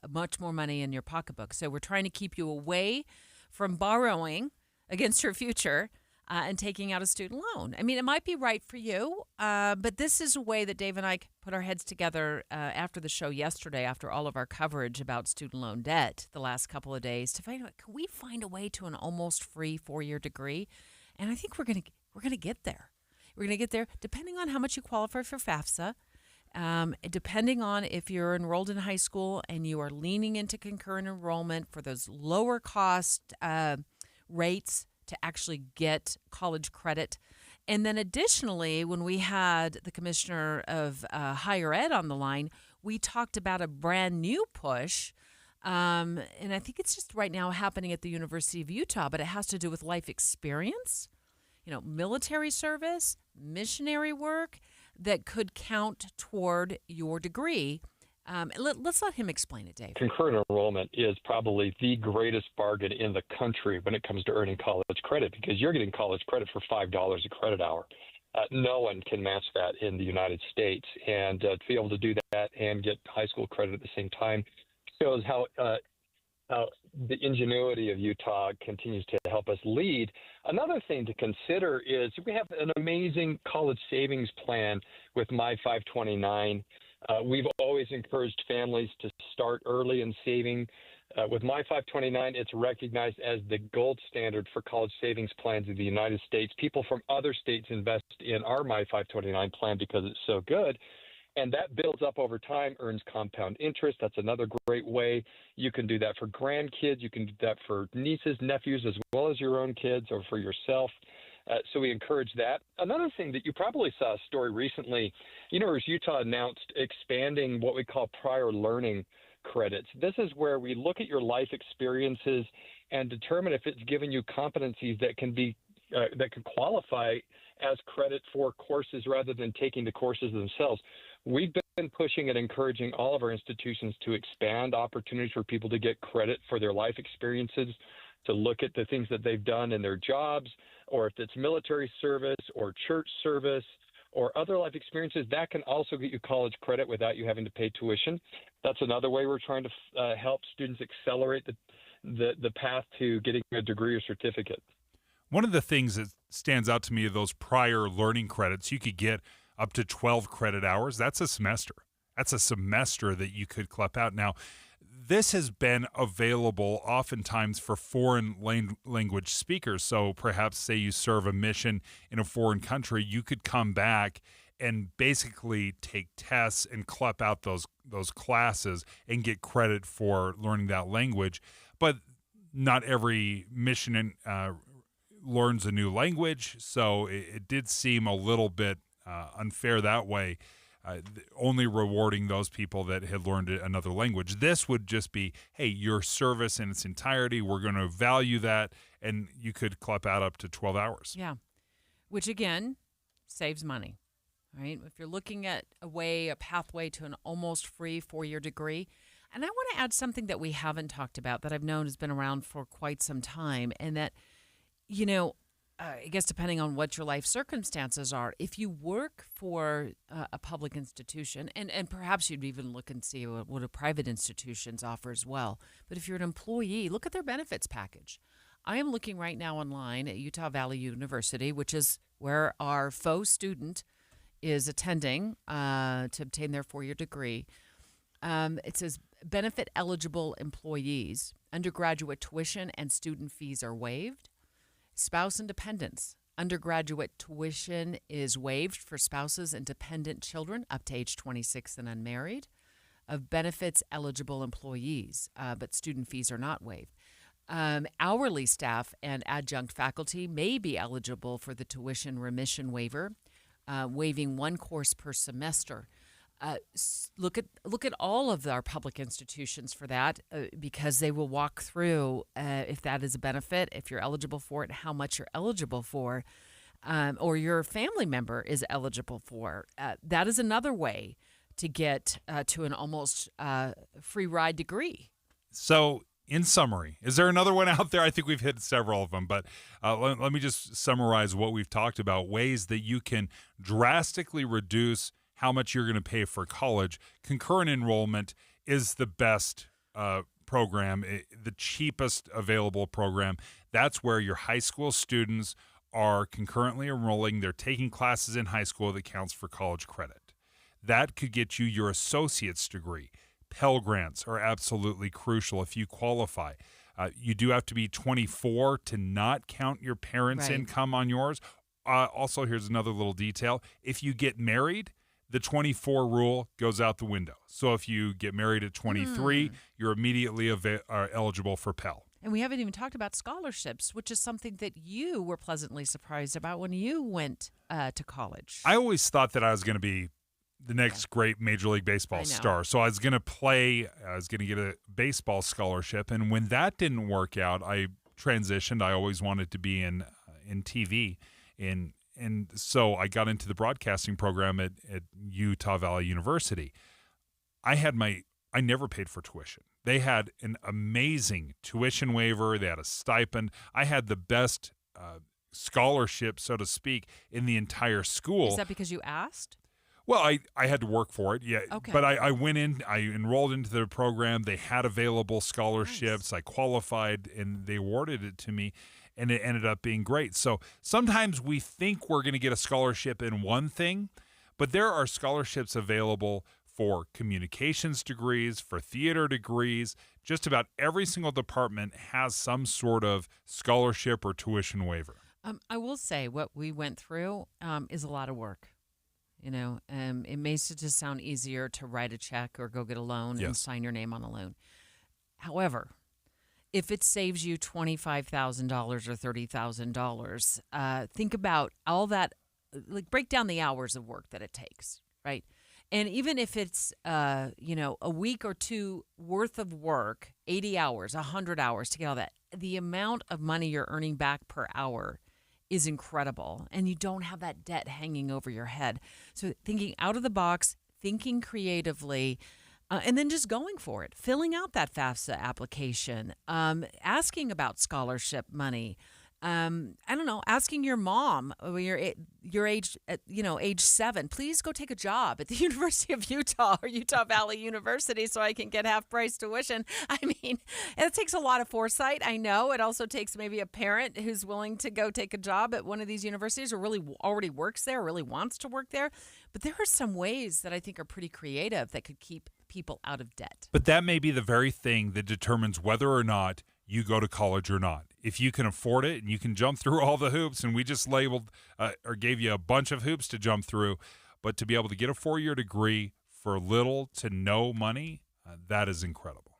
[SPEAKER 12] much more money in your pocketbook. So we're trying to keep you away from borrowing against your future and taking out a student loan. I mean, it might be right for you, but this is a way that Dave and I put our heads together after the show yesterday, after all of our coverage about student loan debt the last couple of days, to find out, can we find a way to an almost free 4-year degree? And I think we're gonna get there. We're going to get there depending on how much you qualify for FAFSA, depending on if you're enrolled in high school and you are leaning into concurrent enrollment for those lower cost rates to actually get college credit. And then additionally, when we had the Commissioner of Higher Ed on the line, we talked about a brand new push. And I think it's just right now happening at the University of Utah, but it has to do with life experience. Military service, missionary work that could count toward your degree. Let's let him explain it, Dave.
[SPEAKER 16] Concurrent enrollment is probably the greatest bargain in the country when it comes to earning college credit, because you're getting college credit for $5 a credit hour. No one can match that in the United States. And to be able to do that and get high school credit at the same time shows how the ingenuity of Utah continues to help us lead. Another thing to consider is we have an amazing college savings plan with My 529. We've always encouraged families to start early in saving. With My 529, it's recognized as the gold standard for college savings plans in the United States. People from other states invest in our My 529 plan because it's so good. And that builds up over time, earns compound interest. That's another great way. You can do that for grandkids. You can do that for nieces, nephews, as well as your own kids or for yourself. So we encourage that. Another thing that you probably saw a story recently, University of Utah announced expanding what we call prior learning credits. This is where we look at your life experiences and determine if it's given you competencies that can be that can qualify as credit for courses rather than taking the courses themselves. We've been pushing and encouraging all of our institutions to expand opportunities for people to get credit for their life experiences, to look at the things that they've done in their jobs, or if it's military service or church service or other life experiences, that can also get you college credit without you having to pay tuition. That's another way we're trying to help students accelerate the path to getting a degree or certificate.
[SPEAKER 14] One of the things that stands out to me of those prior learning credits, you could get up to 12 credit hours. That's a semester. That's a semester that you could clip out. Now, this has been available oftentimes for foreign language speakers. So perhaps say you serve a mission in a foreign country, you could come back and basically take tests and clip out those classes and get credit for learning that language. But not every mission learns a new language, so it did seem a little bit unfair that way, only rewarding those people that had learned another language. This would just be, hey, your service in its entirety, we're going to value that, and you could clip out up to 12 hours.
[SPEAKER 12] Yeah, which again saves money, right? If you're looking at a pathway to an almost free 4-year degree. And I want to add something that we haven't talked about that I've known has been around for quite some time, and that, I guess depending on what your life circumstances are, if you work for a public institution, and perhaps you'd even look and see what a private institutions offer as well. But if you're an employee, look at their benefits package. I am looking right now online at Utah Valley University, which is where our faux student is attending to obtain their 4-year degree. It says benefit eligible employees, undergraduate tuition and student fees are waived. Spouse and dependents, undergraduate tuition is waived for spouses and dependent children up to age 26 and unmarried of benefits eligible employees, but student fees are not waived. Hourly staff and adjunct faculty may be eligible for the tuition remission waiver, waiving one course per semester. Look at all of our public institutions for that, because they will walk through if that is a benefit, if you're eligible for it, how much you're eligible for, or your family member is eligible for. That is another way to get to an almost free ride degree.
[SPEAKER 14] So, in summary, is there another one out there? I think we've hit several of them, but let me just summarize what we've talked about, ways that you can drastically reduce how much you're going to pay for college. Concurrent enrollment is the best program, the cheapest available program. That's where your high school students are concurrently enrolling. They're taking classes in high school that counts for college credit. That could get you your associate's degree. Pell Grants are absolutely crucial if you qualify. You do have to be 24 to not count your parents' income on yours. Also, here's another little detail. If you get married, the 24 rule goes out the window. So if you get married at 23, you're immediately eligible for Pell.
[SPEAKER 12] And we haven't even talked about scholarships, which is something that you were pleasantly surprised about when you went to college.
[SPEAKER 14] I always thought that I was going to be the next great Major League Baseball star. So I was going to get a baseball scholarship. And when that didn't work out, I transitioned. I always wanted to be in TV. And so I got into the broadcasting program at Utah Valley University. I never paid for tuition. They had an amazing tuition waiver. They had a stipend. I had the best scholarship, so to speak, in the entire school.
[SPEAKER 12] Is that because you asked?
[SPEAKER 14] Well, I had to work for it, yeah.
[SPEAKER 12] Okay.
[SPEAKER 14] But I went in, I enrolled into the program. They had available scholarships. Nice. I qualified, and they awarded it to me. And it ended up being great. So sometimes we think we're going to get a scholarship in one thing, but there are scholarships available for communications degrees, for theater degrees. Just about every single department has some sort of scholarship or tuition waiver.
[SPEAKER 12] I will say what we went through is a lot of work. It may just sound easier to write a check or go get a loan and sign your name on a loan. However, if it saves you $25,000 or $30,000, think about all that. Like, break down the hours of work that it takes, right? And even if it's, a week or two worth of work, 80 hours, 100 hours to get all that, the amount of money you're earning back per hour is incredible. And you don't have that debt hanging over your head. So thinking out of the box, thinking creatively, and then just going for it, filling out that FAFSA application, asking about scholarship money. I don't know, asking your mom when you're age 7, please go take a job at the University of Utah or Utah Valley University so I can get half-price tuition. I mean, it takes a lot of foresight. I know it also takes maybe a parent who's willing to go take a job at one of these universities or really already works there, really wants to work there. But there are some ways that I think are pretty creative that could keep people out of debt.
[SPEAKER 14] But that may be the very thing that determines whether or not you go to college or not. If you can afford it and you can jump through all the hoops, and we just labeled or gave you a bunch of hoops to jump through, but to be able to get a 4-year degree for little to no money, that is incredible.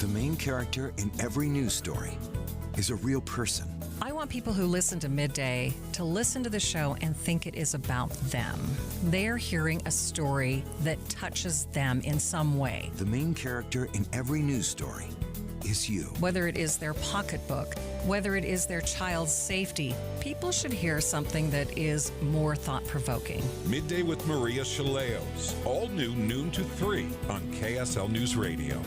[SPEAKER 13] The main character in every news story is a real person.
[SPEAKER 17] I want people who listen to Midday to listen to the show and think it is about them. They're hearing a story that touches them in some way.
[SPEAKER 13] The main character in every news story is you.
[SPEAKER 17] Whether it is their pocketbook, whether it is their child's safety, people should hear something that is more thought-provoking.
[SPEAKER 18] Midday with Maria Chaleos. All new noon to 3 on KSL News Radio.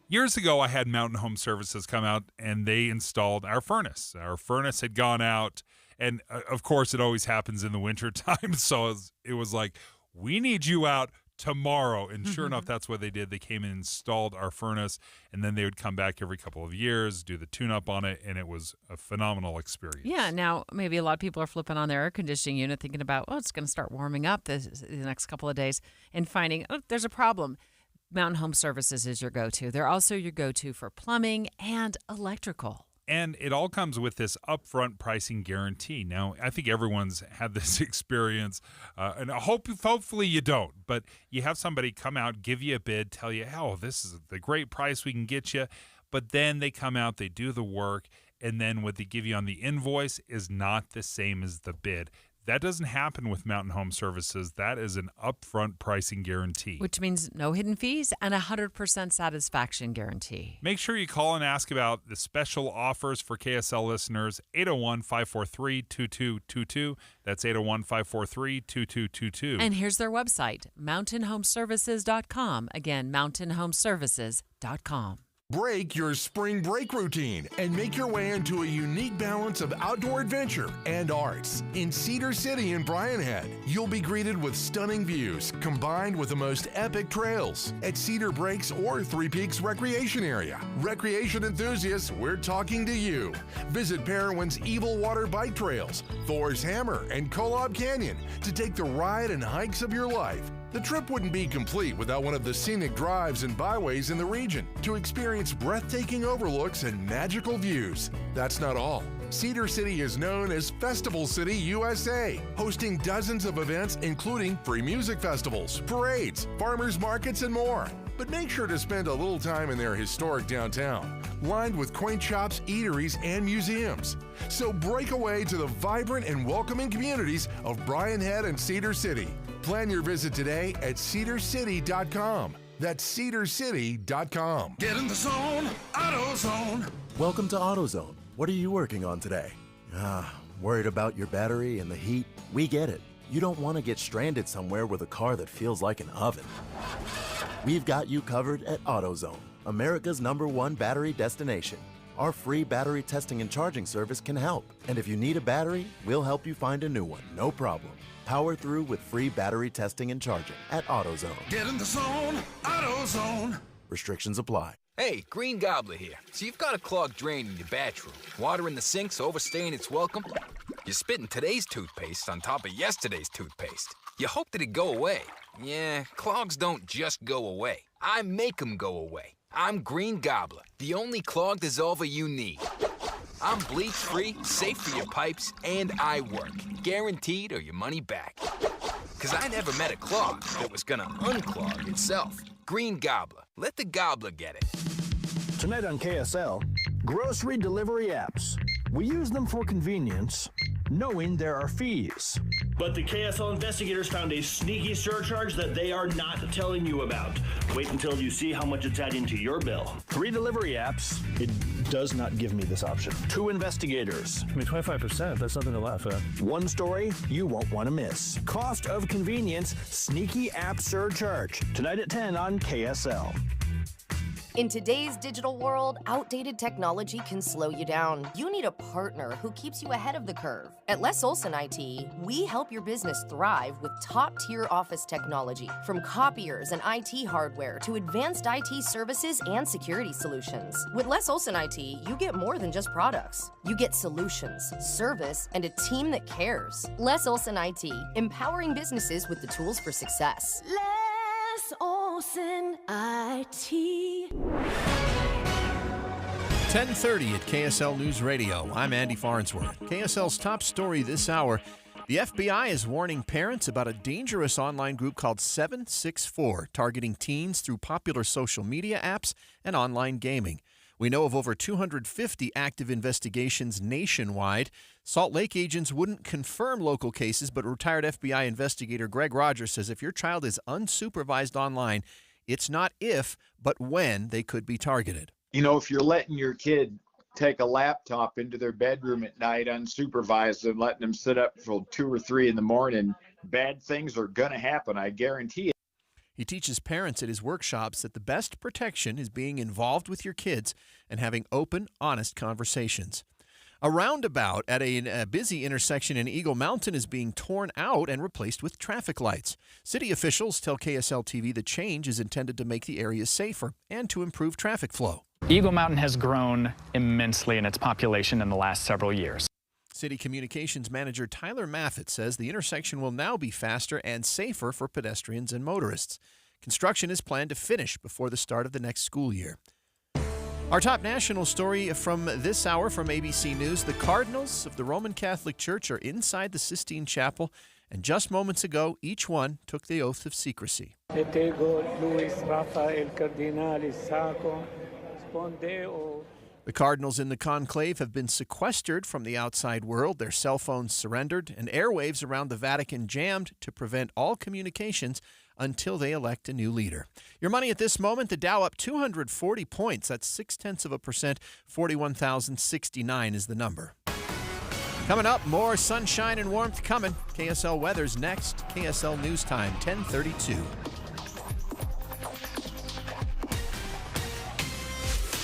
[SPEAKER 14] Years ago, I had Mountain Home Services come out, and they installed our furnace. Our furnace had gone out, and of course, it always happens in the wintertime, so it was like, we need you out tomorrow. And sure enough, that's what they did. They came and installed our furnace, and then they would come back every couple of years, do the tune-up on it, and it was a phenomenal experience.
[SPEAKER 12] Yeah, now maybe a lot of people are flipping on their air conditioning unit thinking about, it's going to start warming up the next couple of days, and finding, there's a problem. Mountain Home Services is your go-to. They're also your go-to for plumbing and electrical.
[SPEAKER 14] And it all comes with this upfront pricing guarantee. Now, I think everyone's had this experience, and hopefully you don't. But you have somebody come out, give you a bid, tell you, this is the great price we can get you. But then they come out, they do the work, and then what they give you on the invoice is not the same as the bid. That doesn't happen with Mountain Home Services. That is an upfront pricing guarantee.
[SPEAKER 12] Which means no hidden fees and 100% satisfaction guarantee.
[SPEAKER 14] Make sure you call and ask about the special offers for KSL listeners, 801-543-2222. That's 801-543-2222.
[SPEAKER 12] And here's their website, mountainhomeservices.com. Again, mountainhomeservices.com.
[SPEAKER 7] Break your spring break routine and make your way into a unique balance of outdoor adventure and arts. In Cedar City in Bryan Head, you'll be greeted with stunning views combined with the most epic trails at Cedar Breaks or Three Peaks Recreation Area. Recreation enthusiasts, we're talking to you. Visit Parowan's Evil Water Bike Trails, Thor's Hammer, and Kolob Canyon to take the ride and hikes of your life. The trip wouldn't be complete without one of the scenic drives and byways in the region to experience breathtaking overlooks and magical views. That's not all. Cedar City is known as Festival City, USA, hosting dozens of events including free music festivals, parades, farmers markets, and more. But make sure to spend a little time in their historic downtown, lined with quaint shops, eateries, and museums. So break away to the vibrant and welcoming communities of Bryan Head and Cedar City. Plan your visit today at cedarcity.com. That's cedarcity.com.
[SPEAKER 19] Get in the zone, AutoZone.
[SPEAKER 20] Welcome to AutoZone. What are you working on today? Worried about your battery and the heat? We get it. You don't want to get stranded somewhere with a car that feels like an oven. We've got you covered at AutoZone, America's #1 battery destination. Our free battery testing and charging service can help. And if you need a battery, we'll help you find a new one, no problem. Power through with free battery testing and charging at AutoZone.
[SPEAKER 19] Get in the zone, AutoZone.
[SPEAKER 20] Restrictions apply.
[SPEAKER 21] Hey, Green Gobbler here. So you've got a clogged drain in your bathroom. Water in the sink's overstaying its welcome. You're spitting today's toothpaste on top of yesterday's toothpaste. You hope that it'd go away. Yeah, clogs don't just go away. I make them go away. I'm Green Gobbler, the only clog dissolver you need. I'm bleach-free, safe for your pipes, and I work. Guaranteed or your money back. Because I never met a clog that was gonna unclog itself. Green Gobbler. Let the gobbler get it.
[SPEAKER 22] Tonight on KSL, grocery delivery apps. We use them for convenience, knowing there are fees.
[SPEAKER 2] But the KSL investigators found a sneaky surcharge that they are not telling you about. Wait until you see how much it's adding to your bill.
[SPEAKER 22] 3 delivery apps. It does not give me this option. 2 investigators.
[SPEAKER 11] 25%, that's nothing to laugh at.
[SPEAKER 22] 1 story you won't want to miss. Cost of convenience, sneaky app surcharge. Tonight at 10 on KSL.
[SPEAKER 23] In today's digital world, outdated technology can slow you down. You need a partner who keeps you ahead of the curve. At Les Olson IT, we help your business thrive with top-tier office technology, from copiers and IT hardware to advanced IT services and security solutions. With Les Olson IT, you get more than just products. You get solutions, service, and a team that cares. Les Olson IT, empowering businesses with the tools for success.
[SPEAKER 24] Les Olson IT.
[SPEAKER 1] 10:30 at KSL News Radio. I'm Andy Farnsworth. KSL's top story this hour. The FBI is warning parents about a dangerous online group called 764, targeting teens through popular social media apps and online gaming. We know of over 250 active investigations nationwide. Salt Lake agents wouldn't confirm local cases, but retired FBI investigator Greg Rogers says if your child is unsupervised online, it's not if, but when they could be targeted.
[SPEAKER 25] You know, if you're letting your kid take a laptop into their bedroom at night unsupervised and letting them sit up till 2 or 3 in the morning, bad things are going to happen, I guarantee it.
[SPEAKER 1] He teaches parents at his workshops that the best protection is being involved with your kids and having open, honest conversations. A roundabout at a busy intersection in Eagle Mountain is being torn out and replaced with traffic lights. City officials tell KSL TV the change is intended to make the area safer and to improve traffic flow.
[SPEAKER 26] Eagle Mountain has grown immensely in its population in the last several years.
[SPEAKER 1] City Communications Manager Tyler Maffett says the intersection will now be faster and safer for pedestrians and motorists. Construction is planned to finish before the start of the next school year. Our top national story from this hour from ABC News. The Cardinals of the Roman Catholic Church are inside the Sistine Chapel, and just moments ago, each one took the oath of secrecy. The Cardinals in the conclave have been sequestered from the outside world, their cell phones surrendered, and airwaves around the Vatican jammed to prevent all communications until they elect a new leader. Your money at this moment, the Dow up 240 points. That's 0.6%. 41,069 is the number. Coming up, more sunshine and warmth coming. KSL weather's next. KSL News Time, 10:32.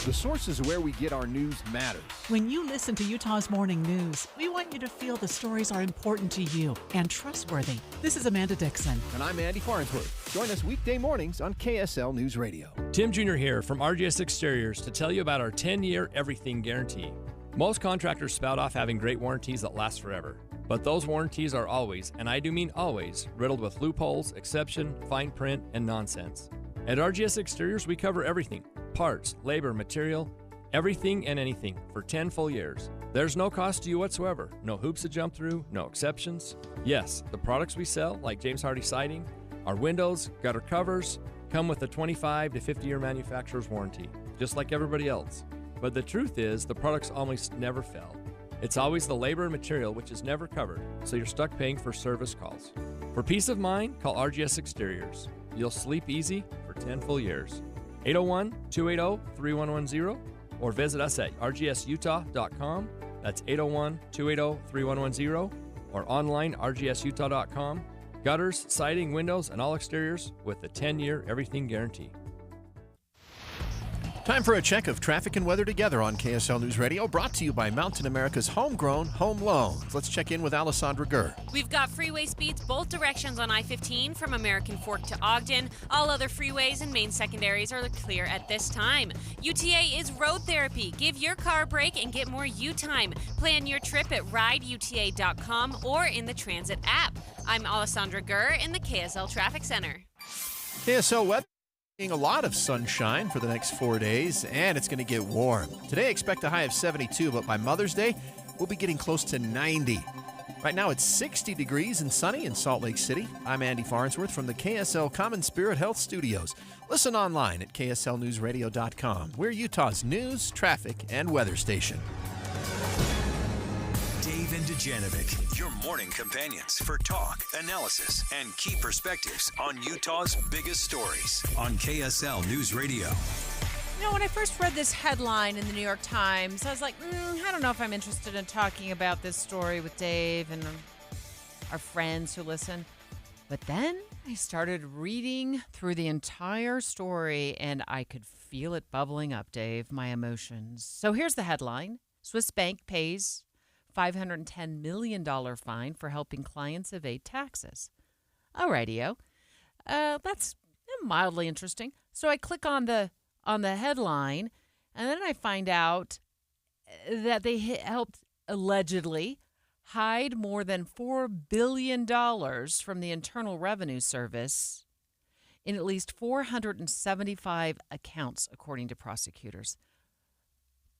[SPEAKER 1] The sources where we get our news matters.
[SPEAKER 4] When you listen to Utah's Morning News, we want you to feel the stories are important to you and trustworthy. This is Amanda Dixon.
[SPEAKER 1] And I'm Andy Farnsworth. Join us weekday mornings on KSL News Radio.
[SPEAKER 27] Tim Jr. here from RGS Exteriors to tell you about our 10-year everything guarantee. Most contractors spout off having great warranties that last forever. But those warranties are always, and I do mean always, riddled with loopholes, exception, fine print, and nonsense. At RGS Exteriors, we cover everything. Parts, labor, material, everything and anything for 10 full years. There's no cost to you whatsoever. No hoops to jump through, no exceptions. Yes, the products we sell, like James Hardy Siding, our windows, gutter covers, come with a 25 to 50-year manufacturer's warranty, just like everybody else. But the truth is, the products almost never fail. It's always the labor and material which is never covered, so you're stuck paying for service calls. For peace of mind, call RGS Exteriors. You'll sleep easy for 10 full years. 801-280-3110 or visit us at rgsutah.com. That's 801-280-3110 or online rgsutah.com. Gutters, siding, windows, and all exteriors with the 10-year everything guarantee.
[SPEAKER 1] Time for a check of traffic and weather together on KSL News Radio, brought to you by Mountain America's homegrown home loans. Let's check in with Alessandra Gurr.
[SPEAKER 10] We've got freeway speeds both directions on I-15 from American Fork to Ogden. All other freeways and main secondaries are clear at this time. UTA is road therapy. Give your car a break and get more U-time. Plan your trip at rideuta.com or in the Transit app. I'm Alessandra Gurr in the KSL Traffic Center.
[SPEAKER 1] KSL weather. A lot of sunshine for the next 4 days, and it's going to get warm. Today, expect a high of 72, but by Mother's Day, we'll be getting close to 90. Right now, it's 60 degrees and sunny in Salt Lake City. I'm Andy Farnsworth from the KSL Common Spirit Health Studios. Listen online at kslnewsradio.com. We're Utah's news, traffic, and weather station.
[SPEAKER 13] Dave and Dujanovic, your morning companions for talk, analysis, and key perspectives on Utah's biggest stories on KSL News Radio.
[SPEAKER 12] You know, when I first read this headline in the New York Times, I was like, I don't know if I'm interested in talking about this story with Dave and our friends who listen. But then I started reading through the entire story, and I could feel it bubbling up, Dave, my emotions. So here's the headline. Swiss Bank pays $510 million fine for helping clients evade taxes. Alrighty-o. That's mildly interesting. So I click on the headline, and then I find out that they helped allegedly hide more than $4 billion from the Internal Revenue Service in at least 475 accounts, according to prosecutors.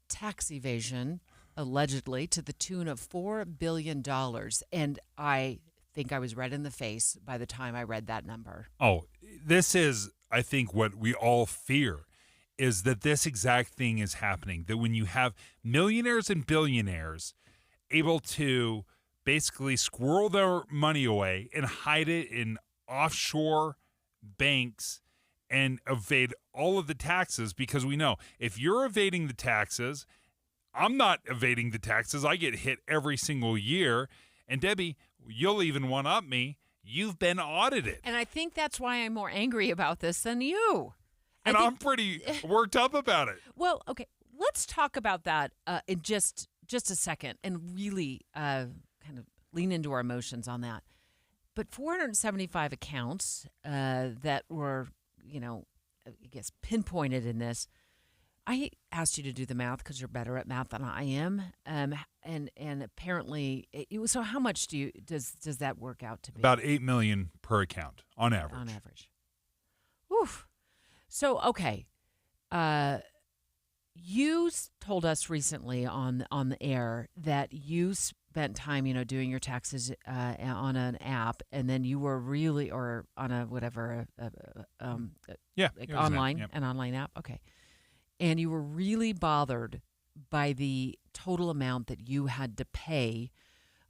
[SPEAKER 12] Tax evasion, allegedly, to the tune of $4 billion. And I think I was red in the face by the time I read that number.
[SPEAKER 14] Oh, this is, I think, what we all fear, is that this exact thing is happening. That when you have millionaires and billionaires able to basically squirrel their money away and hide it in offshore banks and evade all of the taxes, because we know if you're evading the taxes, I'm not evading the taxes. I get hit every single year. And Debbie, you'll even one-up me. You've been audited.
[SPEAKER 12] And I think that's why I'm more angry about this than you.
[SPEAKER 14] And I'm pretty worked up about it.
[SPEAKER 12] Well, okay, let's talk about that in just a second and really kind of lean into our emotions on that. But 475 accounts that were, I guess, pinpointed in this. I asked you to do the math because you're better at math than I am, and apparently, so how much does that work out to be?
[SPEAKER 14] About $8 million per account on average.
[SPEAKER 12] On average. Oof. So okay, you told us recently on the air that you spent time, doing your taxes on an app, and then you were really, or on a whatever, online, an online app. Okay. And you were really bothered by the total amount that you had to pay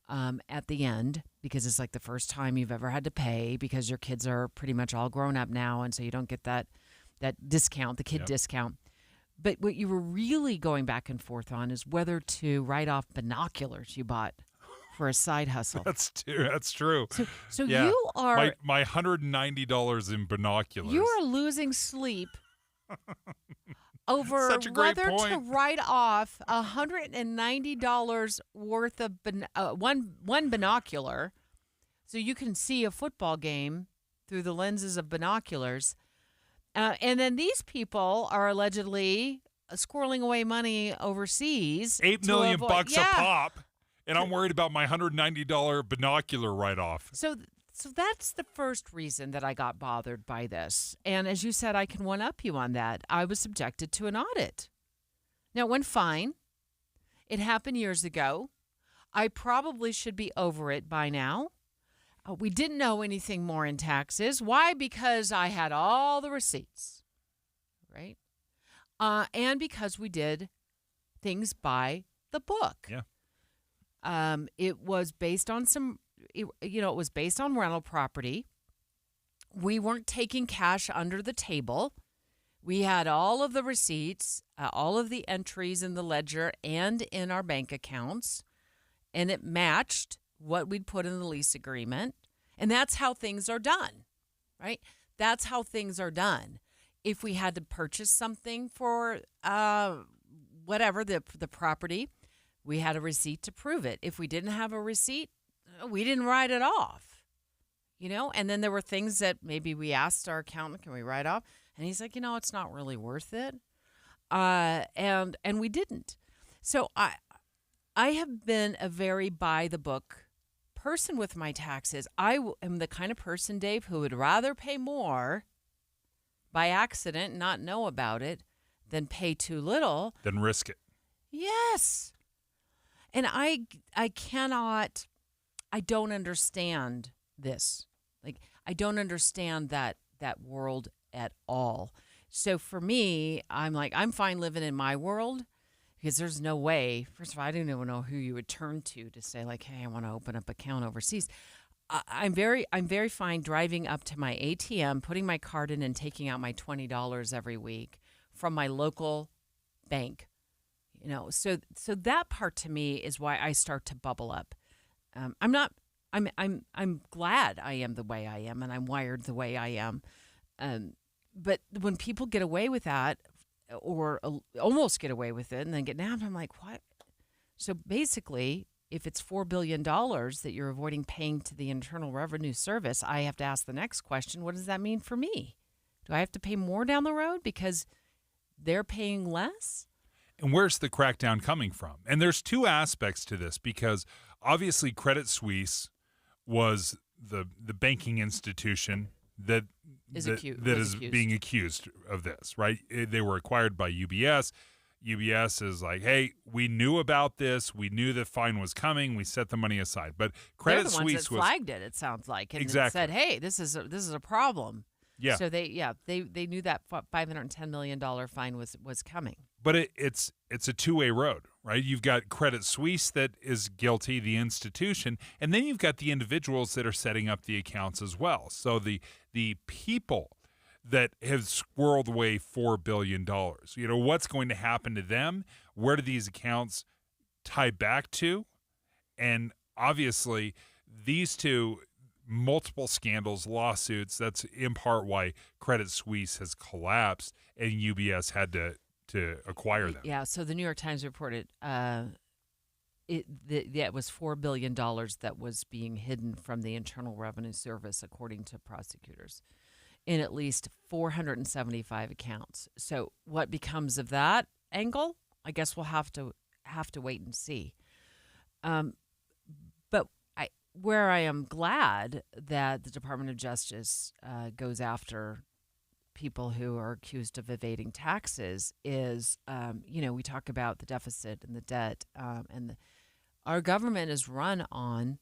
[SPEAKER 12] at the end, because it's like the first time you've ever had to pay, because your kids are pretty much all grown up now, and so you don't get that discount, the kid discount. But what you were really going back and forth on is whether to write off binoculars you bought for a side hustle.
[SPEAKER 14] That's true.
[SPEAKER 12] So you are
[SPEAKER 14] my $190 in binoculars.
[SPEAKER 12] You are losing sleep over whether to write off $190 worth of one binocular, so you can see a football game through the lenses of binoculars. And then these people are allegedly squirreling away money overseas.
[SPEAKER 14] $8 million bucks a pop, and I'm worried about my $190 binocular write-off.
[SPEAKER 12] So that's the first reason that I got bothered by this. And as you said, I can one-up you on that. I was subjected to an audit. Now, it went fine. It happened years ago. I probably should be over it by now. We didn't know anything more in taxes. Why? Because I had all the receipts, right? And because we did things by the book.
[SPEAKER 14] Yeah.
[SPEAKER 12] It was based on it was based on rental property. We weren't taking cash under the table. We had all of the receipts, all of the entries in the ledger and in our bank accounts, and it matched what we'd put in the lease agreement. And that's how things are done, right? That's how things are done. If we had to purchase something for whatever, the property, we had a receipt to prove it. If we didn't have a receipt, we didn't write it off, And then there were things that maybe we asked our accountant, can we write off? And he's like, it's not really worth it. And we didn't. So I have been a very by-the-book person with my taxes. I am the kind of person, Dave, who would rather pay more by accident and not know about it than pay too little.
[SPEAKER 14] Then risk it.
[SPEAKER 12] Yes. And I don't understand this. Like, I don't understand that world at all. So for me, I'm like, I'm fine living in my world, because there's no way. First of all, I didn't even know who you would turn to say like, hey, I want to open up an account overseas. I'm very fine driving up to my ATM, putting my card in, and taking out my $20 every week from my local bank. So that part to me is why I start to bubble up. I'm glad I am the way I am, and I'm wired the way I am. But when people get away with that, or almost get away with it, and then get nabbed, I'm like, what? So basically, if it's $4 billion that you're avoiding paying to the Internal Revenue Service, I have to ask the next question, what does that mean for me? Do I have to pay more down the road because they're paying less?
[SPEAKER 14] And where's the crackdown coming from? And there's two aspects to this, because obviously Credit Suisse was the banking institution that is being accused of this, right? They were acquired by UBS. UBS is like, hey, we knew about this. We knew the fine was coming. We set the money aside. But Credit Suisse
[SPEAKER 12] was the ones that flagged it. It sounds like, and
[SPEAKER 14] exactly
[SPEAKER 12] said, hey, this is a problem.
[SPEAKER 14] Yeah.
[SPEAKER 12] So they knew that $510 million fine was coming.
[SPEAKER 14] But it's a two-way road, right? You've got Credit Suisse that is guilty, the institution, and then you've got the individuals that are setting up the accounts as well. So the people that have squirreled away $4 billion, what's going to happen to them? Where do these accounts tie back to? And obviously, these two, multiple scandals, lawsuits, that's in part why Credit Suisse has collapsed and UBS had to acquire them.
[SPEAKER 12] Yeah, so the New York Times reported it was $4 billion that was being hidden from the Internal Revenue Service, according to prosecutors, in at least 475 accounts. So what becomes of that angle? I guess we'll have to wait and see. But where I am glad that the Department of Justice goes after people who are accused of evading taxes is, we talk about the deficit and the debt, and our government is run on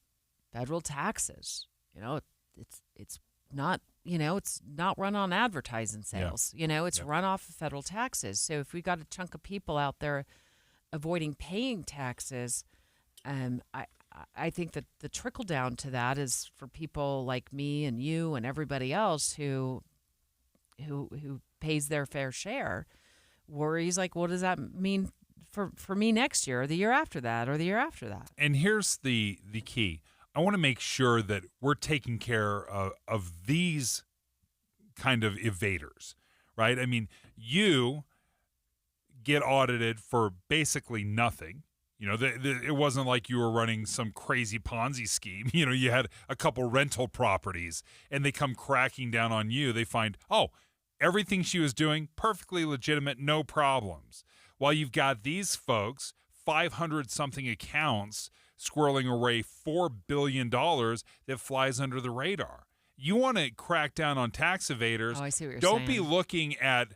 [SPEAKER 12] federal taxes. It's not. It's not run on advertising sales. Yeah. It's run off of federal taxes. So if we got a chunk of people out there avoiding paying taxes, I think that the trickle down to that is for people like me and you and everybody else who pays their fair share, worries like, what does that mean for me next year or the year after that or the year after that?
[SPEAKER 14] And here's the key. I want to make sure that we're taking care of these kind of evaders, right? I mean, you get audited for basically nothing. It wasn't like you were running some crazy Ponzi scheme. You had a couple rental properties and they come cracking down on you. They find, everything she was doing, perfectly legitimate, no problems. While you've got these folks, 500-something accounts, squirreling away $4 billion that flies under the radar. You want to crack down on tax evaders.
[SPEAKER 12] Oh, I see what you're
[SPEAKER 14] Don't
[SPEAKER 12] saying.
[SPEAKER 14] be looking at,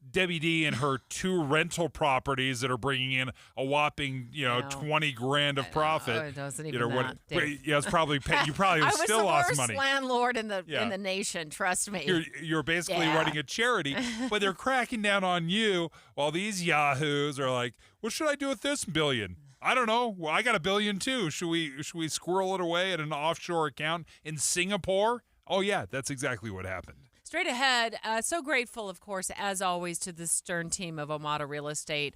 [SPEAKER 14] Debbie D and her 2 rental properties that are bringing in a whopping, $20,000 of profit.
[SPEAKER 12] Oh, it doesn't even that.
[SPEAKER 14] Yeah, it's probably you probably still lost money.
[SPEAKER 12] I was the worst landlord in the nation. Trust me.
[SPEAKER 14] You're basically running a charity, but they're cracking down on you while these yahoos are like, "What should I do with this $1 billion? I don't know. Well, I got $1 billion too. Should we squirrel it away at an offshore account in Singapore?" Oh yeah, that's exactly what happened.
[SPEAKER 12] Straight ahead, so grateful, of course, as always, to the Stern team of Omada Real Estate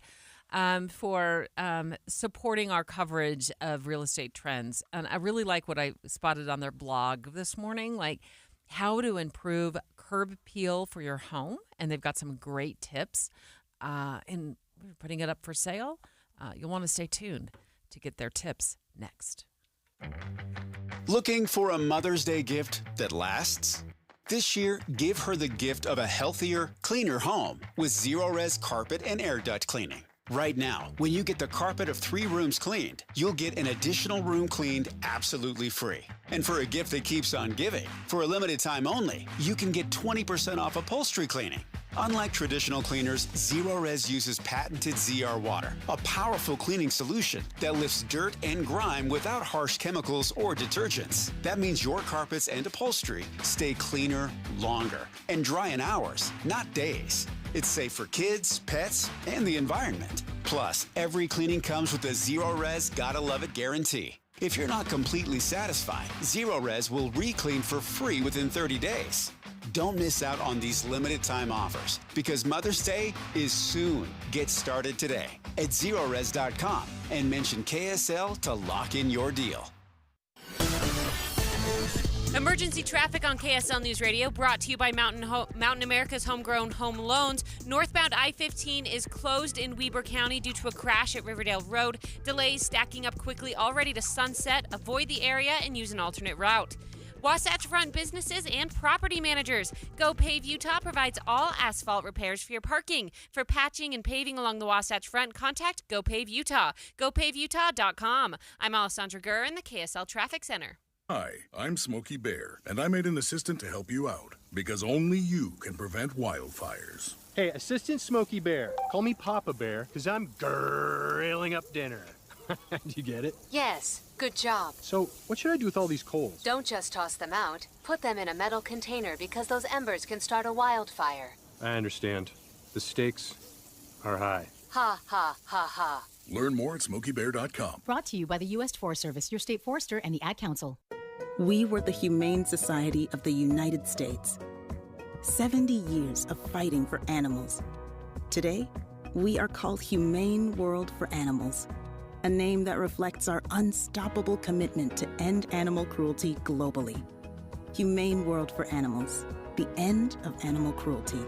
[SPEAKER 12] for supporting our coverage of real estate trends. And I really like what I spotted on their blog this morning, like how to improve curb appeal for your home. And they've got some great tips. And we're putting it up for sale. You'll want to stay tuned to get their tips next.
[SPEAKER 3] Looking for a Mother's Day gift that lasts? This year, give her the gift of a healthier, cleaner home with Zero-Res carpet and air duct cleaning. Right now, when you get the carpet of 3 rooms cleaned, you'll get an additional room cleaned absolutely free. And for a gift that keeps on giving, for a limited time only, you can get 20% off upholstery cleaning. Unlike traditional cleaners, Zero-Res uses patented ZR water, a powerful cleaning solution that lifts dirt and grime without harsh chemicals or detergents. That means your carpets and upholstery stay cleaner longer and dry in hours, not days. It's safe for kids, pets, and the environment. Plus, every cleaning comes with a Zero Res Gotta Love It guarantee. If you're not completely satisfied, Zero Res will re-clean for free within 30 days. Don't miss out on these limited time offers because Mother's Day is soon. Get started today at zerores.com and mention KSL to lock in your deal.
[SPEAKER 10] Emergency traffic on KSL News Radio brought to you by Mountain America's Homegrown Home Loans. Northbound I-15 is closed in Weber County due to a crash at Riverdale Road. Delays stacking up quickly already to Sunset. Avoid the area and use an alternate route. Wasatch Front businesses and property managers. Go Pave Utah provides all asphalt repairs for your parking. For patching and paving along the Wasatch Front, contact Go Pave Utah. GoPaveUtah.com. I'm Alessandra Gurr in the KSL Traffic Center.
[SPEAKER 5] Hi, I'm Smokey Bear, and I made an assistant to help you out, because only you can prevent wildfires.
[SPEAKER 6] Hey, Assistant Smokey Bear, call me Papa Bear, because I'm grilling up dinner. Do you get it?
[SPEAKER 8] Yes, good job.
[SPEAKER 6] So, what should I do with all these coals?
[SPEAKER 8] Don't just toss them out. Put them in a metal container because those embers can start a wildfire.
[SPEAKER 6] I understand. The stakes are high.
[SPEAKER 8] Ha, ha, ha, ha.
[SPEAKER 5] Learn more at SmokeyBear.com.
[SPEAKER 9] Brought to you by the U.S. Forest Service, your state forester, and the Ad Council.
[SPEAKER 15] We were the Humane Society of the United States. 70 years of fighting for animals. Today, we are called Humane World for Animals, a name that reflects our unstoppable commitment to end animal cruelty globally. Humane World for Animals, the end of animal cruelty.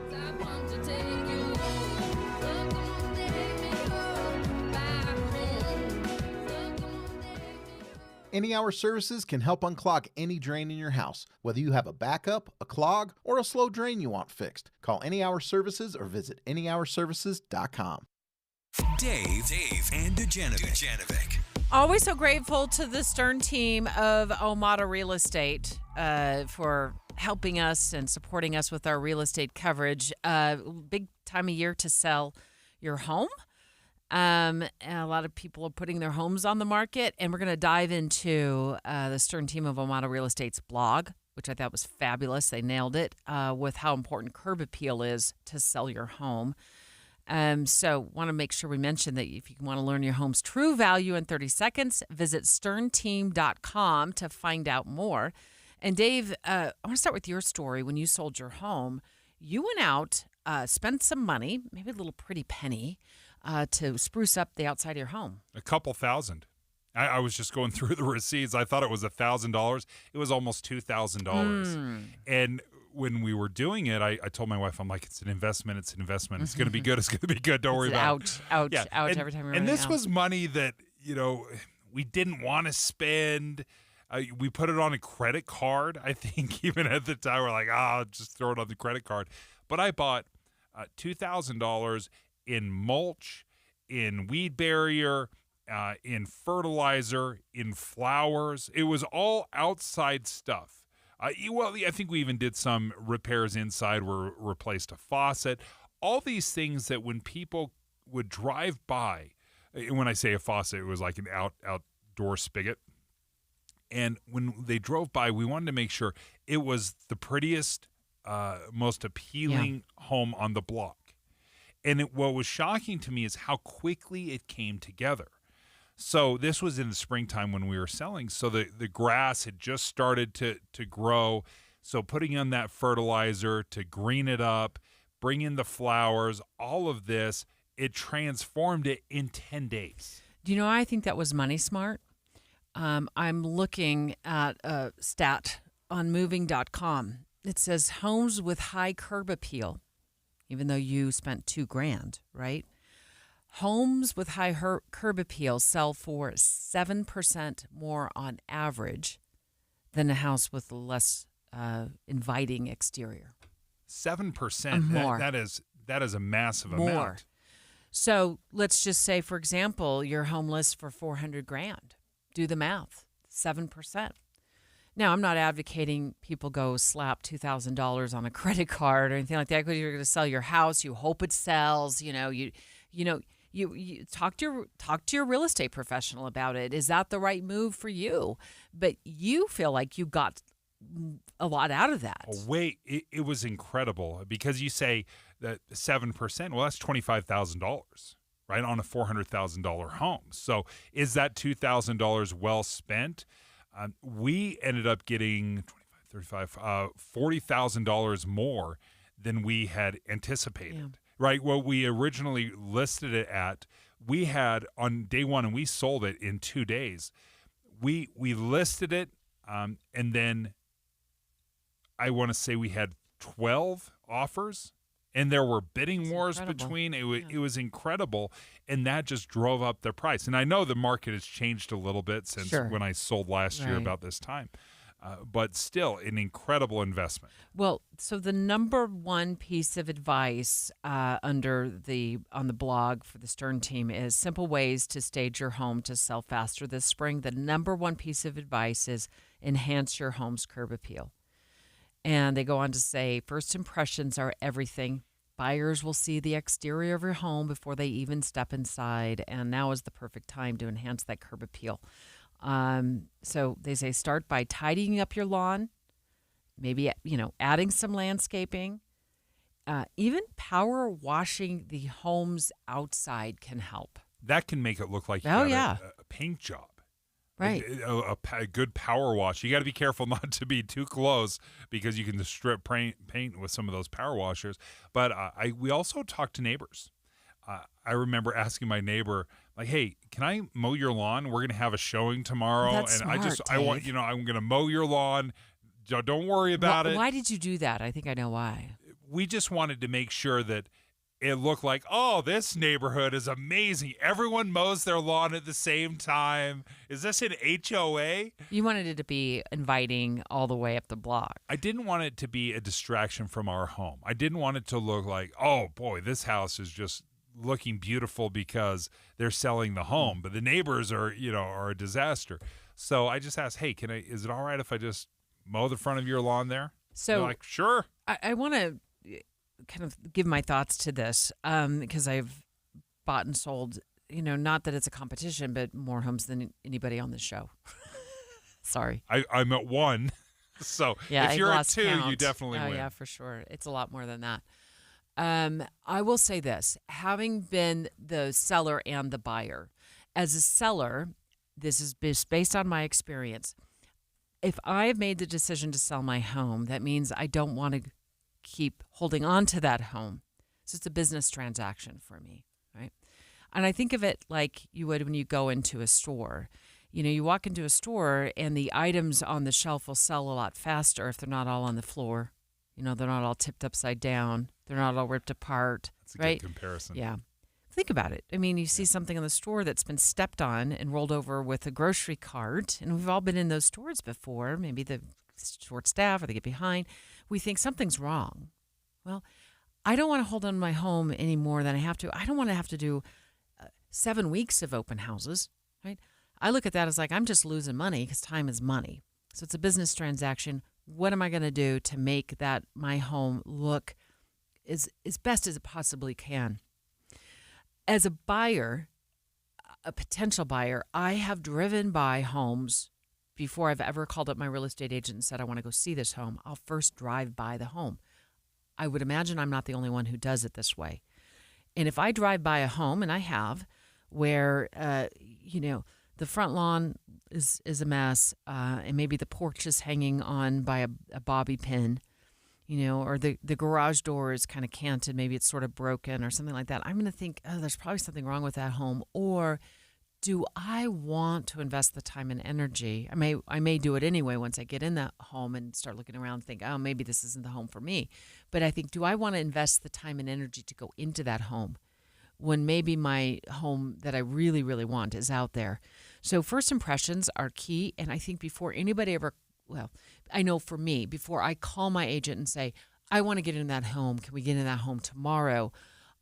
[SPEAKER 16] Any Hour Services can help unclog any drain in your house, whether you have a backup, a clog, or a slow drain you want fixed. Call Any Hour Services or visit anyhourservices.com.
[SPEAKER 13] Dave, and Dujanovic.
[SPEAKER 12] Always so grateful to the Stern team of Omada Real Estate for helping us and supporting us with our real estate coverage. Big time of year to sell your home. And a lot of people are putting their homes on the market, and we're going to dive into the Stern team of Omada Real Estate's blog, which I thought was fabulous. They nailed it with how important curb appeal is to sell your home. So want to make sure we mention that if you want to learn your home's true value in 30 seconds, visit sternteam.com to find out more. And Dave, I want to start with your story. When you sold your home, you went out, spent some money, maybe a little pretty penny, to spruce up the outside of your home.
[SPEAKER 14] A couple thousand. I was just going through the receipts. I thought it was $1,000. It was almost $2,000. And when we were doing it, I told my wife, I'm like, it's an investment. It's going to be good. It's going to be good. Don't worry about it.
[SPEAKER 12] Ouch, every time we
[SPEAKER 14] And this was money that, we didn't want to spend. We put it on a credit card, I think, even at the time. We're like, just throw it on the credit card. But I bought $2,000 in mulch, in weed barrier, in fertilizer, in flowers. It was all outside stuff. I think we even did some repairs inside. We replaced a faucet. All these things that when people would drive by, and when I say a faucet, it was like an outdoor spigot. And when they drove by, we wanted to make sure it was the prettiest, most appealing home on the block. And what was shocking to me is how quickly it came together. So this was in the springtime when we were selling. So the grass had just started to grow. So putting in that fertilizer to green it up, bring in the flowers, all of this, it transformed it in 10 days.
[SPEAKER 12] Do you know, I think that was money smart. I'm looking at a stat on moving.com. It says homes with high curb appeal, even though you spent $2,000, right? Homes with high curb appeal sell for 7% more on average than a house with less inviting exterior.
[SPEAKER 14] 7%.
[SPEAKER 12] More.
[SPEAKER 14] That is a massive
[SPEAKER 12] More.
[SPEAKER 14] amount.
[SPEAKER 12] So let's just say, for example, your home lists for $400,000. Do the math. 7%. Now, I'm not advocating people go slap $2,000 on a credit card or anything like that because you're going to sell your house. You hope it sells. You talk to your real estate professional about it. Is that the right move for you? But you feel like you got a lot out of that.
[SPEAKER 14] Oh, wait, it was incredible because you say that 7%. Well, that's $25,000, right, on a $400,000 home. So is that $2,000 well spent? We ended up getting $40,000 more than we had anticipated, right? What we originally listed it at, we had on day one, and we sold it in 2 days. We listed it, and then I want to say we had 12 offers, and there were bidding wars between. It was incredible, and that just drove up the price. And I know the market has changed a little bit since when I sold last year about this time. But still, an incredible investment.
[SPEAKER 12] Well, so the number one piece of advice on the blog for the Stern team is simple ways to stage your home to sell faster this spring. The number one piece of advice is enhance your home's curb appeal. And they go on to say, first impressions are everything. Buyers will see the exterior of your home before they even step inside, and now is the perfect time to enhance that curb appeal. So they say start by tidying up your lawn, maybe, adding some landscaping. Even power washing the home's outside can help.
[SPEAKER 14] That can make it look like you got a paint job.
[SPEAKER 12] Right.
[SPEAKER 14] A good power wash. You got to be careful not to be too close because you can strip paint with some of those power washers. But we also talked to neighbors. I remember asking my neighbor, like, hey, can I mow your lawn? We're going to have a showing tomorrow.
[SPEAKER 12] That's
[SPEAKER 14] and
[SPEAKER 12] smart,
[SPEAKER 14] I want, I'm going to mow your lawn. Don't worry about it.
[SPEAKER 12] Why did you do that? I think I know why.
[SPEAKER 14] We just wanted to make sure that it looked like, oh, this neighborhood is amazing. Everyone mows their lawn at the same time. Is this an HOA?
[SPEAKER 12] You wanted it to be inviting all the way up the block.
[SPEAKER 14] I didn't want it to be a distraction from our home. I didn't want it to look like, oh, boy, this house is just looking beautiful because they're selling the home. But the neighbors are a disaster. So I just asked, hey, is it all right if I just mow the front of your lawn there?
[SPEAKER 12] So
[SPEAKER 14] they're like, sure.
[SPEAKER 12] I want to kind of give my thoughts to this because I've bought and sold, not that it's a competition, but more homes than anybody on this show. Sorry.
[SPEAKER 14] I'm at 1. So if you're at 2, you definitely win.
[SPEAKER 12] Oh, yeah, for sure. It's a lot more than that. I will say this, having been the seller and the buyer, as a seller, this is based on my experience. If I have made the decision to sell my home, that means I don't want to keep holding on to that home. So it's a business transaction for me, right? And I think of it like you would when you go into a store. You walk into a store and the items on the shelf will sell a lot faster if they're not all on the floor. They're not all tipped upside down. They're not all ripped apart.
[SPEAKER 14] That's a
[SPEAKER 12] right?
[SPEAKER 14] good comparison.
[SPEAKER 12] Yeah. Think about it. I mean, you see something in the store that's been stepped on and rolled over with a grocery cart, and we've all been in those stores before. Maybe the short staff or they get behind. We think something's wrong. Well, I don't want to hold on to my home any more than I have to. I don't want to have to do 7 weeks of open houses, right? I look at that as like I'm just losing money because time is money. So it's a business transaction. What am I going to do to make that my home look as best as it possibly can? As a buyer, a potential buyer, I have driven by homes before I've ever called up my real estate agent and said, I want to go see this home. I'll first drive by the home. I would imagine I'm not the only one who does it this way. And if I drive by a home, and I have, where, the front lawn is a mess, and maybe the porch is hanging on by a bobby pin, or the garage door is kind of canted, maybe it's sort of broken or something like that, I'm going to think, oh, there's probably something wrong with that home. Or do I want to invest the time and energy? I may do it anyway once I get in that home and start looking around and think, oh, maybe this isn't the home for me. But I think, do I want to invest the time and energy to go into that home when maybe my home that I really, really want is out there? So first impressions are key. And I think before anybody I know for me, before I call my agent and say, I want to get in that home, can we get in that home tomorrow?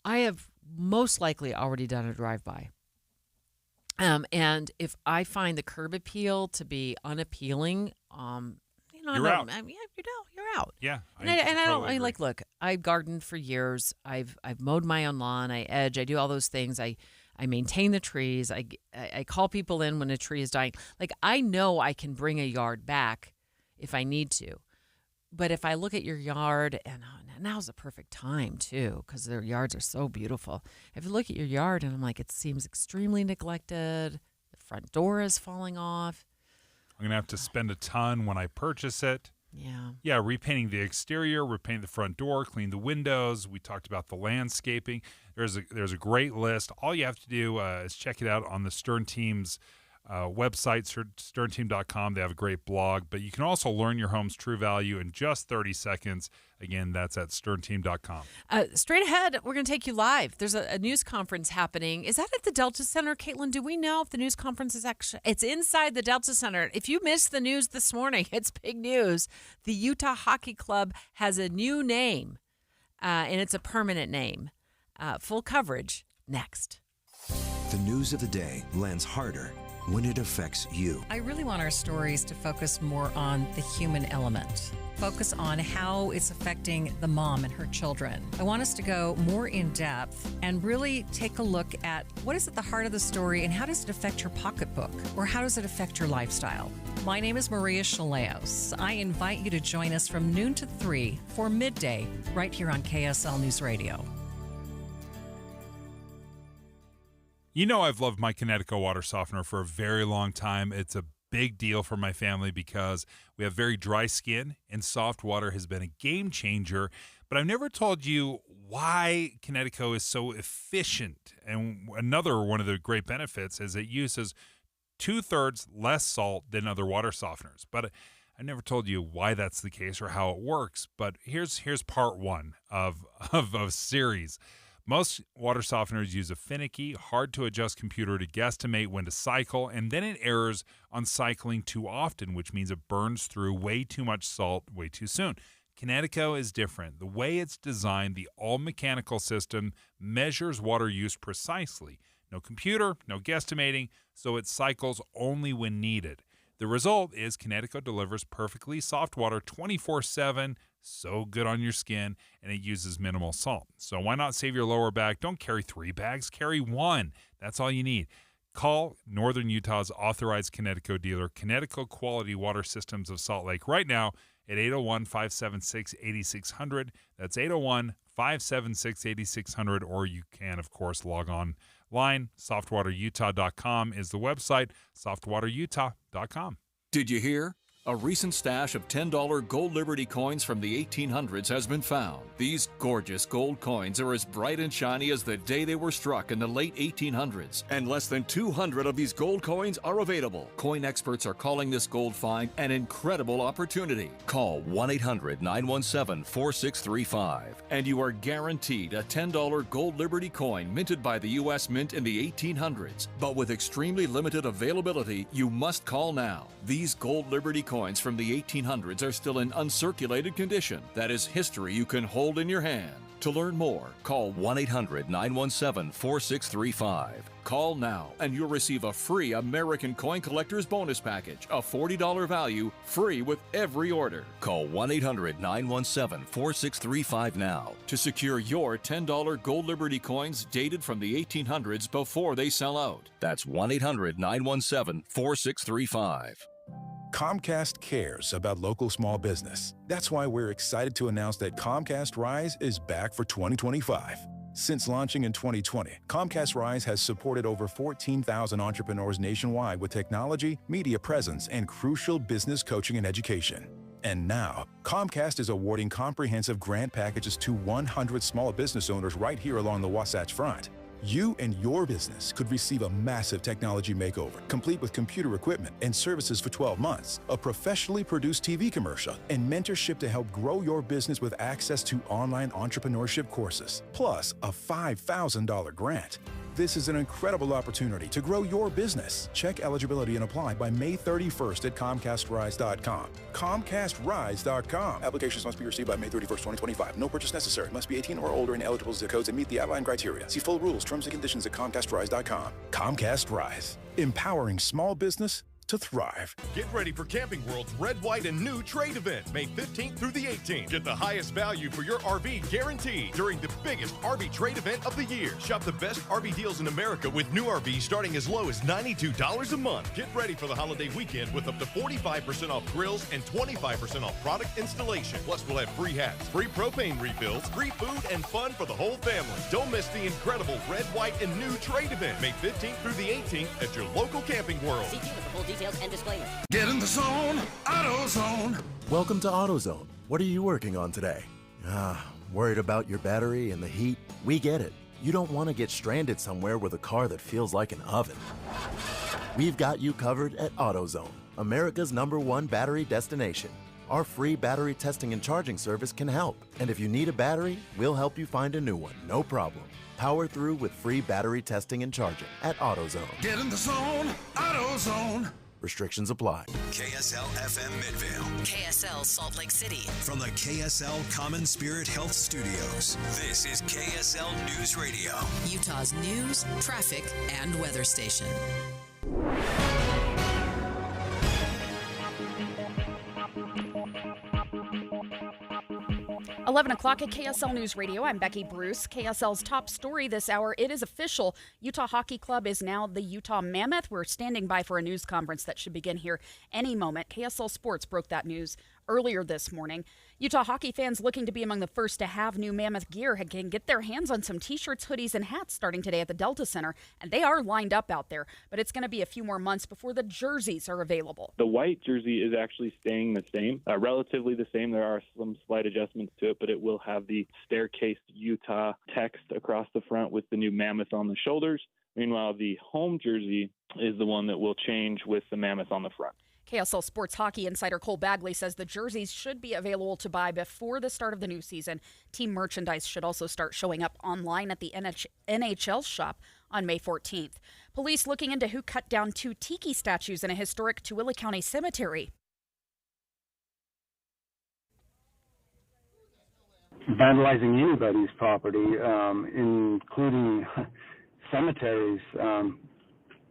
[SPEAKER 12] I have most likely already done a drive-by. And if I find the curb appeal to be unappealing,
[SPEAKER 14] you're out.
[SPEAKER 12] You're out.
[SPEAKER 14] Yeah.
[SPEAKER 12] I like, look, I've gardened for years. I've mowed my own lawn. I edge. I do all those things. I maintain the trees. I call people in when a tree is dying. Like, I know I can bring a yard back if I need to. But if I look at your yard, and now's the perfect time too, because their yards are so beautiful. If you look at your yard and I'm like, it seems extremely neglected. The front door is falling off.
[SPEAKER 14] I'm going to have to spend a ton when I purchase it.
[SPEAKER 12] Yeah.
[SPEAKER 14] Yeah, repainting the exterior, repainting the front door, clean the windows. We talked about the landscaping. There's a great list. All you have to do is check it out on the Stern Team's website, sternteam.com. They have a great blog, but you can also learn your home's true value in just 30 seconds. Again, that's at sternteam.com.
[SPEAKER 12] Straight ahead, we're going to take you live. There's a news conference happening. Is that at the Delta Center, Caitlin? Do we know if the news conference is actually... It's inside the Delta Center. If you missed the news this morning, it's big news. The Utah Hockey Club has a new name, and it's a permanent name. Full coverage next.
[SPEAKER 2] The news of the day lands harder when it affects you.
[SPEAKER 7] I really want our stories to focus more on the human element. Focus on how it's affecting the mom and her children. I want us to go more in depth and really take a look at what is at the heart of the story and how does it affect your pocketbook or how does it affect your lifestyle. My name is Maria Chaleos. I invite you to join us from noon to 3 for midday right here on KSL News Radio.
[SPEAKER 14] You know I've loved my Kinetico water softener for a very long time. It's a big deal for my family because we have very dry skin, and soft water has been a game changer. But I've never told you why Kinetico is so efficient. And another one of the great benefits is it uses 2/3 less salt than other water softeners. But I never told you why that's the case or how it works. But here's part one of a series. Most water softeners use a finicky, hard-to-adjust computer to guesstimate when to cycle, and then it errors on cycling too often, which means it burns through way too much salt way too soon. Kinetico is different. The way it's designed, the all-mechanical system measures water use precisely. No computer, no guesstimating, so it cycles only when needed. The result is Kinetico delivers perfectly soft water 24/7, so good on your skin, and it uses minimal salt. So why not save your lower back? Don't carry 3 bags, carry 1. That's all you need. Call Northern Utah's authorized Kinetico dealer, Kinetico Quality Water Systems of Salt Lake, right now at 801-576-8600. That's 801-576-8600, or you can, of course, log on line. Softwaterutah.com is the website, softwaterutah.com.
[SPEAKER 17] Did you hear? A recent stash of $10 gold Liberty coins from the 1800s has been found. These gorgeous gold coins are as bright and shiny as the day they were struck in the late 1800s, and less than 200 of these gold coins are available. Coin experts are calling this gold find an incredible opportunity.
[SPEAKER 2] Call 1-800-917-4635.
[SPEAKER 17] And you are guaranteed a $10 gold Liberty coin minted by the U.S. Mint in the 1800s. But with extremely limited availability, you must call now. These gold Liberty coins from the 1800s are still in uncirculated condition. That is history you can hold in your hand. To learn more, call
[SPEAKER 2] 1-800-917-4635.
[SPEAKER 17] Call now and you'll receive a free American Coin Collector's Bonus Package, a $40 value, free with every order.
[SPEAKER 2] Call 1-800-917-4635 now
[SPEAKER 17] to secure your $10 gold Liberty coins dated from the 1800s before they sell out.
[SPEAKER 2] That's 1-800-917-4635.
[SPEAKER 18] Comcast cares about local small business. That's why we're excited to announce that Comcast Rise is back for 2025. Since launching in 2020, Comcast Rise has supported over 14,000 entrepreneurs nationwide with technology, media presence, and crucial business coaching and education. And now, Comcast is awarding comprehensive grant packages to 100 small business owners right here along the Wasatch Front. You and your business could receive a massive technology makeover, complete with computer equipment and services for 12 months, a professionally produced TV commercial, and mentorship to help grow your business with access to online entrepreneurship courses, plus a $5,000 grant. This is an incredible opportunity to grow your business. Check eligibility and apply by May 31st at ComcastRise.com. ComcastRise.com. Applications must be received by May 31st, 2025. No purchase necessary. Must be 18 or older and eligible zip codes and meet the outline criteria. See full rules, terms, and conditions at ComcastRise.com. Comcast Rise. Empowering small business to thrive.
[SPEAKER 11] Get ready for Camping World's Red, White, and New Trade Event, May 15th through the 18th. Get the highest value for your RV guaranteed during the biggest RV trade event of the year. Shop the best RV deals in America with new RVs starting as low as $92 a month. Get ready for the holiday weekend with up to 45% off grills and 25% off product installation. Plus, we'll have free hats, free propane refills, free food, and fun for the whole family. Don't miss the incredible Red, White, and New Trade Event, May 15th through the 18th at your local Camping World.
[SPEAKER 19] See you with the full details and disclaimer.
[SPEAKER 20] Get in the zone, AutoZone.
[SPEAKER 21] Welcome to AutoZone. What are you working on today? Worried about your battery and the heat? We get it. You don't want to get stranded somewhere with a car that feels like an oven. We've got you covered at AutoZone, America's #1 battery destination. Our free battery testing and charging service can help. And if you need a battery, we'll help you find a new one, no problem. Power through with free battery testing and charging at AutoZone.
[SPEAKER 20] Get in the zone, AutoZone.
[SPEAKER 21] Restrictions apply.
[SPEAKER 13] KSL FM Midvale.
[SPEAKER 22] KSL Salt Lake City.
[SPEAKER 13] From the KSL Common Spirit Health Studios, this is KSL News Radio.
[SPEAKER 22] Utah's news, traffic, and weather station.
[SPEAKER 23] 11 o'clock at KSL News Radio. I'm Becky Bruce. KSL's top story this hour. It is official. Utah Hockey Club is now the Utah Mammoth. We're standing by for a news conference that should begin here any moment. KSL Sports broke that news earlier this morning. Utah hockey fans looking to be among the first to have new Mammoth gear can get their hands on some t-shirts, hoodies, and hats starting today at the Delta Center, and they are lined up out there, but it's going to be a few more months before the jerseys are available.
[SPEAKER 24] The white jersey is actually staying the same, relatively the same. There are some slight adjustments to it, but it will have the staircased Utah text across the front with the new Mammoth on the shoulders. Meanwhile, the home jersey is the one that will change with the Mammoth on the front.
[SPEAKER 23] KSL Sports Hockey insider Cole Bagley says the jerseys should be available to buy before the start of the new season. Team merchandise should also start showing up online at the NHL shop on May 14th. Police looking into who cut down 2 tiki statues in a historic Tooele County cemetery.
[SPEAKER 28] Vandalizing anybody's property, including cemeteries,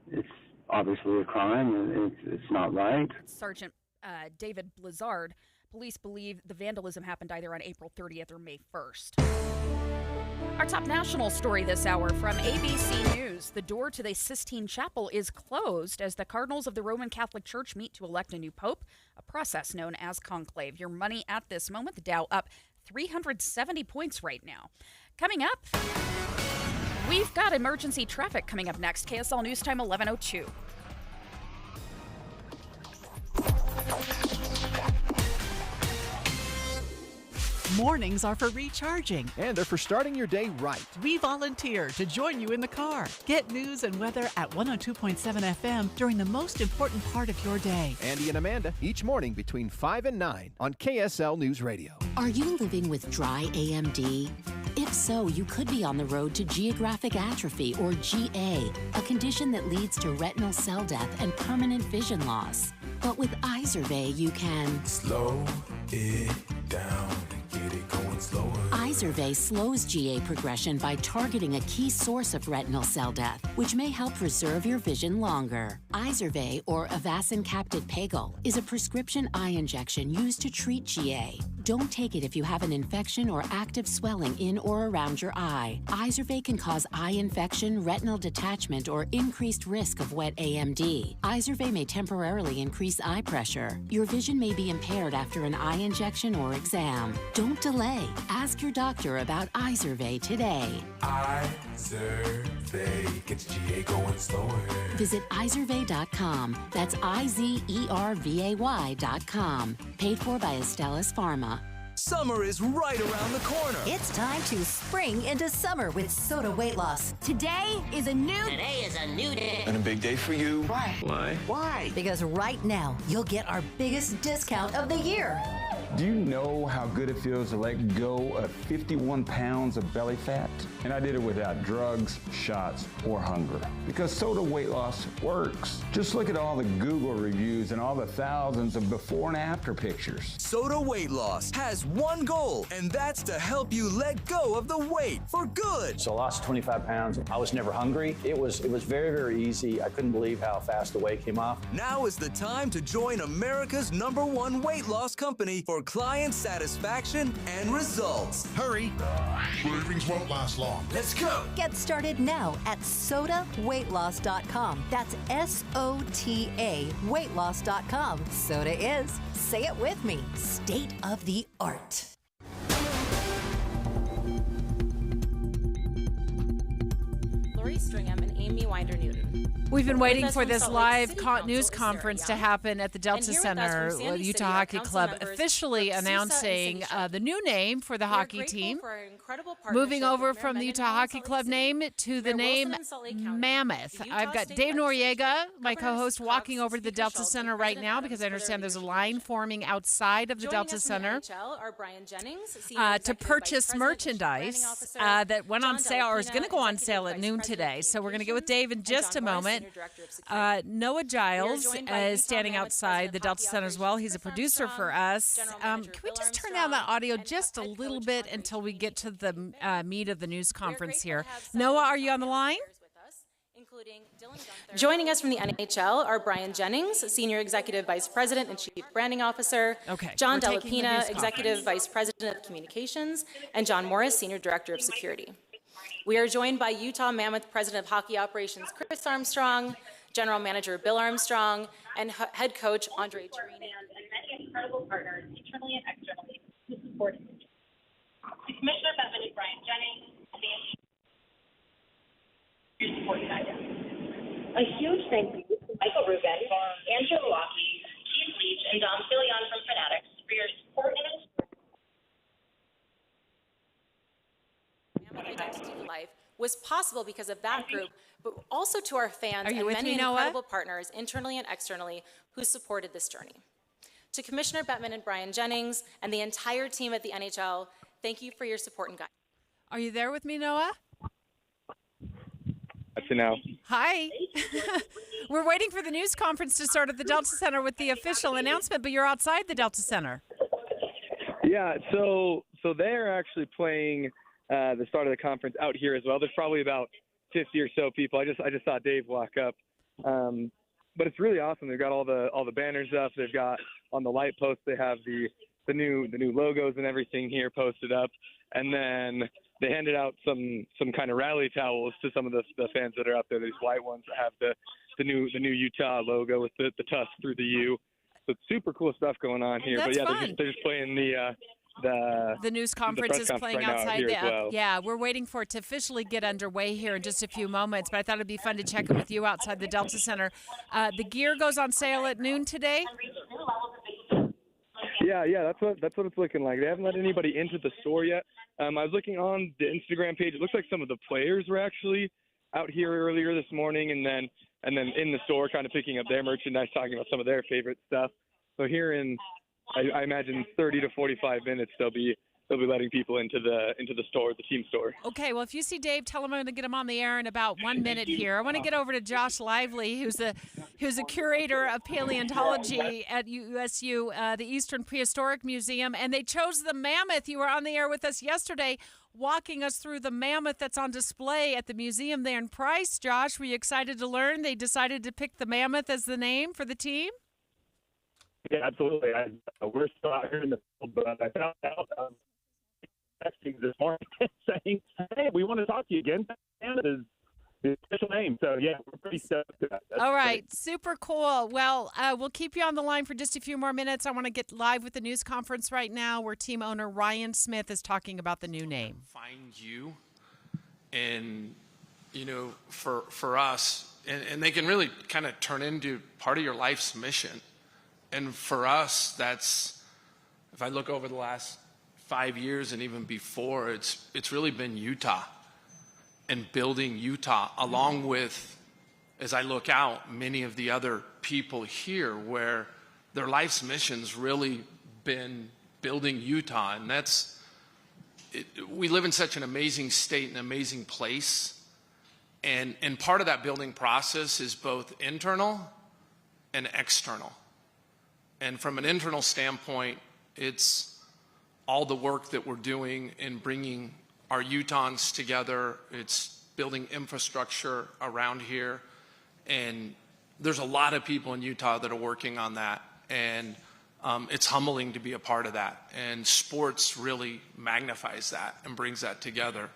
[SPEAKER 28] it's obviously a crime. It's not right.
[SPEAKER 23] Sergeant David Blizzard, police believe the vandalism happened either on April 30th or May 1st. Our top national story this hour from ABC News. The door to the Sistine Chapel is closed as the Cardinals of the Roman Catholic Church meet to elect a new pope, a process known as conclave. Your money at this moment, the Dow up 370 points right now. Coming up, we've got emergency traffic coming up next. KSL News Time 11:02.
[SPEAKER 4] Mornings are for recharging.
[SPEAKER 1] And they're for starting your day right.
[SPEAKER 4] We volunteer to join you in the car. Get news and weather at 102.7 FM during the most important part of your day.
[SPEAKER 1] Andy and Amanda, each morning between 5 and 9 on KSL News Radio.
[SPEAKER 29] Are you living with dry AMD? If so, you could be on the road to geographic atrophy, or GA, a condition that leads to retinal cell death and permanent vision loss. But with Izervay, you can
[SPEAKER 20] slow it down and get it going slower.
[SPEAKER 29] Izervay slows GA progression by targeting a key source of retinal cell death, which may help preserve your vision longer. Izervay, or Avastin Capted Pagel, is a prescription eye injection used to treat GA. Don't take it if you have an infection or active swelling in or around your eye. Izervay can cause eye infection, retinal detachment, or increased risk of wet AMD. Izervay may temporarily increase eye pressure. Your vision may be impaired after an eye injection or exam. Don't delay. Ask your doctor about Izervay today.
[SPEAKER 20] Izervay gets GA going slower.
[SPEAKER 29] Visit Izervay.com. That's IZERVAY.com. Paid for by Astellas Pharma.
[SPEAKER 30] Summer is right around the corner.
[SPEAKER 31] It's time to spring into summer with Soda Weight Loss. Today is a new day.
[SPEAKER 20] And a big day for you.
[SPEAKER 31] Why? Because right now, you'll get our biggest discount of the year.
[SPEAKER 3] Do you know how good it feels to let go of 51 pounds of belly fat? And I did it without drugs, shots, or hunger. Because Soda weight loss works. Just look at all the Google reviews and all the thousands of before and after pictures.
[SPEAKER 30] Soda Weight Loss has one goal, and that's to help you let go of the weight for good.
[SPEAKER 5] So I lost 25 pounds. I was never hungry. It was very, very easy. I couldn't believe how fast the weight came off.
[SPEAKER 30] Now is the time to join America's #1 weight loss company for client satisfaction and results.
[SPEAKER 6] Hurry. Savings won't last long.
[SPEAKER 30] Let's go.
[SPEAKER 31] Get started now at sodaweightloss.com. That's SOTA weightloss.com. Soda is, say it with me, state of the art.
[SPEAKER 8] Lori Stringham and Amy Winder-Newton.
[SPEAKER 12] We've been waiting for this
[SPEAKER 8] Salt Lake
[SPEAKER 12] live
[SPEAKER 8] City Council
[SPEAKER 12] news
[SPEAKER 8] is
[SPEAKER 12] conference to
[SPEAKER 8] Sarah Young.
[SPEAKER 12] happen at the Delta
[SPEAKER 8] And here with us
[SPEAKER 12] Center.
[SPEAKER 8] from Sandy
[SPEAKER 12] Utah
[SPEAKER 8] City,
[SPEAKER 12] Hockey
[SPEAKER 8] council
[SPEAKER 12] Club
[SPEAKER 8] members
[SPEAKER 12] officially
[SPEAKER 8] Brooke Sousa and
[SPEAKER 12] announcing
[SPEAKER 8] Cindy
[SPEAKER 12] the new name for the
[SPEAKER 8] We are
[SPEAKER 12] hockey
[SPEAKER 8] grateful
[SPEAKER 12] team.
[SPEAKER 8] for our incredible
[SPEAKER 12] Moving
[SPEAKER 8] partnership
[SPEAKER 12] over
[SPEAKER 8] with
[SPEAKER 12] from the
[SPEAKER 8] Mayor
[SPEAKER 12] Utah
[SPEAKER 8] Megan
[SPEAKER 12] Hockey
[SPEAKER 8] Salt
[SPEAKER 12] Club
[SPEAKER 8] Lake
[SPEAKER 12] name
[SPEAKER 8] City,
[SPEAKER 12] to the
[SPEAKER 8] Mayor
[SPEAKER 12] name
[SPEAKER 8] Wilson and Salt Lake County,
[SPEAKER 12] Mammoth.
[SPEAKER 8] the Utah
[SPEAKER 12] I've got
[SPEAKER 8] State
[SPEAKER 12] Dave
[SPEAKER 8] Legislature,
[SPEAKER 12] Noriega, my
[SPEAKER 8] Governor
[SPEAKER 12] co-host,
[SPEAKER 8] Cox,
[SPEAKER 12] walking over to the
[SPEAKER 8] Speaker
[SPEAKER 12] Delta
[SPEAKER 8] Schultz,
[SPEAKER 12] Center
[SPEAKER 8] and
[SPEAKER 12] right
[SPEAKER 8] President
[SPEAKER 12] now
[SPEAKER 8] Adams
[SPEAKER 12] because I
[SPEAKER 8] for their
[SPEAKER 12] understand there's a
[SPEAKER 8] leadership.
[SPEAKER 12] line forming outside of the
[SPEAKER 8] Joining
[SPEAKER 12] Delta
[SPEAKER 8] us from
[SPEAKER 12] Center
[SPEAKER 8] the NHL are Brian Jennings, Senior
[SPEAKER 12] to
[SPEAKER 8] Executive
[SPEAKER 12] purchase
[SPEAKER 8] Vice President and Chief Branding
[SPEAKER 12] merchandise
[SPEAKER 8] Officer,
[SPEAKER 12] that went on
[SPEAKER 8] John
[SPEAKER 12] sale or is
[SPEAKER 8] Delapina,
[SPEAKER 12] going to go on
[SPEAKER 8] Executive
[SPEAKER 12] sale at
[SPEAKER 8] Vice
[SPEAKER 12] noon
[SPEAKER 8] President
[SPEAKER 12] today.
[SPEAKER 8] of
[SPEAKER 12] So we're going to get with Dave in
[SPEAKER 8] and
[SPEAKER 12] just
[SPEAKER 8] John
[SPEAKER 12] a
[SPEAKER 8] Morris,
[SPEAKER 12] moment.
[SPEAKER 8] Senior Director of Security.
[SPEAKER 12] Noah Giles
[SPEAKER 8] joined by
[SPEAKER 12] is
[SPEAKER 8] Utah
[SPEAKER 12] standing
[SPEAKER 8] Mammoth
[SPEAKER 12] outside
[SPEAKER 8] President
[SPEAKER 12] the
[SPEAKER 8] of
[SPEAKER 12] Delta
[SPEAKER 8] Hockey
[SPEAKER 12] Center as well. He's a
[SPEAKER 8] Operations,
[SPEAKER 12] producer
[SPEAKER 8] Chris
[SPEAKER 12] for us.
[SPEAKER 8] General
[SPEAKER 12] Can
[SPEAKER 8] Manager
[SPEAKER 12] we
[SPEAKER 8] Bill
[SPEAKER 12] just turn down the
[SPEAKER 8] Armstrong,
[SPEAKER 12] audio
[SPEAKER 8] and
[SPEAKER 12] just a
[SPEAKER 8] head
[SPEAKER 12] little
[SPEAKER 8] coach
[SPEAKER 12] bit
[SPEAKER 8] Andre
[SPEAKER 12] until we get to the meat of the news conference here?
[SPEAKER 8] grateful to have some
[SPEAKER 12] Noah,
[SPEAKER 8] of
[SPEAKER 12] are you on the line?
[SPEAKER 8] including Dylan Gunther. Joining us from the NHL are Brian Jennings, Senior Executive Vice President and Chief Branding Officer,
[SPEAKER 12] Okay,
[SPEAKER 8] John
[SPEAKER 12] we're taking the
[SPEAKER 8] Delapina,
[SPEAKER 12] news
[SPEAKER 8] Executive
[SPEAKER 12] conference.
[SPEAKER 8] Vice President of Communications, and John Morris, Senior Director of Security. We are joined by Utah Mammoth President of Hockey Operations Chris Armstrong, General Manager Bill Armstrong, and Head Coach Andre Chiarini.
[SPEAKER 9] And many incredible partners, internally and externally, who supported me. To Commissioner Bettman and Brian Jennings, and your support guidance. A huge thank you to Michael Rubin, Andrew Milwaukee, Keith Leach, and Dom Filion from Fanatics for your support and
[SPEAKER 8] Mammoth Identity to Life was possible because of that group, but also to our fans
[SPEAKER 12] Are you
[SPEAKER 8] and
[SPEAKER 12] with
[SPEAKER 8] many
[SPEAKER 12] me, Noah?
[SPEAKER 8] incredible partners, internally and externally, who supported this journey. To Commissioner Bettman and Brian Jennings and the entire team at the NHL, thank you for your support and guidance.
[SPEAKER 12] Are you there with me, Noah?
[SPEAKER 24] Up to now.
[SPEAKER 12] Hi. We're waiting for the news conference to start at the Delta Center with the official announcement, but you're outside the Delta Center.
[SPEAKER 24] Yeah, so they're actually playing the start of the conference out here as well. There's probably about 50 or so people. I just saw Dave walk up, but it's really awesome. They've got all the banners up. They've got on the light posts. They have the new logos and everything here posted up, and then they handed out some kind of rally towels to some of the fans that are out there. These white ones that have the new Utah logo with the tusk through the U. So it's super cool stuff going on here.
[SPEAKER 12] That's
[SPEAKER 24] but yeah,
[SPEAKER 12] fun.
[SPEAKER 24] they're just playing the
[SPEAKER 12] news conference
[SPEAKER 24] press
[SPEAKER 12] is
[SPEAKER 24] conference
[SPEAKER 12] playing
[SPEAKER 24] right now
[SPEAKER 12] outside
[SPEAKER 24] here
[SPEAKER 12] the
[SPEAKER 24] as well.
[SPEAKER 12] yeah, we're waiting for it to officially get underway here in just a few moments, but I thought it'd be fun to check in with you outside the Delta Center. The gear goes on sale at noon today.
[SPEAKER 24] Yeah, that's what it's looking like. They haven't let anybody into the store yet. I was looking on the Instagram page. It looks like some of the players were actually out here earlier this morning, and then in the store, kind of picking up their merchandise, talking about some of their favorite stuff. So here in, I imagine 30 to 45 minutes, they'll be letting people into the store, the team store.
[SPEAKER 12] Okay, well, if you see Dave, tell him I'm going to get him on the air in about 1 minute here. I want to get over to Josh Lively, who's a curator of paleontology at USU, the Eastern Prehistoric Museum, and they chose the mammoth. You were on the air with us yesterday, walking us through the mammoth that's on display at the museum there in Price. Josh, were you excited to learn they decided to pick the mammoth as the name for the team?
[SPEAKER 28] Yeah, absolutely. We're still out here in the field, but I found out texting this morning saying, "Hey, we want to talk to you again." Mammoth is the official name, so yeah, we're pretty stoked. That's
[SPEAKER 12] all right,
[SPEAKER 28] great.
[SPEAKER 12] super cool. Well, we'll keep you on the line for just a few more minutes. I want to get live with the news conference right now, where team owner Ryan Smith is talking about the new name.
[SPEAKER 10] Find you, and for us, and they can really kind of turn into part of your life's mission. And for us, that's, if I look over the last 5 years and even before, it's really been Utah and building Utah, along with, as I look out, many of the other people here where their life's mission's really been building Utah, and we live in such an amazing state, an amazing place, and part of that building process is both internal and external. And from an internal standpoint, it's all the work that we're doing in bringing our Utahns together. It's building infrastructure around here, and there's a lot of people in Utah that are working on that, and it's humbling to be a part of that. And sports really magnifies that and brings that together.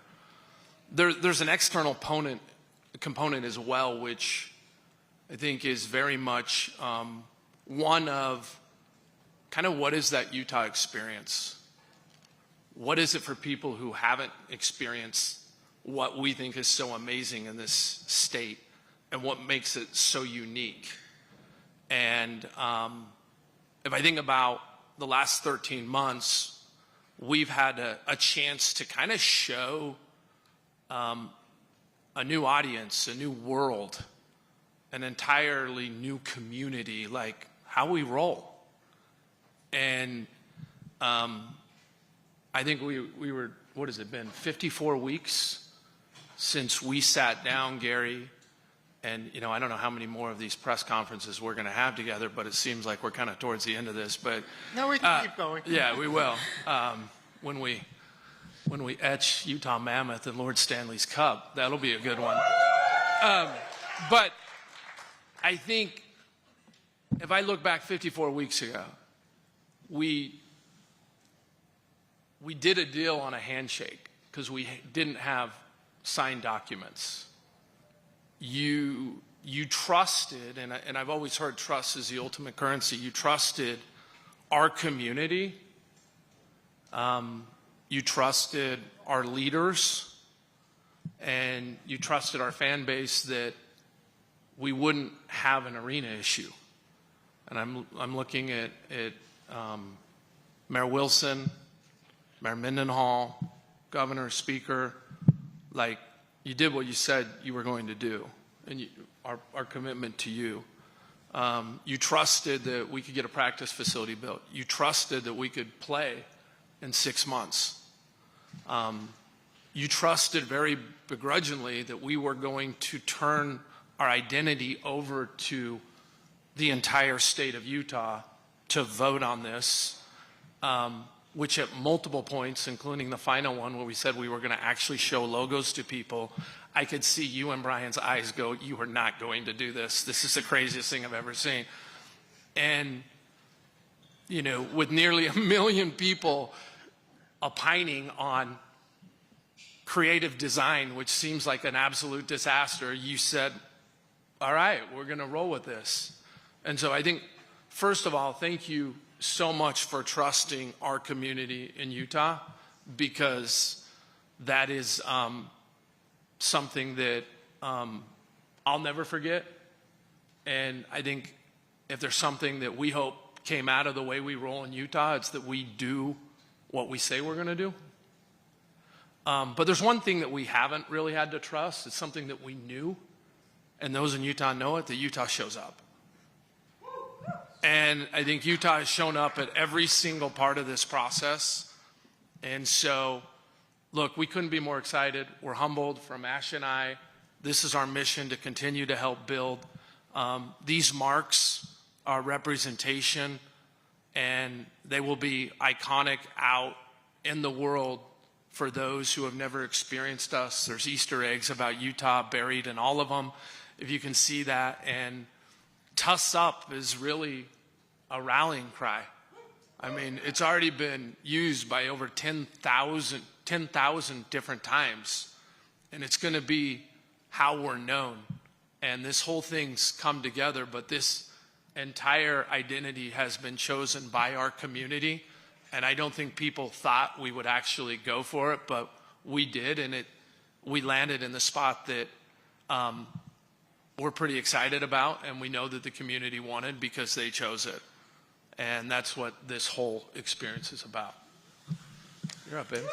[SPEAKER 10] There's an external component as well, which I think is very much one of kind of what is that Utah experience? What is it for people who haven't experienced what we think is so amazing in this state and what makes it so unique? And if I think about the last 13 months, we've had a chance to kind of show a new audience, a new world, an entirely new community, like how we roll. And I think we were, what has it been, 54 weeks since we sat down, Gary, and I don't know how many more of these press conferences we're going to have together, but it seems like we're kind of towards the end of this. But
[SPEAKER 2] no, we can keep going.
[SPEAKER 10] Yeah, we will. When we etch Utah Mammoth and Lord Stanley's Cup, that'll be a good one. But I think if I look back 54 weeks ago, we did a deal on a handshake because we didn't have signed documents. You trusted, and I've always heard trust is the ultimate currency. You trusted our community. You trusted our leaders, and you trusted our fan base that we wouldn't have an arena issue. And I'm looking at Mayor Wilson, Mayor Mendenhall, Governor, Speaker, like you did what you said you were going to do, and our commitment to you. You trusted that we could get a practice facility built. You trusted that we could play in 6 months. You trusted very begrudgingly that we were going to turn our identity over to the entire state of Utah to vote on this, which at multiple points, including the final one where we said we were going to actually show logos to people, I could see you and Brian's eyes go, you are not going to do this. This is the craziest thing I've ever seen. And, with nearly 1 million people opining on creative design, which seems like an absolute disaster, you said, all right, we're going to roll with this. And so I think, first of all, thank you so much for trusting our community in Utah, because that is something that I'll never forget. And I think if there's something that we hope came out of the way we roll in Utah, it's that we do what we say we're going to do. But there's one thing that we haven't really had to trust. It's something that we knew, and those in Utah know it, that Utah shows up. And I think Utah has shown up at every single part of this process. And so, look, we couldn't be more excited. We're humbled from Ash and I. This is our mission to continue to help build. These marks are representation, and they will be iconic out in the world for those who have never experienced us. There's Easter eggs about Utah buried in all of them, if you can see that. And Tuss Up is really a rallying cry. I mean, it's already been used by over 10,000 different times, and it's going to be how we're known. And this whole thing's come together, but this entire identity has been chosen by our community, and I don't think people thought we would actually go for it, but we did, and we landed in the spot that we're pretty excited about, and we know that the community wanted because they chose it. And that's what this whole experience is about. You're up, baby.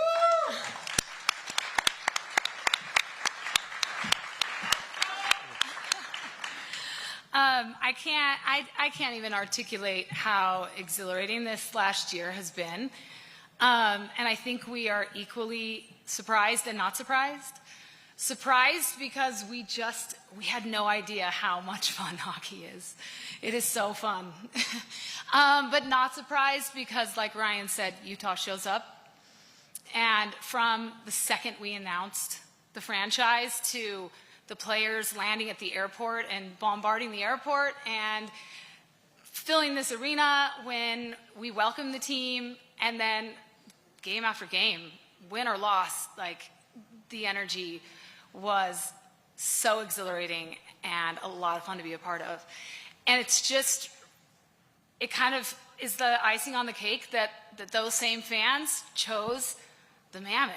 [SPEAKER 2] I can't even articulate how exhilarating this last year has been. And I think we are equally surprised and not surprised. Surprised because we had no idea how much fun hockey is. It is so fun. But not surprised because, like Ryan said, Utah shows up. And from the second we announced the franchise to the players landing at the airport and bombarding the airport and filling this arena when we welcomed the team, and then game after game, win or loss, like the energy was so exhilarating and a lot of fun to be a part of. And it's just, it kind of is the icing on the cake that those same fans chose the Mammoth.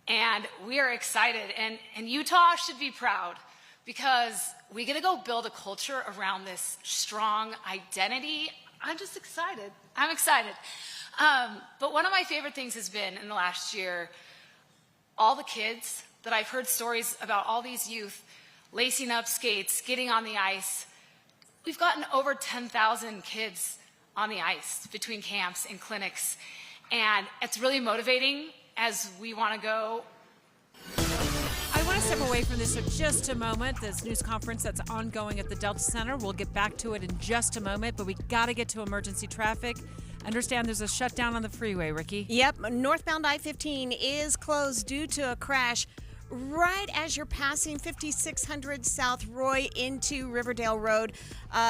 [SPEAKER 2] And we are excited, and Utah should be proud because we get to go build a culture around this strong identity. I'm just excited. I'm excited. But one of my favorite things has been in the last year, all the kids that I've heard stories about, all these youth lacing up skates, getting on the ice. We've gotten over 10,000 kids on the ice between camps and clinics, and it's really motivating as we want to go.
[SPEAKER 12] I want to step away from this for just a moment. This news conference that's ongoing at the Delta Center. We'll get back to it in just a moment, but we got to get to emergency traffic. Understand there's a shutdown on the freeway, Ricky.
[SPEAKER 7] Yep, northbound I-15 is closed due to a crash right as you're passing 5600 South Roy into Riverdale Road.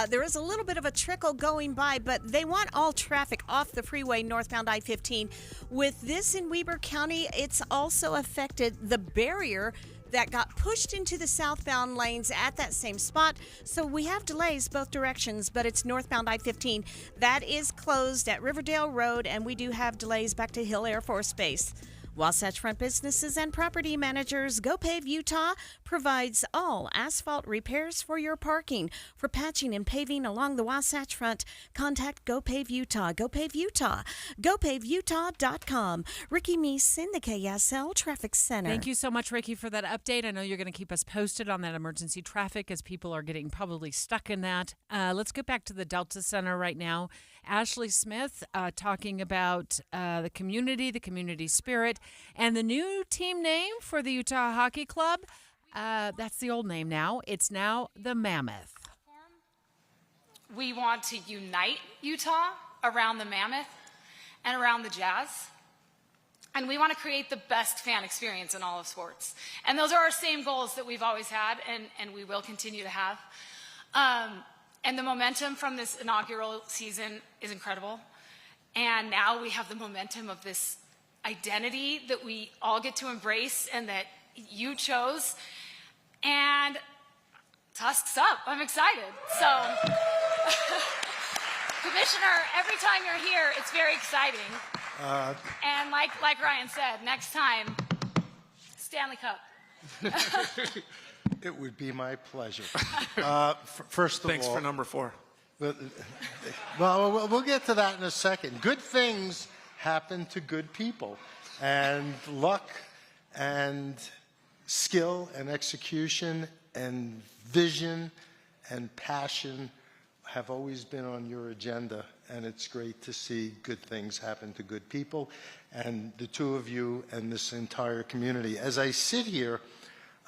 [SPEAKER 7] There is a little bit of a trickle going by, but they want all traffic off the freeway northbound I-15. With this in Weber County, it's also affected the barrier that got pushed into the southbound lanes at that same spot. So we have delays both directions, but it's northbound I-15. That is closed at Riverdale Road, and we do have delays back to Hill Air Force Base. Wasatch Front businesses and property managers, GoPave Utah provides all asphalt repairs for your parking. For patching and paving along the Wasatch Front, contact GoPave Utah. GoPave Utah. GoPaveUtah.com. Ricky Meese in the KSL Traffic Center.
[SPEAKER 12] Thank you so much, Ricky, for that update. I know you're going to keep us posted on that emergency traffic as people are getting probably stuck in that. Let's get back to the Delta Center right now. Ashley Smith talking about the community spirit, and the new team name for the Utah Hockey Club. That's the old name now. It's now the Mammoth.
[SPEAKER 2] We want to unite Utah around the Mammoth and around the Jazz. And we want to create the best fan experience in all of sports. And those are our same goals that we've always had and we will continue to have. And the momentum from this inaugural season is incredible. And now we have the momentum of this identity that we all get to embrace and that you chose. And Tusk's up. I'm excited. So, Commissioner, every time you're here, it's very exciting. And like Ryan said, next time, Stanley Cup.
[SPEAKER 14] It would be my pleasure. First of all,
[SPEAKER 10] thanks for number 4.
[SPEAKER 14] Well, we'll get to that in a second. Good things happen to good people, and luck and skill and execution and vision and passion have always been on your agenda, and it's great to see good things happen to good people, and the two of you and this entire community. As I sit here,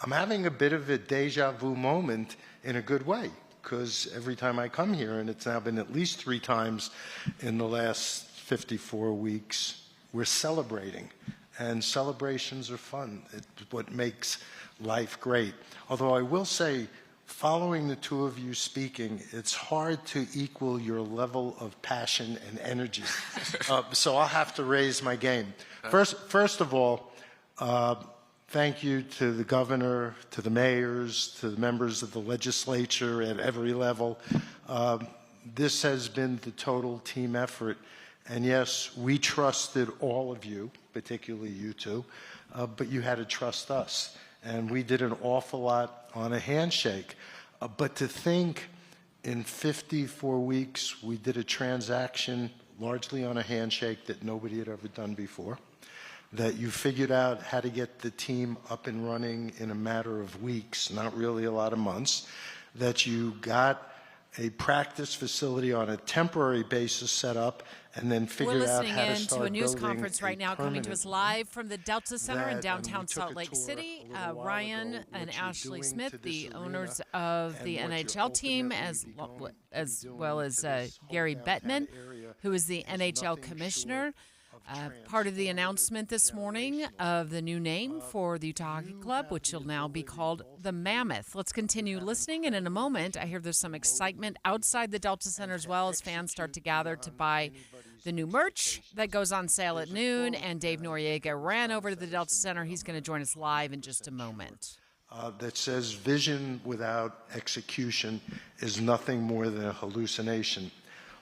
[SPEAKER 14] I'm having a bit of a deja vu moment in a good way, because every time I come here, and it's now been at least 3 times in the last 54 weeks, we're celebrating. And celebrations are fun. It's what makes life great. Although I will say, following the two of you speaking, it's hard to equal your level of passion and energy. So I'll have to raise my game. First of all, thank you to the governor, to the mayors, to the members of the legislature at every level. This has been the total team effort. And yes, we trusted all of you, particularly you two, but you had to trust us. And we did an awful lot on a handshake. But to think in 54 weeks, we did a transaction largely on a handshake that nobody had ever done before, that you figured out how to get the team up and running in a matter of weeks, not really a lot of months, that you got a practice facility on a temporary basis set up, and then figured out how to start building.
[SPEAKER 12] We're listening in to a news conference right now coming to us
[SPEAKER 14] permanent
[SPEAKER 12] live from the Delta Center in
[SPEAKER 14] that,
[SPEAKER 12] downtown
[SPEAKER 14] we took
[SPEAKER 12] Salt
[SPEAKER 14] a
[SPEAKER 12] Lake
[SPEAKER 14] tour
[SPEAKER 12] City.
[SPEAKER 14] a little while
[SPEAKER 12] Ryan
[SPEAKER 14] ago,
[SPEAKER 12] and
[SPEAKER 14] what you're
[SPEAKER 12] Ashley
[SPEAKER 14] doing
[SPEAKER 12] Smith,
[SPEAKER 14] to this
[SPEAKER 12] the
[SPEAKER 14] arena
[SPEAKER 12] owners of
[SPEAKER 14] and
[SPEAKER 12] the
[SPEAKER 14] what you're
[SPEAKER 12] NHL team,
[SPEAKER 14] ultimately
[SPEAKER 12] as
[SPEAKER 14] doing
[SPEAKER 12] well as
[SPEAKER 14] to this whole
[SPEAKER 12] Gary
[SPEAKER 14] downtown
[SPEAKER 12] Bettman,
[SPEAKER 14] area
[SPEAKER 12] who is the
[SPEAKER 14] is
[SPEAKER 12] NHL
[SPEAKER 14] nothing
[SPEAKER 12] commissioner.
[SPEAKER 14] short
[SPEAKER 12] Part of the announcement this morning of the new name for the Utah Hockey Club, which will now be called the Mammoth. Let's continue listening, and in a moment, I hear there's some excitement outside the Delta Center as well as fans start to gather to buy the new merch that goes on sale at noon, and Dave Noriega ran over to the Delta Center. He's going to join us live in just a moment.
[SPEAKER 14] That says vision without execution is nothing more than a hallucination.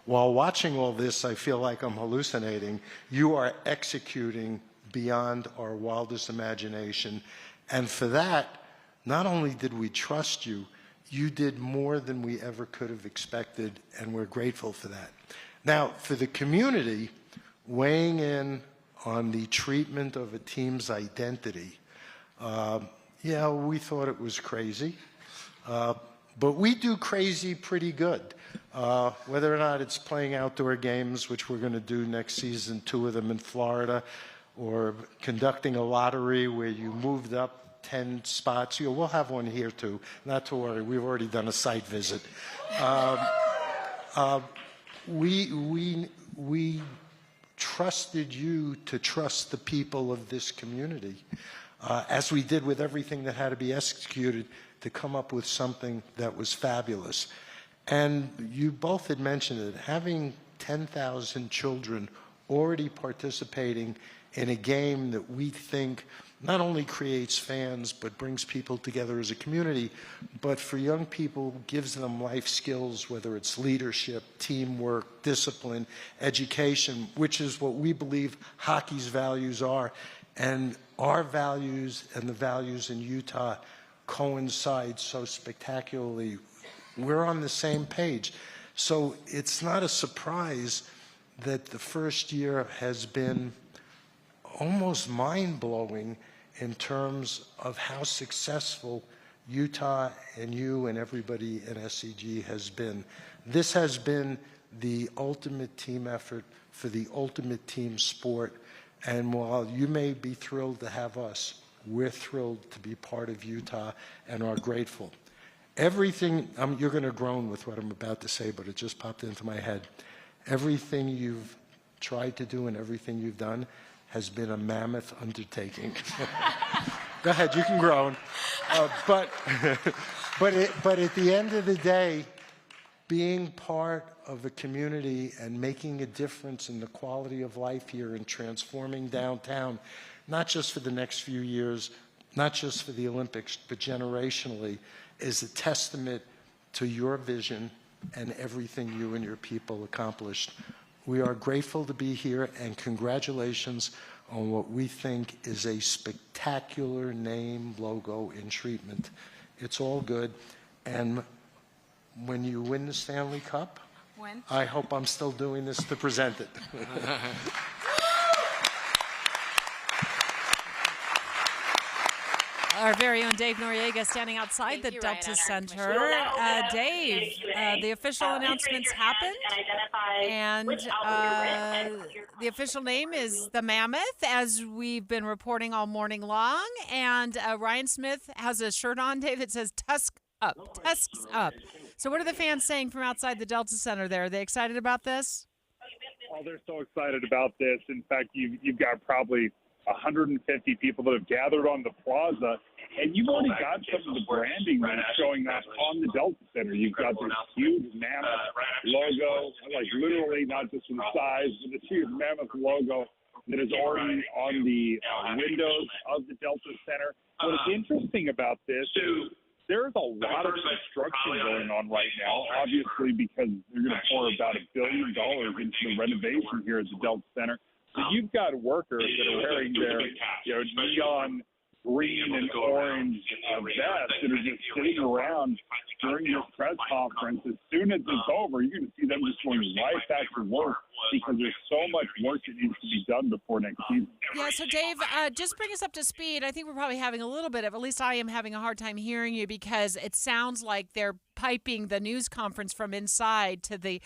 [SPEAKER 14] While watching all this, I feel like I'm hallucinating. You are executing beyond our wildest imagination. And for that, not only did we trust you, you did more than we ever could have expected, and we're grateful for that. Now, for the community, weighing in on the treatment of a team's identity, yeah, we thought it was crazy. But we do crazy pretty good. Whether or not it's playing outdoor games, which we're going to do next season, 2 of them in Florida, or conducting a lottery where you moved up 10 spots. We'll have one here too. Not to worry, we've already done a site visit. We trusted you to trust the people of this community, as we did with everything that had to be executed, to come up with something that was fabulous. And you both had mentioned it, having 10,000 children already participating in a game that we think not only creates fans but brings people together as a community, but for young people gives them life skills, whether it's leadership, teamwork, discipline, education, which is what we believe hockey's values are. And our values and the values in Utah coincide so spectacularly. We're on the same page. So it's not a surprise that the first year has been almost mind-blowing in terms of how successful Utah and you and everybody in SCG has been. This has been the ultimate team effort for the ultimate team sport. And while you may be thrilled to have us, we're thrilled to be part of Utah and are grateful. Everything, you're going to groan with what I'm about to say, but it just popped into my head. Everything you've tried to do and everything you've done has been a mammoth undertaking. Go ahead, you can groan. But at the end of the day, being part of a community and making a difference in the quality of life here and transforming downtown, not just for the next few years, not just for the Olympics, but generationally, is a testament to your vision and everything you and your people accomplished. We are grateful to be here, and congratulations on what we think is a spectacular name, logo, and treatment. It's all good. And when you win the Stanley Cup, I hope I'm still doing this to present it.
[SPEAKER 12] Our very own Dave Noriega standing outside the Delta Center. Dave, the official announcements happened, and the official name is the Mammoth, as we've been reporting all morning long. And Ryan Smith has a shirt on, Dave, that says "Tusk Up," Tusks Up. So what are the fans saying from outside the Delta Center there? Are they excited about this?
[SPEAKER 28] Oh, they're so excited about this. In fact, you've got probably 150 people that have gathered on the plaza, and you've already got some of the branding that's showing up on the Delta Center. You've got this huge mammoth logo, like literally not just in size, but this huge mammoth logo that is already on the windows of the Delta Center. What's interesting about this is there's a lot of construction going on right now, obviously because they're going to pour about $1 billion into the renovation here at the Delta Center. So you've got workers that are wearing their neon green and orange vests that are just sitting around during this press conference. As soon as it's over, you're going to see them just going right back to work because there's so much work that needs to be done before next season.
[SPEAKER 12] Yeah, so Dave, just bring us up to speed. I think we're probably having a little bit of, at least I am having a hard time hearing you because it sounds like they're piping the news conference from inside to the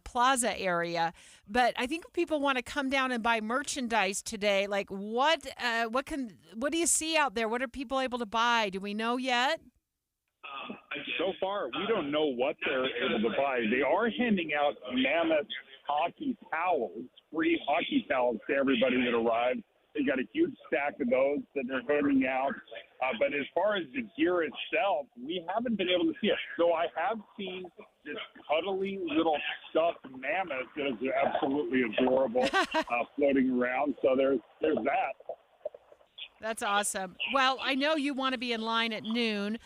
[SPEAKER 12] plaza area. But I think people want to come down and buy merchandise today. Like what do you see out there? What are people able to buy? Do we know yet?
[SPEAKER 28] So far, we don't know what they're able to buy. They are handing out Mammoth hockey towels, free hockey towels to everybody that arrives. They got a huge stack of those that they're handing out. But as far as the gear itself, we haven't been able to see it. So I have seen this cuddly little stuffed mammoth that is absolutely adorable floating around. So there's that.
[SPEAKER 12] That's awesome. Well, I know you want to be in line at noon.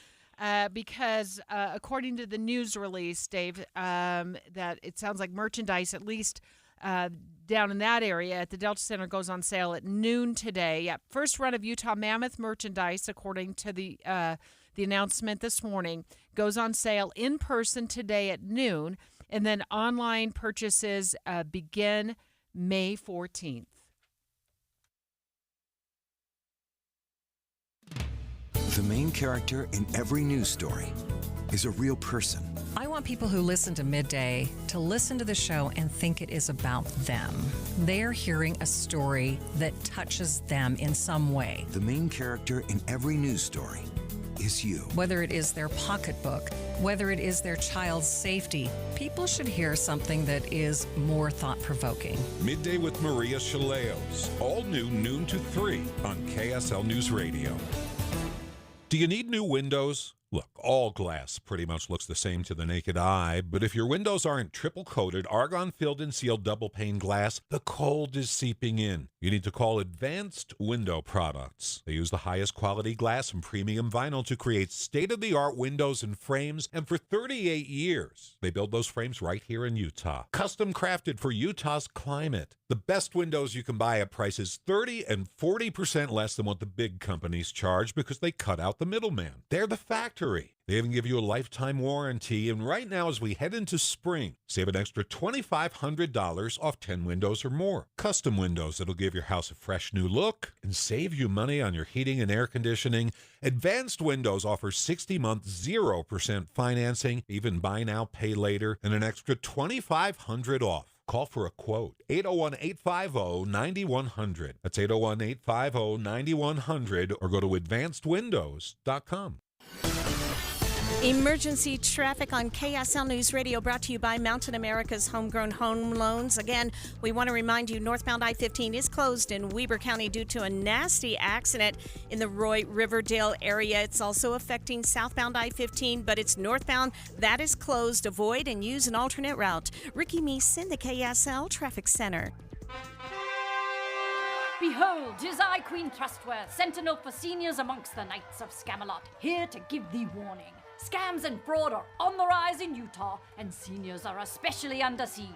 [SPEAKER 12] Because according to the news release, Dave, that it sounds like merchandise, at least down in that area at the Delta Center, goes on sale at noon today. Yeah, first run of Utah Mammoth merchandise, according to the announcement this morning, goes on sale in person today at noon, and then online purchases begin May 14th.
[SPEAKER 11] The main character in every news story is a real person.
[SPEAKER 13] I want people who listen to Midday to listen to the show and think it is about them. They're hearing a story that touches them in some way.
[SPEAKER 11] The main character in every news story is you.
[SPEAKER 13] Whether it is their pocketbook, whether it is their child's safety, people should hear something that is more thought-provoking.
[SPEAKER 15] Midday with Maria Chaleos. All new noon to 3 on KSL News Radio. Do you need new windows? Look, all glass pretty much looks the same to the naked eye, but if your windows aren't triple-coated, argon-filled and sealed double-pane glass, the cold is seeping in. You need to call Advanced Window Products. They use the highest quality glass and premium vinyl to create state-of-the-art windows and frames, and for 38 years, they build those frames right here in Utah. Custom crafted for Utah's climate. The best windows you can buy at prices 30 and 40% less than what the big companies charge because they cut out the middleman. They're the factory. They even give you a lifetime warranty, and right now as we head into spring, save an extra $2,500 off 10 windows or more. Custom windows that'll give your house a fresh new look and save you money on your heating and air conditioning. Advanced Windows offers 60-month 0% financing, even buy now, pay later, and an extra $2,500 off. Call for a quote. 801-850-9100. That's 801-850-9100, or go to advancedwindows.com.
[SPEAKER 7] Emergency traffic on KSL News Radio, brought to you by Mountain America's Homegrown Home Loans. Again, we want to remind you northbound I-15 is closed in Weber County due to a nasty accident in the Roy Riverdale area. It's also affecting southbound I-15, but it's northbound that is closed. Avoid and use an alternate route. Ricky Meese in the KSL Traffic Center.
[SPEAKER 16] Behold, 'tis I, Queen Trustworth, sentinel for seniors amongst the Knights of Scamelot, here to give thee warning. Scams and fraud are on the rise in Utah, and seniors are especially under siege.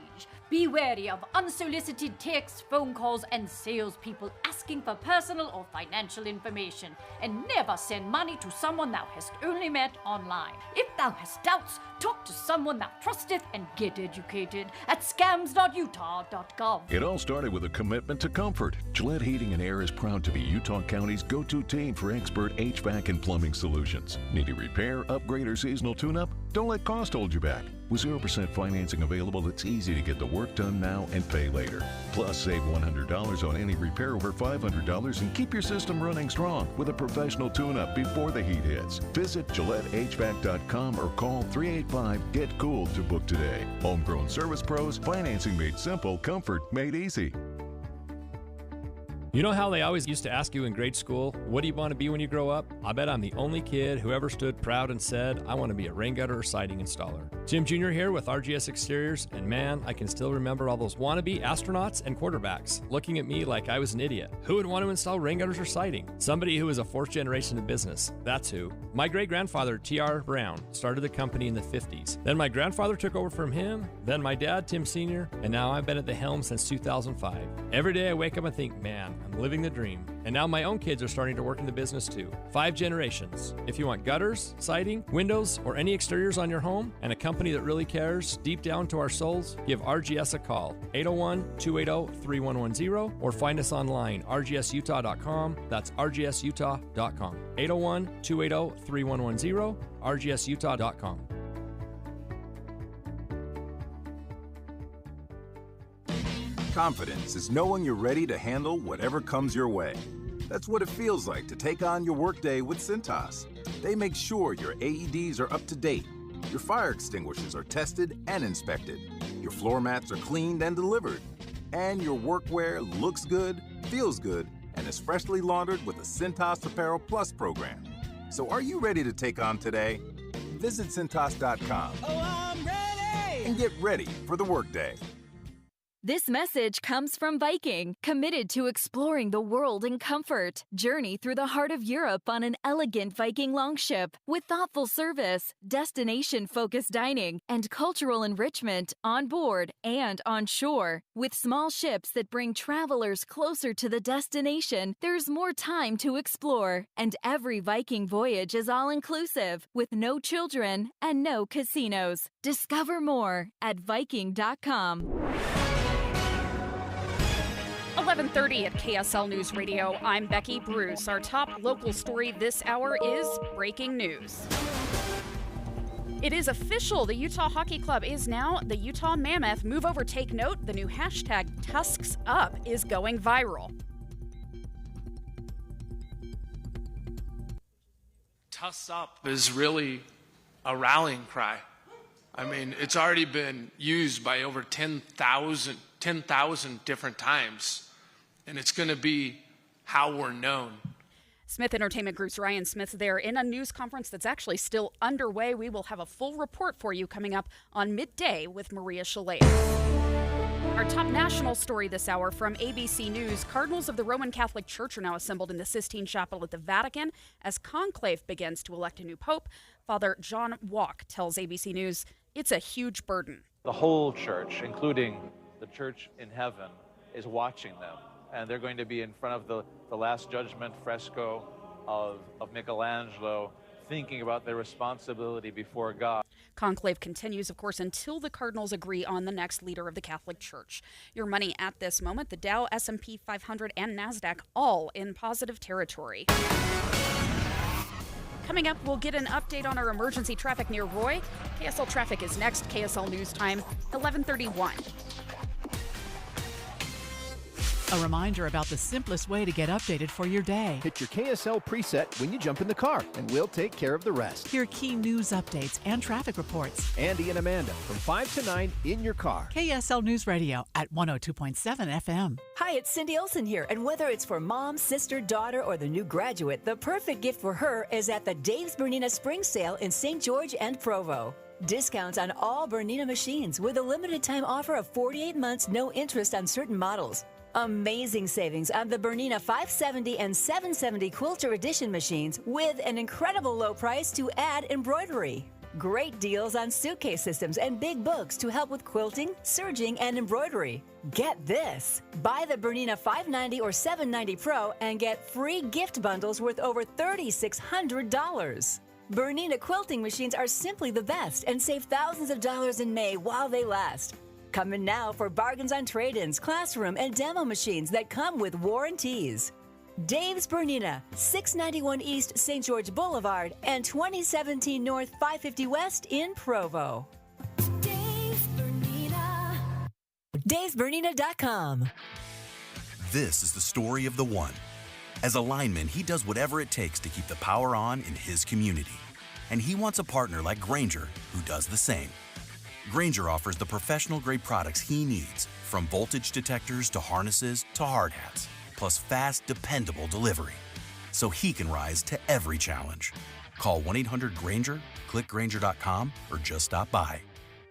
[SPEAKER 16] Be wary of unsolicited texts, phone calls, and salespeople asking for personal or financial information, and never send money to someone thou hast only met online. If thou hast doubts, talk to someone thou trusteth and get educated at scams.utah.gov.
[SPEAKER 17] It all started with a commitment to comfort. Gillette Heating and Air is proud to be Utah County's go-to team for expert HVAC and plumbing solutions. Need a repair, upgrade, or seasonal tune-up? Don't let cost hold you back. With 0% financing available, it's easy to get the work done now and pay later. Plus, save $100 on any repair over $500 and keep your system running strong with a professional tune-up before the heat hits. Visit GilletteHVAC.com or call 385-GET-COOL to book today. Homegrown service pros, financing made simple, comfort made easy.
[SPEAKER 18] You know how they always used to ask you in grade school, what do you want to be when you grow up? I bet I'm the only kid who ever stood proud and said, I want to be a rain gutter or siding installer. Jim Jr. here with RGS Exteriors, and man, I can still remember all those wannabe astronauts and quarterbacks looking at me like I was an idiot. Who would want to install rain gutters or siding? Somebody who was a fourth generation in business. That's who. My great-grandfather, T.R. Brown, started the company in the 50s. Then my grandfather took over from him, then my dad, Tim Sr., and now I've been at the helm since 2005. Every day I wake up and think, man, I'm living the dream. And now my own kids are starting to work in the business too. 5 generations. If you want gutters, siding, windows, or any exteriors on your home, and a company that really cares deep down to our souls, give RGS a call. 801-280-3110 or find us online, rgsutah.com. That's rgsutah.com. 801-280-3110, rgsutah.com.
[SPEAKER 1] Confidence is knowing you're ready to handle whatever comes your way. That's what it feels like to take on your workday with Cintas. They make sure your AEDs are up to date, your fire extinguishers are tested and inspected, your floor mats are cleaned and delivered, and your workwear looks good, feels good, and is freshly laundered with the Cintas Apparel Plus program. So are you ready to take on today? Visit Cintas.com and get ready for the workday.
[SPEAKER 4] This message comes from Viking, committed to exploring the world in comfort. Journey through the heart of Europe on an elegant Viking longship with thoughtful service, destination-focused dining, and cultural enrichment on board and on shore. With small ships that bring travelers closer to the destination, there's more time to explore. And every Viking voyage is all-inclusive, with no children and no casinos. Discover more at Viking.com.
[SPEAKER 19] 11:30 at KSL News Radio. I'm Becky Bruce. Our top local story this hour is breaking news. It is official. The Utah Hockey Club is now the Utah Mammoth. Move over, take note. The new hashtag #TusksUp is going viral.
[SPEAKER 10] Tusks Up is really a rallying cry. I mean, it's already been used by over 10,000 different times, and it's going to be how we're known.
[SPEAKER 19] Smith Entertainment Group's Ryan Smith there in a news conference that's actually still underway. We will have a full report for you coming up on midday with Maria Chalet. Our top national story this hour from ABC News. Cardinals of the Roman Catholic Church are now assembled in the Sistine Chapel at the Vatican as conclave begins to elect a new pope. Father John Walk tells ABC News it's a huge burden.
[SPEAKER 20] The whole church, including the church in heaven, is watching them. And they're going to be in front of the Last Judgment fresco of Michelangelo, thinking about their responsibility before God.
[SPEAKER 19] Conclave continues, of course, until the Cardinals agree on the next leader of the Catholic Church. Your money at this moment, the Dow, S&P 500, and NASDAQ, all in positive territory. Coming up, we'll get an update on our emergency traffic near Roy. KSL traffic is next. KSL News Time, 11:31.
[SPEAKER 21] A reminder about the simplest way to get updated for your day.
[SPEAKER 22] Hit your KSL preset when you jump in the car, and we'll take care of the rest.
[SPEAKER 21] Hear key news updates and traffic reports.
[SPEAKER 22] Andy and Amanda from 5 to 9 in your car.
[SPEAKER 21] KSL News Radio at 102.7 FM.
[SPEAKER 23] Hi, it's Cindy Olsen here, and whether it's for mom, sister, daughter, or the new graduate, the perfect gift for her is at the Dave's Bernina Spring Sale in St. George and Provo. Discounts on all Bernina machines with a limited time offer of 48 months, no interest on certain models. Amazing savings on the Bernina 570 and 770 Quilter Edition machines with an incredible low price to add embroidery. Great deals on suitcase systems and big books to help with quilting, serging, and embroidery. Get this. Buy the Bernina 590 or 790 Pro and get free gift bundles worth over $3,600. Bernina quilting machines are simply the best and save thousands of dollars in May while they last. Come in now for bargains on trade-ins, classroom, and demo machines that come with warranties. Dave's Bernina, 691 East St. George Boulevard and 2017 North 550 West in Provo. Dave's Bernina. Dave'sBernina.com.
[SPEAKER 25] This is the story of the one. As a lineman, he does whatever it takes to keep the power on in his community. And he wants a partner like Grainger who does the same. Grainger offers the professional-grade products he needs, from voltage detectors to harnesses to hard hats, plus fast, dependable delivery, so he can rise to every challenge. Call 1-800-GRAINGER, click Grainger.com, or just stop by.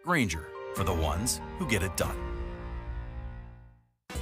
[SPEAKER 25] Grainger, for the ones who get it done.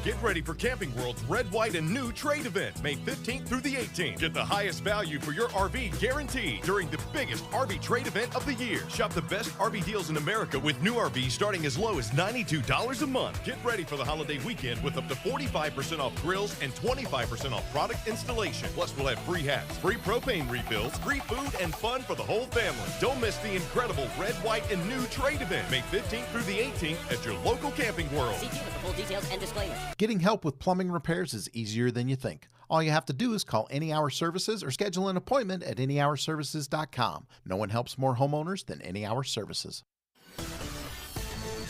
[SPEAKER 3] Get ready for Camping World's Red, White, and New Trade Event, May 15th through the 18th. Get the highest value for your RV guaranteed during the biggest RV trade event of the year. Shop the best RV deals in America with new RVs starting as low as $92 a month. Get ready for the holiday weekend with up to 45% off grills and 25% off product installation. Plus, we'll have free hats, free propane refills, free food, and fun for the whole family. Don't miss the incredible Red, White, and New Trade Event, May 15th through the 18th at your local Camping World.
[SPEAKER 5] See dealer for full details and disclaimers.
[SPEAKER 6] Getting help with plumbing repairs is easier than you think. All you have to do is call Any Hour Services or schedule an appointment at anyhourservices.com. No one helps more homeowners than Any Hour Services.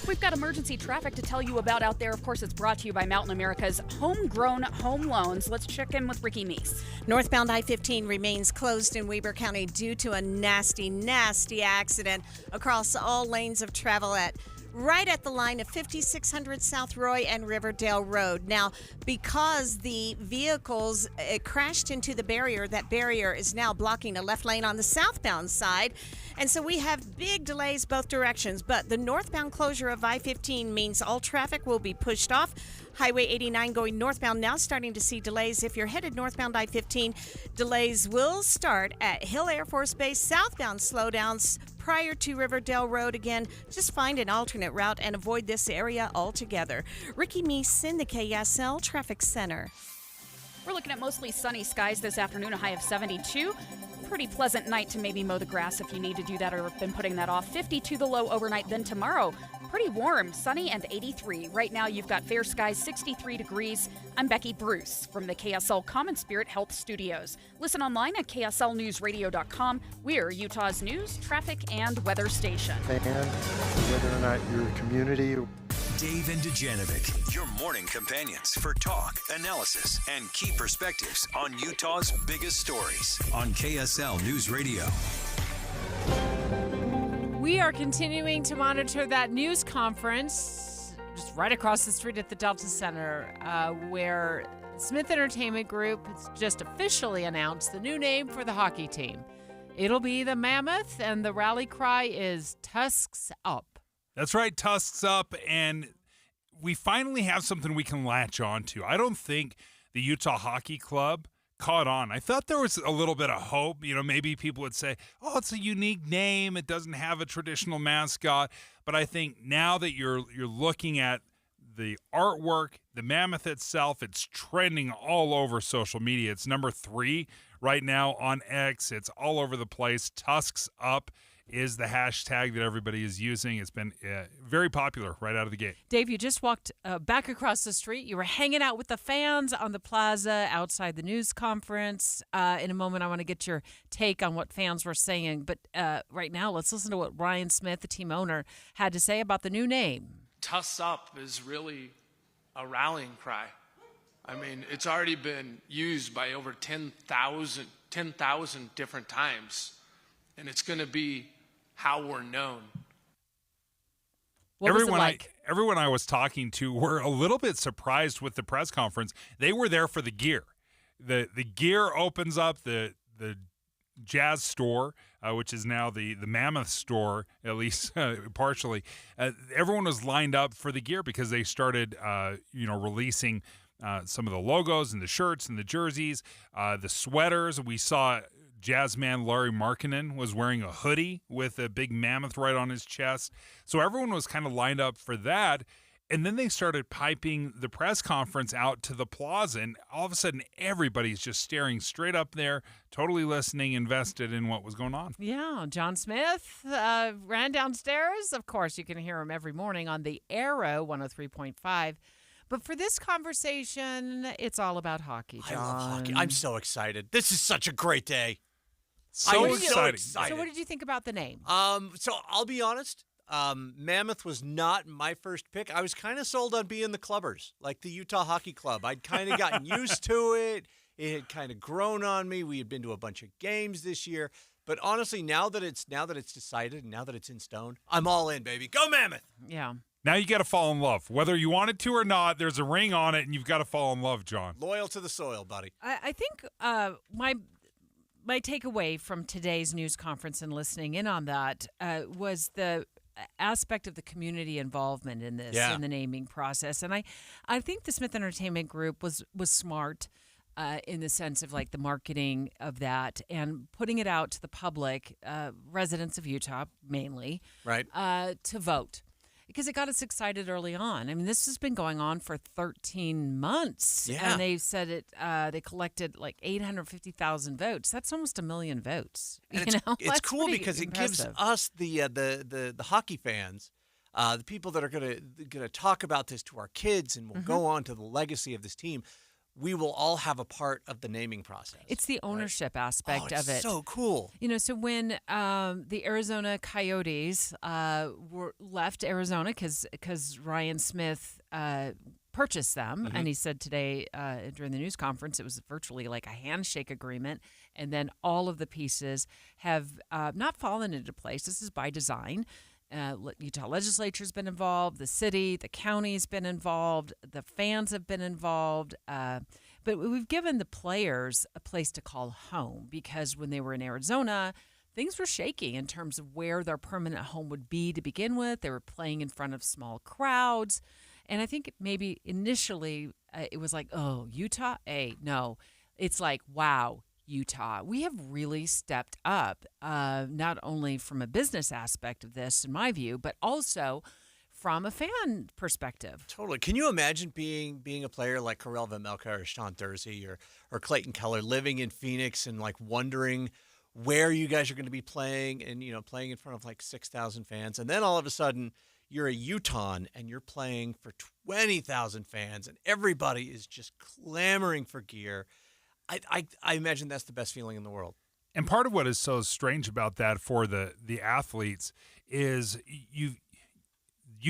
[SPEAKER 19] We've got emergency traffic to tell you about out there. Of course, it's brought to you by Mountain America's Homegrown Home Loans. Let's check in with Ricky Meese.
[SPEAKER 7] Northbound I-15 remains closed in Weber County due to a nasty accident across all lanes of travel right at the line of 5600 South Roy and Riverdale Road. Now, because the vehicles crashed into the barrier, that barrier is now blocking a left lane on the southbound side. And so we have big delays both directions. But the northbound closure of I-15 means all traffic will be pushed off. Highway 89 going northbound now starting to see delays. If you're headed northbound I-15, delays will start at Hill Air Force Base. Southbound slowdowns prior to Riverdale Road. Again, just find an alternate route and avoid this area altogether. Ricky Meese in the KSL Traffic Center.
[SPEAKER 19] We're looking at mostly sunny skies this afternoon, a high of 72. Pretty pleasant night to maybe mow the grass if you need to do that or have been putting that off. 52 the low overnight. Then tomorrow, pretty warm, sunny and 83. Right now, you've got fair skies, 63 degrees. I'm Becky Bruce from the KSL Common Spirit Health Studios. Listen online at kslnewsradio.com. We're Utah's news, traffic, and weather station.
[SPEAKER 14] And whether or not you're a community.
[SPEAKER 11] Dave and Dujanovic, your morning companions for talk, analysis, and key perspectives on Utah's biggest stories on KSL News Radio.
[SPEAKER 12] We are continuing to monitor that news conference just right across the street at the Delta Center, where Smith Entertainment Group has just officially announced the new name for the hockey team. It'll be the Mammoth, and the rally cry is Tusks Up.
[SPEAKER 8] That's right, Tusks Up, and we finally have something we can latch on to. I don't think the Utah Hockey Club caught on. I thought there was a little bit of hope. You know, maybe people would say, oh, it's a unique name. It doesn't have a traditional mascot. But I think now that you're looking at the artwork, the Mammoth itself, it's trending all over social media. It's number 3 right now on X. It's all over the place. Tusks Up is the hashtag that everybody is using. It's been very popular right out of the gate.
[SPEAKER 12] Dave, you just walked back across the street. You were hanging out with the fans on the plaza outside the news conference. In a moment, I want to get your take on what fans were saying. But right now, let's listen to what Ryan Smith, the team owner, had to say about the new name.
[SPEAKER 10] Tusks Up is really a rallying cry. I mean, it's already been used by over 10,000 different times. And it's going to be how we're known.
[SPEAKER 12] What was it like?
[SPEAKER 8] Everyone I was talking to were a little bit surprised with the press conference. They were there for the gear. The gear opens up the Jazz store, which is now the Mammoth store, at least partially. Everyone was lined up for the gear because they started releasing some of the logos and the shirts and the jerseys, the sweaters. We saw Jazzman Larry Markkinen was wearing a hoodie with a big mammoth right on his chest. So everyone was kind of lined up for that. And then they started piping the press conference out to the plaza. And all of a sudden, everybody's just staring straight up there, totally listening, invested in what was going on.
[SPEAKER 12] Yeah, John Smith ran downstairs. Of course, you can hear him every morning on the Arrow 103.5. But for this conversation, it's all about hockey, John.
[SPEAKER 9] I love hockey. I'm so excited. This is such a great day.
[SPEAKER 8] So exciting.
[SPEAKER 12] So what did you think about the name?
[SPEAKER 9] So I'll be honest. Mammoth was not my first pick. I was kind of sold on being the Clubbers, like the Utah Hockey Club. I'd kind of gotten used to it. It had kind of grown on me. We had been to a bunch of games this year. But honestly, now that it's decided and now that it's in stone, I'm all in, baby. Go Mammoth!
[SPEAKER 12] Yeah.
[SPEAKER 8] Now you got to fall in love. Whether you wanted to or not, there's a ring on it, and you've got to fall in love, John.
[SPEAKER 9] Loyal to the soil, buddy.
[SPEAKER 12] I think my takeaway from today's news conference and listening in on that was the aspect of the community involvement in this, in the naming process. And I think the Smith Entertainment Group was smart in the sense of like the marketing of that and putting it out to the public, residents of Utah mainly,
[SPEAKER 9] right,
[SPEAKER 12] to vote. Because it got us excited early on. I mean, this has been going on for 13 months.
[SPEAKER 9] Yeah.
[SPEAKER 12] And they said they collected like 850,000 votes. That's almost 1 million votes.
[SPEAKER 9] And
[SPEAKER 12] you know?
[SPEAKER 9] it's
[SPEAKER 12] That's
[SPEAKER 9] cool
[SPEAKER 12] pretty
[SPEAKER 9] because
[SPEAKER 12] impressive.
[SPEAKER 9] it gives us the hockey fans, the people that are gonna talk about this to our kids and will go on to the legacy of this team. We will all have a part of the naming process.
[SPEAKER 12] It's the ownership aspect of it.
[SPEAKER 9] So cool.
[SPEAKER 12] You know, so when the Arizona Coyotes left Arizona because Ryan Smith purchased them, and he said today during the news conference it was virtually like a handshake agreement, and then all of the pieces have not fallen into place. This is by design. Utah legislature's been involved, the city, the county's been involved, the fans have been involved, but we've given the players a place to call home because when they were in Arizona, things were shaky in terms of where their permanent home would be to begin with. They were playing in front of small crowds, and I think maybe initially it was like, oh, Utah? Hey, no. It's like, wow, Utah. We have really stepped up, not only from a business aspect of this, in my view, but also from a fan perspective.
[SPEAKER 9] Totally. Can you imagine being a player like Karel Vejmelka or Sean Thursey or Clayton Keller living in Phoenix and like wondering where you guys are going to be playing and, you know, playing in front of like 6,000 fans. And then all of a sudden you're a Utahn and you're playing for 20,000 fans and everybody is just clamoring for gear. I imagine that's the best feeling in the world.
[SPEAKER 8] And part of what is so strange about that for the athletes is you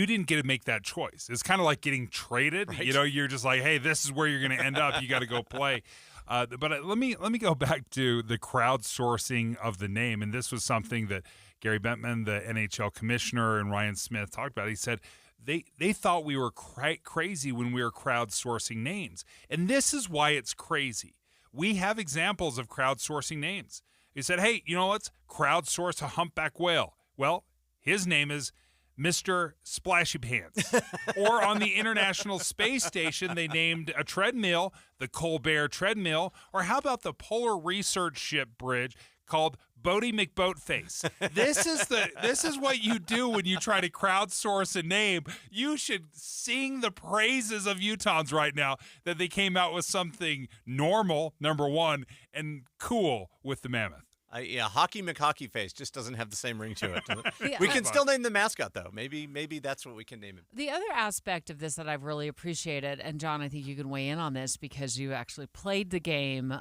[SPEAKER 8] didn't get to make that choice. It's kind of like getting traded.
[SPEAKER 9] Right.
[SPEAKER 8] You know, you're just like, hey, this is where you're going to end up. You got to go play. But let me go back to the crowdsourcing of the name. And this was something that Gary Bettman, the NHL commissioner, and Ryan Smith talked about. He said they thought we were crazy when we were crowdsourcing names. And this is why it's crazy. We have examples of crowdsourcing names. He said, hey, you know, let's crowdsource a humpback whale. Well, his name is Mr. Splashy Pants. Or on the International Space Station, they named a treadmill the Colbert Treadmill. Or how about the Polar Research Ship Bridge called Bodie McBoatface? This is what you do when you try to crowdsource a name. You should sing the praises of Utahns right now that they came out with something normal, number one, and cool with the Mammoth.
[SPEAKER 9] Hockey McHockey Face just doesn't have the same ring to it. Does it?
[SPEAKER 12] Yeah.
[SPEAKER 9] We can still name the mascot, though. Maybe that's what we can name him.
[SPEAKER 12] The other aspect of this that I've really appreciated, and John, I think you can weigh in on this because you actually played the game,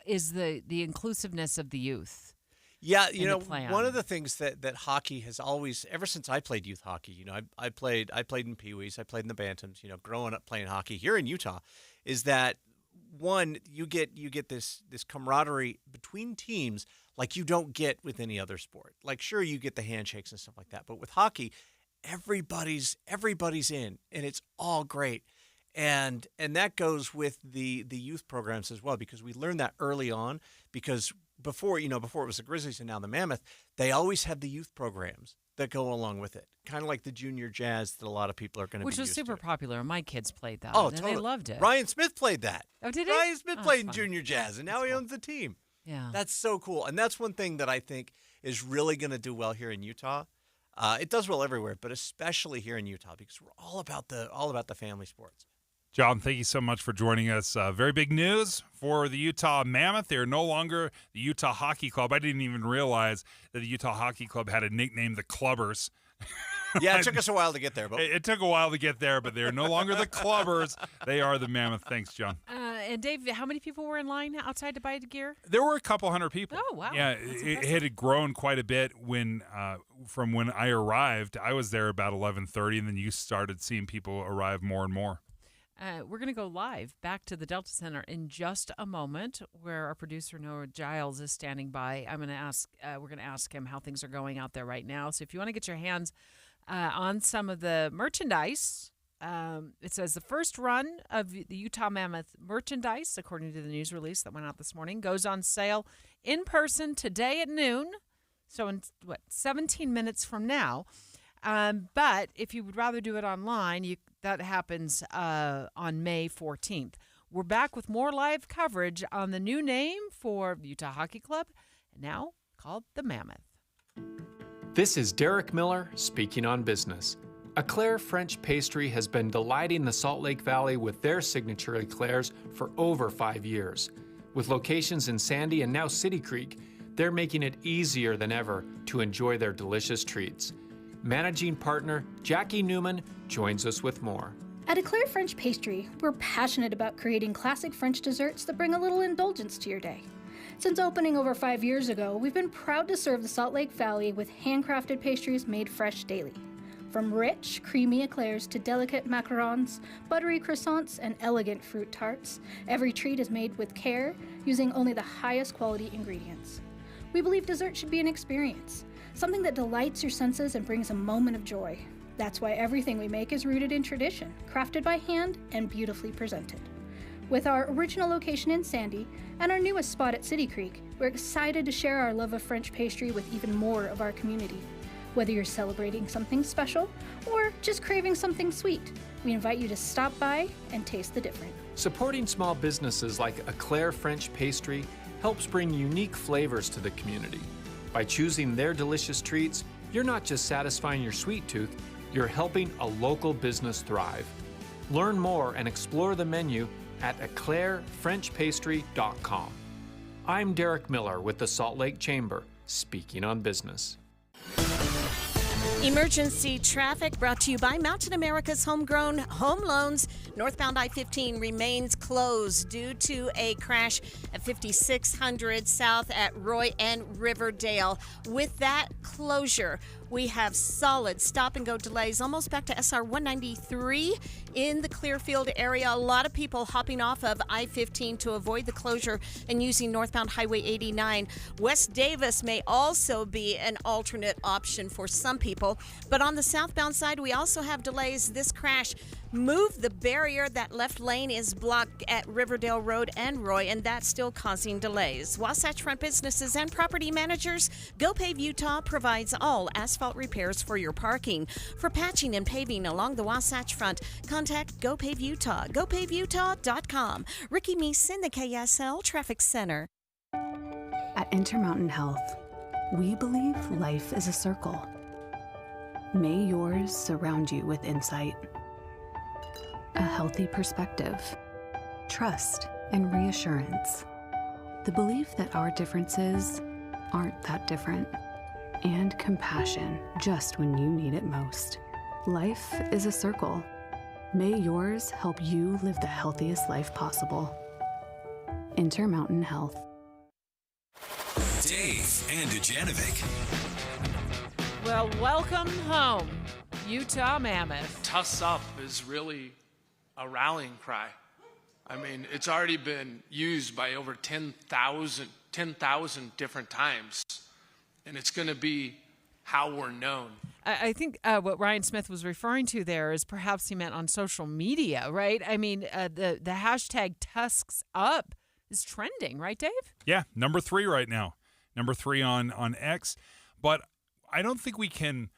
[SPEAKER 12] is the inclusiveness of the youth.
[SPEAKER 9] Yeah, you know, one of the things that hockey has always, ever since I played youth hockey, you know, I played in Pee-wees, I played in the Bantams, you know, growing up playing hockey here in Utah, is that one, you get this camaraderie between teams like you don't get with any other sport. Like, sure, you get the handshakes and stuff like that, but with hockey, everybody's in, and it's all great. And that goes with the youth programs as well, because we learned that early on. Because before it was the Grizzlies and now the Mammoth, they always have the youth programs that go along with it, kind of like the junior jazz that a lot of people are going to be
[SPEAKER 12] Which was
[SPEAKER 9] used
[SPEAKER 12] super
[SPEAKER 9] to.
[SPEAKER 12] popular. My kids played that.
[SPEAKER 9] Oh,
[SPEAKER 12] and
[SPEAKER 9] totally.
[SPEAKER 12] They loved it.
[SPEAKER 9] Ryan Smith played that.
[SPEAKER 12] Oh, did he?
[SPEAKER 9] Ryan Smith
[SPEAKER 12] Oh,
[SPEAKER 9] played in
[SPEAKER 12] fun.
[SPEAKER 9] junior jazz, and now he owns the team.
[SPEAKER 12] Yeah.
[SPEAKER 9] That's so cool. And that's one thing that I think is really going to do well here in Utah. It does well everywhere, but especially here in Utah, because we're all about the family sports.
[SPEAKER 8] John, thank you so much for joining us. Very big news for the Utah Mammoth. They are no longer the Utah Hockey Club. I didn't even realize that the Utah Hockey Club had a nickname, the Clubbers.
[SPEAKER 9] Yeah, it took us a while to get there. But
[SPEAKER 8] It took a while to get there, but they're no longer the Clubbers. They are the Mammoth. Thanks, John.
[SPEAKER 12] And Dave, how many people were in line outside to buy the gear?
[SPEAKER 8] There were a couple hundred people.
[SPEAKER 12] Oh, wow.
[SPEAKER 8] Yeah, it had grown quite a bit from when I arrived. I was there about 11:30, and then you started seeing people arrive more and more.
[SPEAKER 12] We're going to go live back to the Delta Center in just a moment, where our producer Noah Giles is standing by. We're going to ask him how things are going out there right now. So if you want to get your hands on some of the merchandise, it says the first run of the Utah Mammoth merchandise, according to the news release that went out this morning, goes on sale in person today at noon. So in 17 minutes from now. But if you would rather do it online, that happens on May 14th. We're back with more live coverage on the new name for Utah Hockey Club, now called the Mammoth.
[SPEAKER 2] This is Derek Miller speaking on business. Eclair French Pastry has been delighting the Salt Lake Valley with their signature eclairs for over 5 years. With locations in Sandy and now City Creek, they're making it easier than ever to enjoy their delicious treats. Managing partner Jackie Newman joins us with more.
[SPEAKER 5] At Eclair French Pastry, we're passionate about creating classic French desserts that bring a little indulgence to your day. Since opening over 5 years ago, we've been proud to serve the Salt Lake Valley with handcrafted pastries made fresh daily. From rich, creamy eclairs to delicate macarons, buttery croissants, and elegant fruit tarts, every treat is made with care, using only the highest quality ingredients. We believe dessert should be an experience, something that delights your senses and brings a moment of joy. That's why everything we make is rooted in tradition, crafted by hand, and beautifully presented. With our original location in Sandy and our newest spot at City Creek, we're excited to share our love of French pastry with even more of our community. Whether you're celebrating something special or just craving something sweet, we invite you to stop by and taste the difference.
[SPEAKER 2] Supporting small businesses like Eclair French Pastry helps bring unique flavors to the community. By choosing their delicious treats, you're not just satisfying your sweet tooth, you're helping a local business thrive. Learn more and explore the menu at eclairfrenchpastry.com. I'm Derek Miller with the Salt Lake Chamber, speaking on business.
[SPEAKER 7] Emergency traffic brought to you by Mountain America's Homegrown Home Loans. Northbound I-15 remains closed due to a crash at 5600 South at Roy and Riverdale. With that closure, we have solid stop-and-go delays almost back to SR 193 in the Clearfield area. A lot of people hopping off of I-15 to avoid the closure and using northbound Highway 89. West Davis may also be an alternate option for some people. But on the southbound side, we also have delays. This crash moved the barrier. That left lane is blocked at Riverdale Road and Roy, and that's still causing delays. Wasatch Front businesses and property managers, GoPave Utah provides all asphalt repairs for your parking. For patching and paving along the Wasatch Front, contact GoPave Utah, gopavutah.com. Ricky Meese in the KSL Traffic Center.
[SPEAKER 13] At Intermountain Health, we believe life is a circle. May yours surround you with insight, a healthy perspective, trust, and reassurance. The belief that our differences aren't that different, and compassion just when you need it most. Life is a circle. May yours help you live the healthiest life possible. Intermountain Health.
[SPEAKER 11] Dave and Dujanovic.
[SPEAKER 12] Well, welcome home, Utah Mammoth.
[SPEAKER 10] Tuss Up is really a rallying cry. I mean, it's already been used by over 10,000 different times, and it's going to be how we're known.
[SPEAKER 12] I think what Ryan Smith was referring to there is perhaps he meant on social media, right? I mean, the hashtag Tusks Up is trending, right, Dave?
[SPEAKER 8] Yeah, number 3 right now. Number 3 on X. But I don't think we can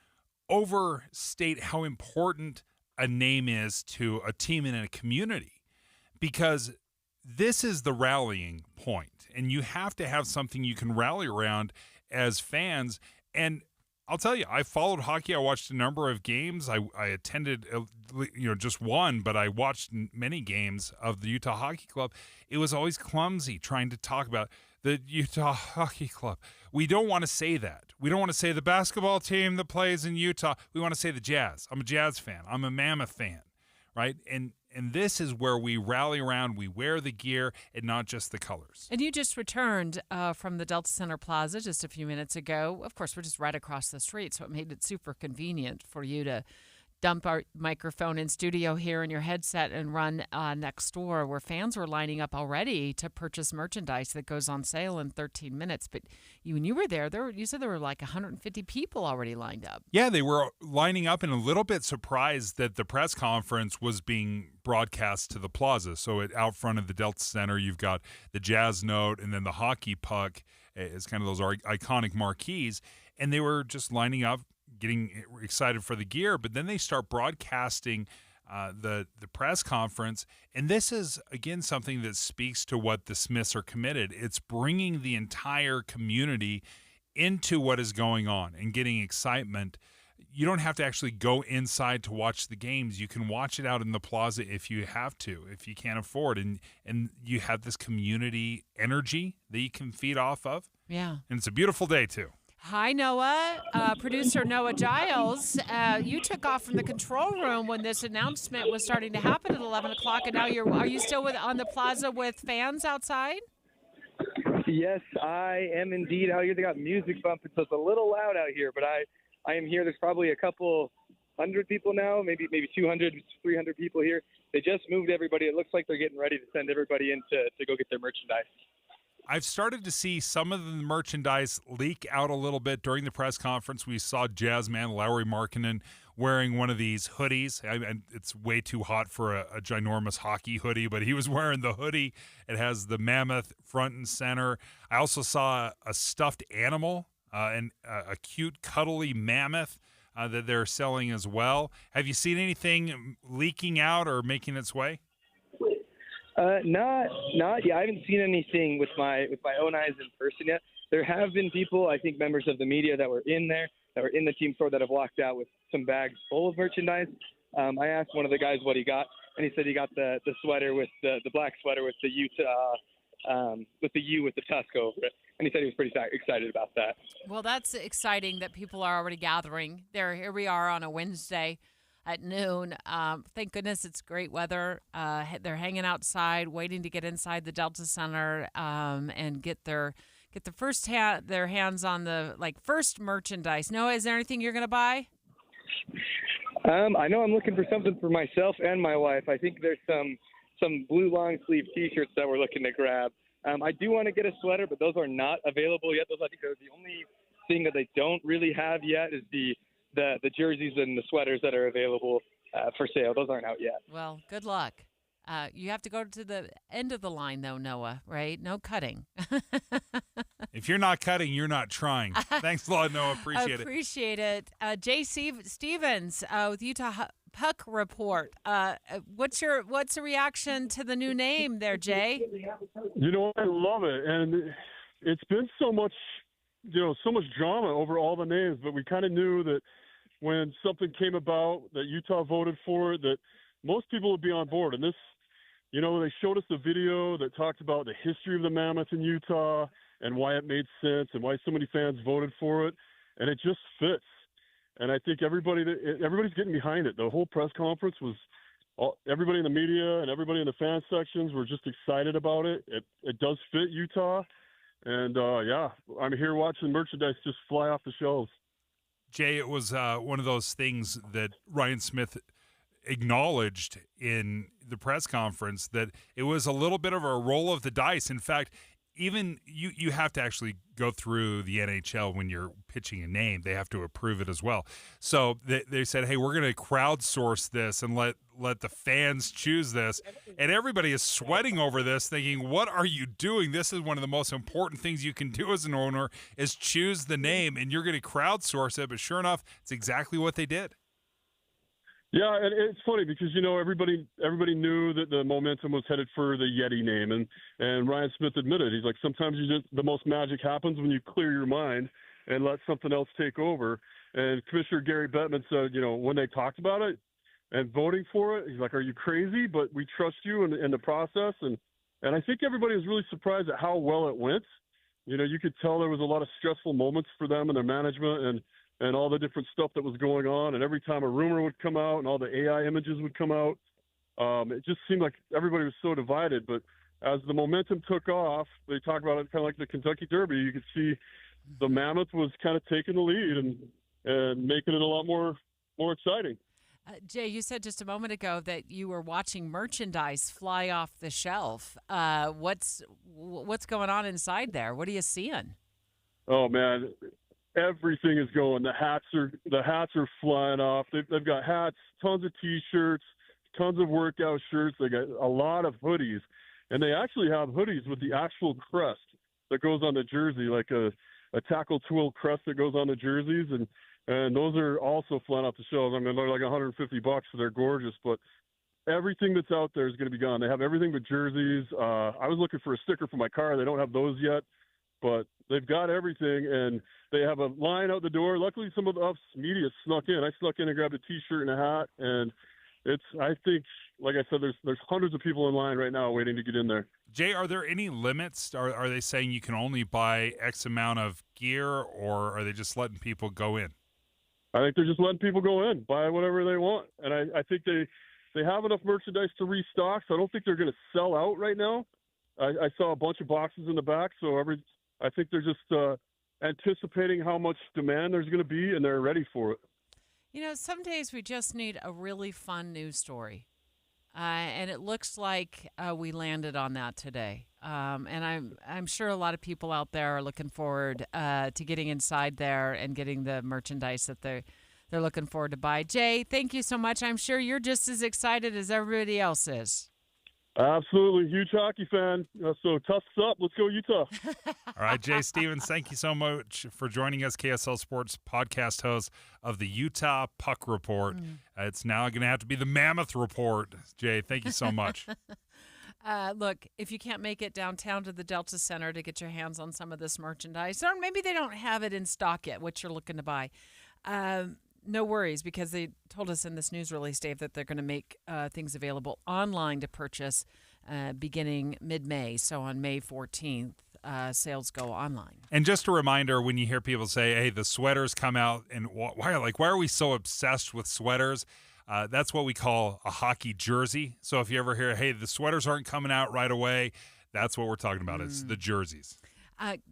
[SPEAKER 8] overstate how important a name is to a team and a community, because this is the rallying point, and you have to have something you can rally around as fans. And I'll tell you, I followed hockey. I watched a number of games. I attended, just one, but I watched many games of the Utah Hockey Club. It was always clumsy trying to talk about the Utah Hockey Club. We don't want to say that. We don't want to say the basketball team that plays in Utah. We want to say the Jazz. I'm a Jazz fan. I'm a Mammoth fan, right? And this is where we rally around. We wear the gear and not just the colors.
[SPEAKER 12] And you just returned from the Delta Center Plaza just a few minutes ago. Of course, we're just right across the street, so it made it super convenient for you to dump our microphone in studio here in your headset and run next door, where fans were lining up already to purchase merchandise that goes on sale in 13 minutes. But when you were there, you said there were like 150 people already lined up.
[SPEAKER 8] Yeah, they were lining up, and a little bit surprised that the press conference was being broadcast to the plaza. So out front of the Delta Center, you've got the Jazz Note and then the hockey puck as kind of those iconic marquees, and they were just lining up, getting excited for the gear. But then they start broadcasting the press conference, and this is again something that speaks to what the Smiths are committed. It's bringing the entire community into what is going on and getting excitement. You don't have to actually go inside to watch the games. You can watch it out in the plaza if you have to, if you can't afford, and you have this community energy that you can feed off of.
[SPEAKER 12] Yeah.
[SPEAKER 8] And it's a beautiful day too.
[SPEAKER 12] Hi, Noah. Producer Noah Giles. You took off from the control room when this announcement was starting to happen at 11 o'clock, and now are you still on the plaza with fans outside?
[SPEAKER 15] Yes, I am indeed out here. They got music bumping, so it's a little loud out here, but I am here. There's probably a couple hundred people now, maybe 200, 300 people here. They just moved everybody. It looks like they're getting ready to send everybody in to go get their merchandise.
[SPEAKER 8] I've started to see some of the merchandise leak out a little bit during the press conference. We saw Jazzman Lowry Markkinen wearing one of these hoodies. It's way too hot for a ginormous hockey hoodie, but he was wearing the hoodie. It has the mammoth front and center. I also saw a stuffed animal and a cute, cuddly mammoth that they're selling as well. Have you seen anything leaking out or making its way?
[SPEAKER 15] Not yet. I haven't seen anything with my own eyes in person yet. There have been people, I think members of the media that were in there, that were in the team store, that have walked out with some bags full of merchandise. I asked one of the guys what he got, and he said he got the sweater with the black sweater with the Utah, with the U with the Tusk over it. And he said he was pretty excited about that.
[SPEAKER 12] Well, that's exciting that people are already gathering. Here we are on a Wednesday at noon. Thank goodness it's great weather. They're hanging outside, waiting to get inside the Delta Center and get their hands on the first merchandise. Noah, is there anything you're going to buy?
[SPEAKER 15] I know I'm looking for something for myself and my wife. I think there's some blue long sleeve T-shirts that we're looking to grab. I do want to get a sweater, but those are not available yet. Those, I think, are the only thing that they don't really have yet is the jerseys and the sweaters that are available for sale. Those aren't out yet.
[SPEAKER 12] Well, good luck. You have to go to the end of the line, though, Noah, right? No cutting.
[SPEAKER 8] If you're not cutting, you're not trying. Thanks a lot, Noah.
[SPEAKER 12] Appreciate it. Jay Stevens with Utah Puck Report. What's the reaction to the new name there, Jay?
[SPEAKER 16] You know, I love it. And it's been so much drama over all the names, but we kind of knew that when something came about that Utah voted for, that most people would be on board. And this, they showed us a video that talked about the history of the Mammoth in Utah and why it made sense and why so many fans voted for it. And it just fits. And I think everybody's getting behind it. The whole press conference was everybody in the media and everybody in the fan sections were just excited about it. It does fit Utah. And, I'm here watching merchandise just fly off the shelves.
[SPEAKER 8] Jay, it was one of those things that Ryan Smith acknowledged in the press conference, that it was a little bit of a roll of the dice. In fact, even you have to actually go through the NHL when you're pitching a name. They have to approve it as well. So they said, hey, we're going to crowdsource this and let the fans choose this. And everybody is sweating over this, thinking, what are you doing? This is one of the most important things you can do as an owner, is choose the name, and you're going to crowdsource it. But sure enough, it's exactly what they did.
[SPEAKER 16] Yeah, and it's funny because, everybody knew that the momentum was headed for the Yeti name. And Ryan Smith admitted, he's like, sometimes the most magic happens when you clear your mind and let something else take over. And Commissioner Gary Bettman said, when they talked about it and voting for it, he's like, are you crazy? But we trust you in the process. And I think everybody was really surprised at how well it went. You could tell there was a lot of stressful moments for them and their management and all the different stuff that was going on. And every time a rumor would come out and all the AI images would come out, it just seemed like everybody was so divided. But as the momentum took off, they talk about it kind of like the Kentucky Derby. You could see the Mammoth was kind of taking the lead and making it a lot more exciting.
[SPEAKER 12] Jay, you said just a moment ago that you were watching merchandise fly off the shelf. What's going on inside there? What are you seeing?
[SPEAKER 16] Oh, man. Everything is going. The hats are flying off. They've got hats, tons of T-shirts, tons of workout shirts. They got a lot of hoodies, and they actually have hoodies with the actual crest that goes on the jersey, like a tackle twill crest that goes on the jerseys, and those are also flying off the shelves. I mean, they're like $150, so they're gorgeous, but everything that's out there is going to be gone. They have everything but jerseys. I was looking for a sticker for my car. They don't have those yet, but they've got everything, and they have a line out the door. Luckily, some of the media snuck in. I snuck in and grabbed a T-shirt and a hat, and I think, like I said, there's hundreds of people in line right now waiting to get in there.
[SPEAKER 8] Jay, are there any limits? Are they saying you can only buy X amount of gear, or are they just letting people go in?
[SPEAKER 16] I think they're just letting people go in, buy whatever they want, and I think they have enough merchandise to restock, so I don't think they're going to sell out right now. I saw a bunch of boxes in the back, so I think they're just anticipating how much demand there's going to be, and they're ready for it.
[SPEAKER 12] You know, some days we just need a really fun news story, and it looks like we landed on that today. And I'm sure a lot of people out there are looking forward to getting inside there and getting the merchandise that they're looking forward to buy. Jay, thank you so much. I'm sure you're just as excited as everybody else is.
[SPEAKER 16] Absolutely. Huge hockey fan. So Tusks up. Let's go Utah.
[SPEAKER 8] All right, Jay Stevens, thank you so much for joining us, KSL Sports podcast host of the Utah Puck Report. It's now going to have to be the Mammoth Report. Jay, thank you so much.
[SPEAKER 12] Look, if you can't make it downtown to the Delta Center to get your hands on some of this merchandise, or maybe they don't have it in stock yet, what you're looking to buy, no worries, because they told us in this news release, Dave, that they're going to make things available online to purchase beginning mid-May. So on May 14th, sales go online.
[SPEAKER 8] And just a reminder, when you hear people say, hey, the sweaters come out, and why are we so obsessed with sweaters? That's what we call a hockey jersey. So if you ever hear, hey, the sweaters aren't coming out right away, that's what we're talking about. It's the jerseys.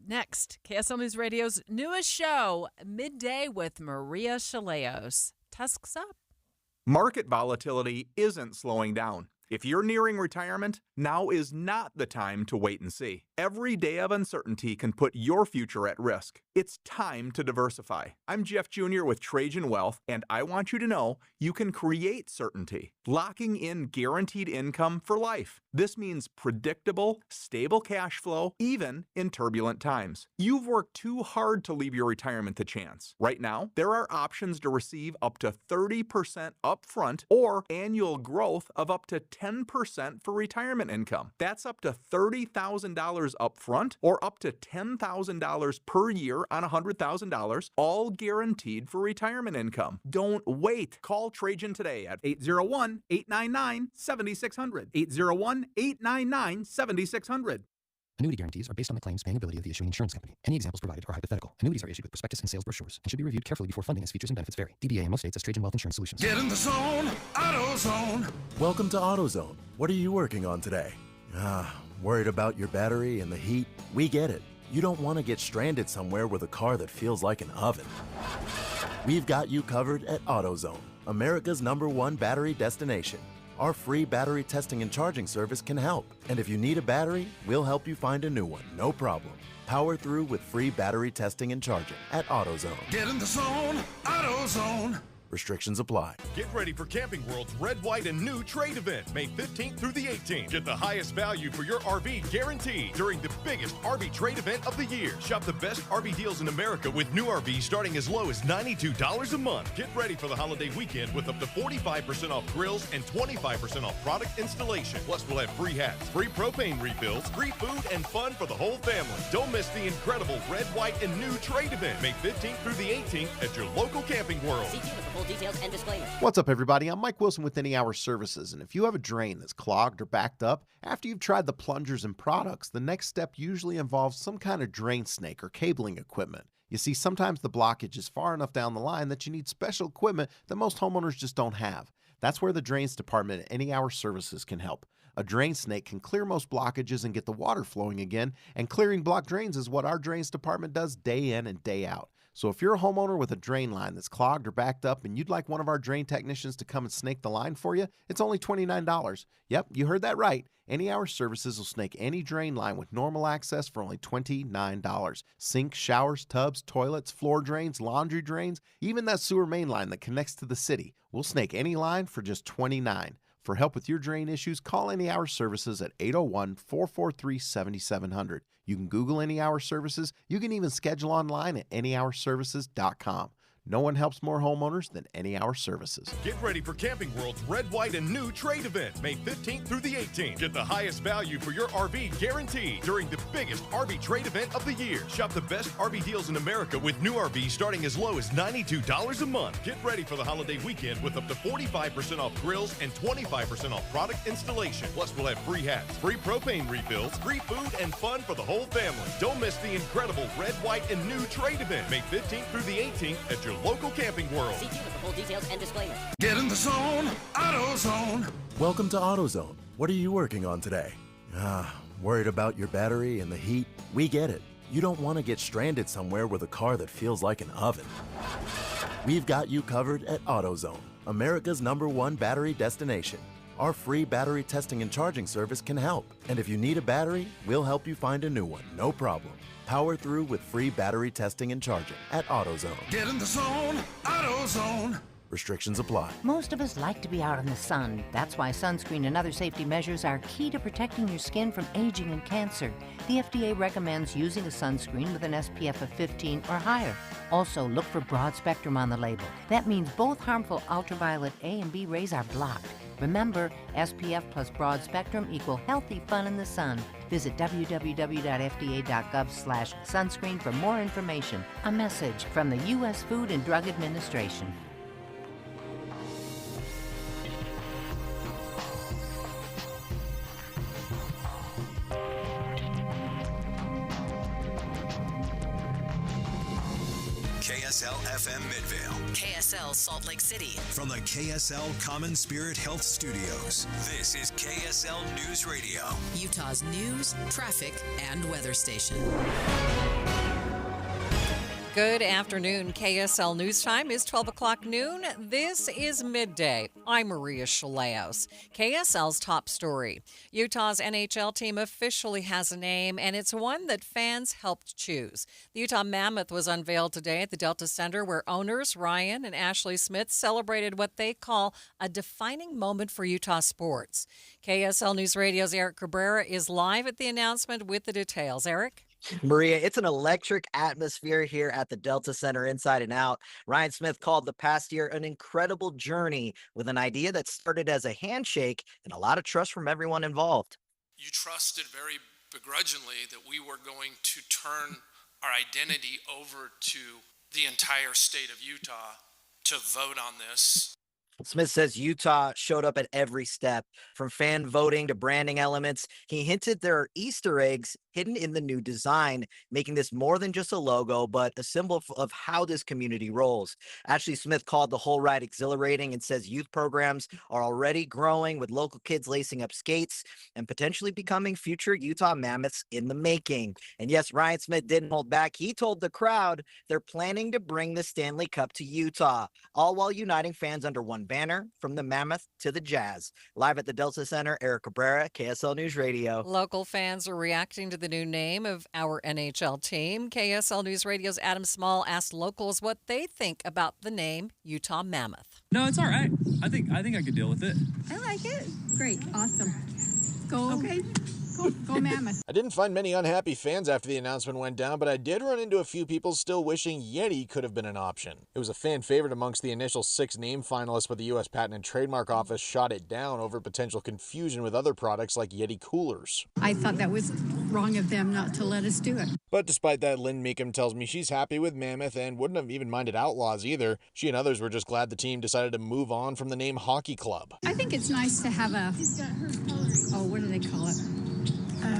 [SPEAKER 12] Next, KSL News Radio's newest show, Midday with Maria Chaleos. Tusks up.
[SPEAKER 1] Market volatility isn't slowing down. If you're nearing retirement, now is not the time to wait and see. Every day of uncertainty can put your future at risk. It's time to diversify. I'm Jeff Jr. with Trajan Wealth, and I want you to know you can create certainty, locking in guaranteed income for life. This means predictable, stable cash flow, even in turbulent times. You've worked too hard to leave your retirement to chance. Right now, there are options to receive up to 30% upfront or annual growth of up to 10% for retirement income. That's up to $30,000 upfront or up to $10,000 per year on $100,000, all guaranteed for retirement income. Don't wait. Call Trajan today at 801-899-7600. 801-899-7600.
[SPEAKER 4] Annuity guarantees are based on the claims paying ability of the issuing insurance company. Any examples provided are hypothetical. Annuities are issued with prospectus and sales brochures and should be reviewed carefully before funding as features and benefits vary. DBA in most states as Trajan Wealth Insurance Solutions.
[SPEAKER 17] Get in the zone, AutoZone.
[SPEAKER 18] Welcome to AutoZone. What are you working on today? Worried about your battery and the heat? We get it. You don't want to get stranded somewhere with a car that feels like an oven. We've got you covered at AutoZone, America's #1 battery destination. Our free battery testing and charging service can help. And if you need a battery, we'll help you find a new one, no problem. Power through with free battery testing and charging at AutoZone.
[SPEAKER 17] Get in the zone, AutoZone.
[SPEAKER 18] Restrictions apply.
[SPEAKER 3] Get ready for Camping World's Red, White, and New trade event, May 15th through the 18th. Get the highest value for your RV guaranteed during the biggest RV trade event of the year. Shop the best RV deals in America with new RVs starting as low as $92 a month. Get ready for the holiday weekend with up to 45% off grills and 25% off product installation. Plus, we'll have free hats, free propane refills, free food, and fun for the whole family. Don't miss the incredible Red, White, and New trade event, May 15th through the 18th at your local Camping World.
[SPEAKER 24] Details and disclaimers.
[SPEAKER 6] What's up, everybody? I'm Mike Wilson with Any Hour Services, and if you have a drain that's clogged or backed up, after you've tried the plungers and products, the next step usually involves some kind of drain snake or cabling equipment. You see, sometimes the blockage is far enough down the line that you need special equipment that most homeowners just don't have. That's where the Drains Department at Any Hour Services can help. A drain snake can clear most blockages and get the water flowing again, and clearing blocked drains is what our Drains Department does day in and day out. So if you're a homeowner with a drain line that's clogged or backed up and you'd like one of our drain technicians to come and snake the line for you, it's only $29. Yep, you heard that right. Any Hour Services will snake any drain line with normal access for only $29. Sinks, showers, tubs, toilets, floor drains, laundry drains, even that sewer main line that connects to the city. We'll snake any line for just $29. For help with your drain issues, call Any Hour Services at 801-443-7700. You can Google Any Hour Services. You can even schedule online at anyhourservices.com. No one helps more homeowners than Any Hour Services.
[SPEAKER 3] Get ready for Camping World's Red, White, and New Trade Event, May 15th through the 18th. Get the highest value for your RV guaranteed during the biggest RV trade event of the year. Shop the best RV deals in America with new RVs starting as low as $92 a month. Get ready for the holiday weekend with up to 45% off grills and 25% off product installation. Plus, we'll have free hats, free propane refills, free food, and fun for the whole family. Don't miss the incredible Red, White, and New Trade Event, May 15th through the 18th at your local Camping World.
[SPEAKER 20] See dealer for full details and disclaimer.
[SPEAKER 17] Get in the zone, AutoZone.
[SPEAKER 18] Welcome to AutoZone. What are you working on today? Worried about your battery and the heat? We get it. You don't want to get stranded somewhere with a car that feels like an oven. We've got you covered at AutoZone, America's #1 battery destination. Our free battery testing and charging service can help. And if you need a battery, we'll help you find a new one, no problem. Power through with free battery testing and charging at AutoZone.
[SPEAKER 17] Get in the zone, AutoZone.
[SPEAKER 18] Restrictions apply.
[SPEAKER 21] Most of us like to be out in the sun. That's why sunscreen and other safety measures are key to protecting your skin from aging and cancer. The FDA recommends using a sunscreen with an SPF of 15 or higher. Also, look for broad spectrum on the label. That means both harmful ultraviolet A and B rays are blocked. Remember, SPF plus broad spectrum equal healthy fun in the sun. Visit www.fda.gov/sunscreen for more information. A message from the U.S. Food and Drug Administration.
[SPEAKER 11] KSL FM Midvale.
[SPEAKER 22] KSL Salt Lake City.
[SPEAKER 11] From the KSL Common Spirit Health Studios, this is KSL News Radio.
[SPEAKER 22] Utah's news, traffic, and weather station.
[SPEAKER 23] Good afternoon. KSL News Time is 12 o'clock noon. This is Midday. I'm Maria Chaleos. KSL's top story. Utah's NHL team officially has a name, and it's one that fans helped choose. The Utah Mammoth was unveiled today at the Delta Center, where owners Ryan and Ashley Smith celebrated what they call a defining moment for Utah sports. KSL News Radio's Eric Cabrera is live at the announcement with the details. Eric?
[SPEAKER 24] Maria, it's an electric atmosphere here at the Delta Center inside and out. Ryan Smith called the past year an incredible journey with an idea that started as a handshake and a lot of trust from everyone involved.
[SPEAKER 10] You trusted very begrudgingly that we were going to turn our identity over to the entire state of Utah to vote on this.
[SPEAKER 24] Smith says Utah showed up at every step, from fan voting to branding elements. He hinted there are Easter eggs hidden in the new design, making this more than just a logo, but a symbol of how this community rolls. Ashley Smith called the whole ride exhilarating and says youth programs are already growing, with local kids lacing up skates and potentially becoming future Utah Mammoths in the making. And yes, Ryan Smith didn't hold back. He told the crowd they're planning to bring the Stanley Cup to Utah, all while uniting fans under one banner, from the Mammoth to the Jazz. Live at the Delta Center, Eric Cabrera, KSL News Radio.
[SPEAKER 23] Local fans are reacting to the new name of our NHL team. KSL News Radio's Adam Small asked locals what they think about the name Utah Mammoth.
[SPEAKER 26] No, it's all right. I think I could deal with it.
[SPEAKER 27] I like it. Great. Awesome. Go. Okay. Go Mammoth.
[SPEAKER 28] I didn't find many unhappy fans after the announcement went down, but I did run into a few people still wishing Yeti could have been an option. It was a fan favorite amongst the initial 6 name finalists, but the U.S. Patent and Trademark Office shot it down over potential confusion with other products like Yeti coolers.
[SPEAKER 27] I thought that was wrong of them not to let us do it.
[SPEAKER 28] But despite that, Lynn Meekum tells me she's happy with Mammoth and wouldn't have even minded Outlaws either. She and others were just glad the team decided to move on from the name Hockey Club.
[SPEAKER 27] I think it's nice to have a, what do they call it?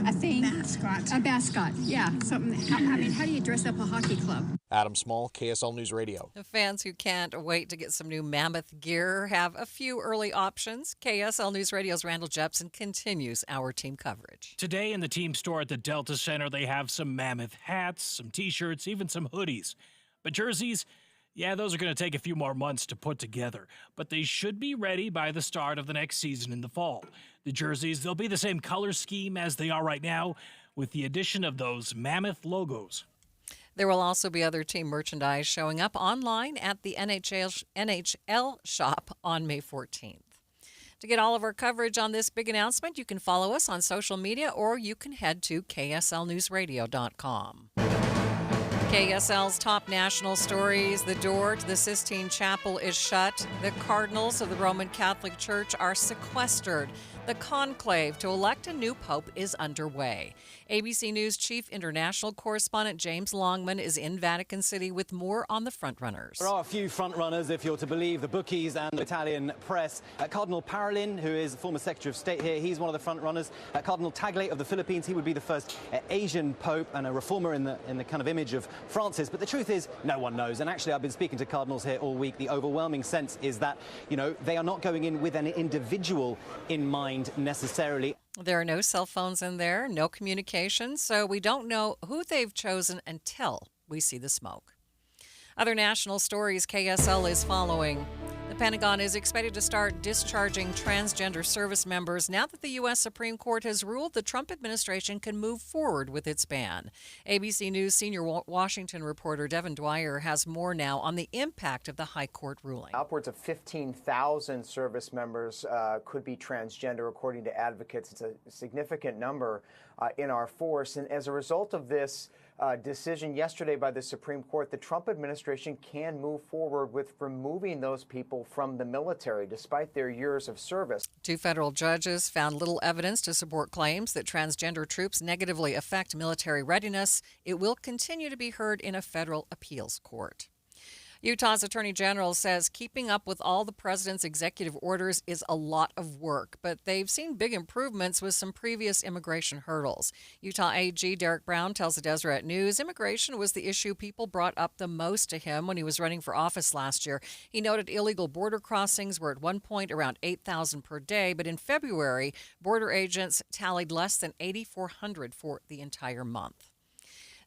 [SPEAKER 27] A thing? Mascot. A mascot, yeah. Something. How do you dress up a hockey club?
[SPEAKER 28] Adam Small, KSL News Radio.
[SPEAKER 23] The fans who can't wait to get some new Mammoth gear have a few early options. KSL News Radio's Randall Jepson continues our team coverage.
[SPEAKER 29] Today in the team store at the Delta Center, they have some Mammoth hats, some T-shirts, even some hoodies. But jerseys, yeah, those are going to take a few more months to put together, but they should be ready by the start of the next season in the fall. The jerseys, they'll be the same color scheme as they are right now, with the addition of those Mammoth logos.
[SPEAKER 23] There will also be other team merchandise showing up online at the NHL shop on May 14th. To get all of our coverage on this big announcement, you can follow us on social media or you can head to kslnewsradio.com. KSL's top national stories. The door to the Sistine Chapel is shut. The cardinals of the Roman Catholic Church are sequestered. The conclave to elect a new pope is underway. ABC News chief international correspondent James Longman is in Vatican City with more on the frontrunners.
[SPEAKER 2] There are a few frontrunners, if you're to believe the bookies and the Italian press. Cardinal Parolin, who is the former Secretary of State here, he's one of the frontrunners. Cardinal Tagle of the Philippines, he would be the first Asian pope and a reformer in the kind of image of Francis. But the truth is, no one knows. And actually, I've been speaking to cardinals here all week. The overwhelming sense is that, they are not going in with an individual in mind necessarily.
[SPEAKER 23] There are no cell phones in there, no communication, so we don't know who they've chosen until we see the smoke. Other national stories KSL is following. The Pentagon is expected to start discharging transgender service members now that the U.S. Supreme Court has ruled the Trump administration can move forward with its ban. ABC News senior Washington reporter Devin Dwyer has more now on the impact of the High Court ruling.
[SPEAKER 5] Upwards of 15,000 service members could be transgender, according to advocates. It's a significant number in our force. And as a result of this decision yesterday by the Supreme Court, the Trump administration can move forward with removing those people from the military despite their years of service.
[SPEAKER 23] Two federal judges found little evidence to support claims that transgender troops negatively affect military readiness. It will continue to be heard in a federal appeals court. Utah's Attorney General says keeping up with all the president's executive orders is a lot of work, but they've seen big improvements with some previous immigration hurdles. Utah AG Derek Brown tells the Deseret News immigration was the issue people brought up the most to him when he was running for office last year. He noted illegal border crossings were at one point around 8,000 per day, but in February, border agents tallied less than 8,400 for the entire month.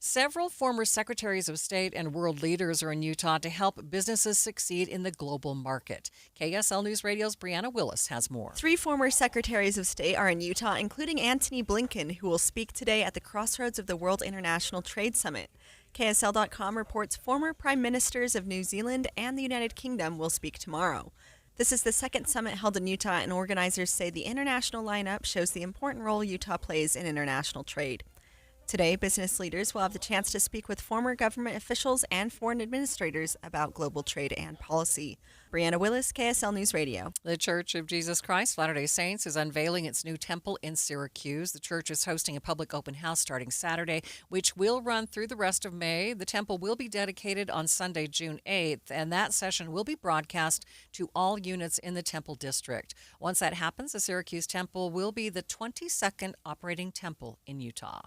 [SPEAKER 23] Several former secretaries of state and world leaders are in Utah to help businesses succeed in the global market. KSL News Radio's Brianna Willis has more.
[SPEAKER 7] 3 former secretaries of state are in Utah, including Antony Blinken, who will speak today at the crossroads of the World International Trade Summit. KSL.com reports former prime ministers of New Zealand and the United Kingdom will speak tomorrow. This is the second summit held in Utah, and organizers say the international lineup shows the important role Utah plays in international trade. Today, business leaders will have the chance to speak with former government officials and foreign administrators about global trade and policy. Brianna Willis, KSL News Radio.
[SPEAKER 23] The Church of Jesus Christ Latter-day Saints is unveiling its new temple in Syracuse. The church is hosting a public open house starting Saturday, which will run through the rest of May. The temple will be dedicated on Sunday, June 8th, and that session will be broadcast to all units in the temple district. Once that happens, the Syracuse temple will be the 22nd operating temple in Utah.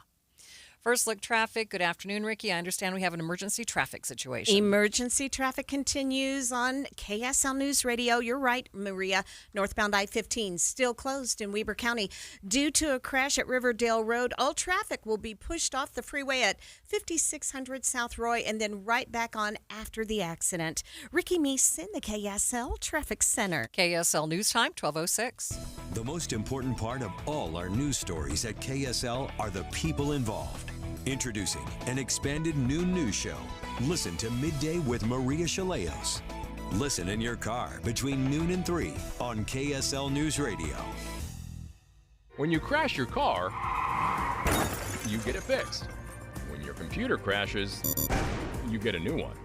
[SPEAKER 23] First look traffic. Good afternoon, Ricky. I understand we have an emergency traffic situation.
[SPEAKER 9] Emergency traffic continues on KSL News Radio. You're right, Maria. Northbound I-15 still closed in Weber County due to a crash at Riverdale Road. All traffic will be pushed off the freeway at 5600 South Roy and then right back on after the accident. Ricky Meese in the KSL Traffic Center.
[SPEAKER 23] KSL News Time, 12:06.
[SPEAKER 11] The most important part of all our news stories at KSL are the people involved. Introducing an expanded new news show. Listen to Midday with Maria Chaleos. Listen in your car between noon and 3 on KSL News Radio.
[SPEAKER 13] When you crash your car, you get it fixed. When your computer crashes, you get a new one.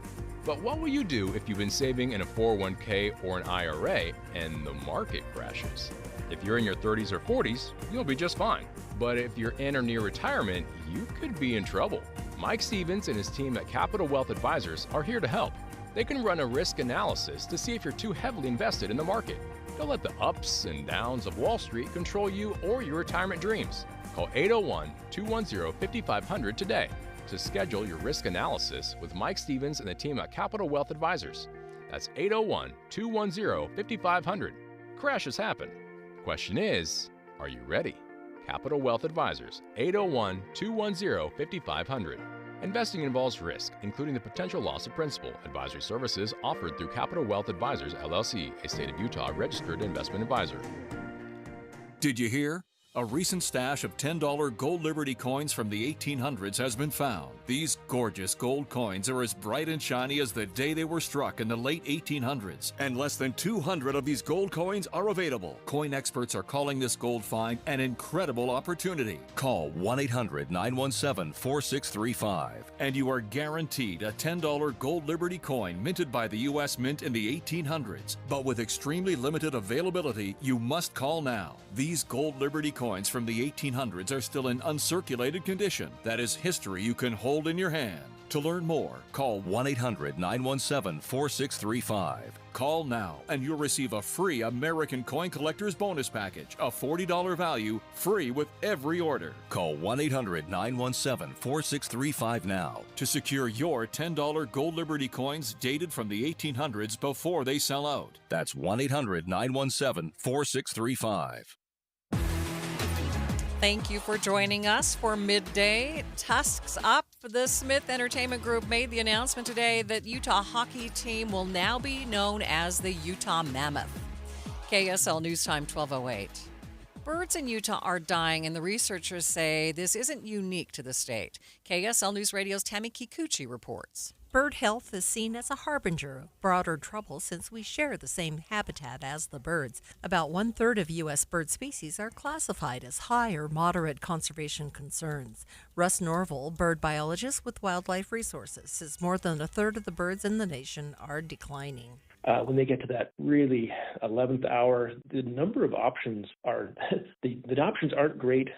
[SPEAKER 13] But what will you do if you've been saving in a 401k or an IRA and the market crashes? If you're in your 30s or 40s, you'll be just fine. But if you're in or near retirement, you could be in trouble. Mike Stevens and his team at Capital Wealth Advisors are here to help. They can run a risk analysis to see if you're too heavily invested in the market. Don't let the ups and downs of Wall Street control you or your retirement dreams. Call 801-210-5500 today to schedule your risk analysis with Mike Stevens and the team at Capital Wealth Advisors. That's 801-210-5500. Crashes happen. Question is, are you ready? Capital Wealth Advisors, 801-210-5500. Investing involves risk, including the potential loss of principal. Advisory services offered through Capital Wealth Advisors, LLC, a state of Utah registered investment advisor.
[SPEAKER 11] Did you hear?
[SPEAKER 1] A recent stash of $10 gold Liberty coins from the 1800s has been found. These gorgeous gold coins are as bright and shiny as the day they were struck in the late 1800s, and less than 200 of these gold coins are available. Coin experts are calling this gold find an incredible opportunity. Call 1-800-917-4635, and you are guaranteed a $10 gold Liberty coin minted by the U.S. Mint in the 1800s. But with extremely limited availability, you must call now. These gold Liberty coins from the 1800s are still in uncirculated condition. That is history you can hold in your hand. To learn more, call 1-800-917-4635. Call now and you'll receive a free American Coin Collector's Bonus Package, a $40 value, free with every order. Call 1-800-917-4635 now to secure your $10 gold Liberty coins dated from the 1800s before they sell out. That's 1-800-917-4635.
[SPEAKER 23] Thank you for joining us for Midday. Tusks up. The Smith Entertainment Group made the announcement today that Utah hockey team will now be known as the Utah Mammoth. KSL News Time 12:08. Birds in Utah are dying, and the researchers say this isn't unique to the state. KSL News Radio's Tammy Kikuchi reports.
[SPEAKER 8] Bird health is seen as a harbinger of broader trouble since we share the same habitat as the birds. About 1/3 of U.S. bird species are classified as high or moderate conservation concerns. Russ Norville, bird biologist with Wildlife Resources, says more than 1/3 of the birds in the nation are declining.
[SPEAKER 12] When they get to that really 11th hour, the number of options are, the options aren't great.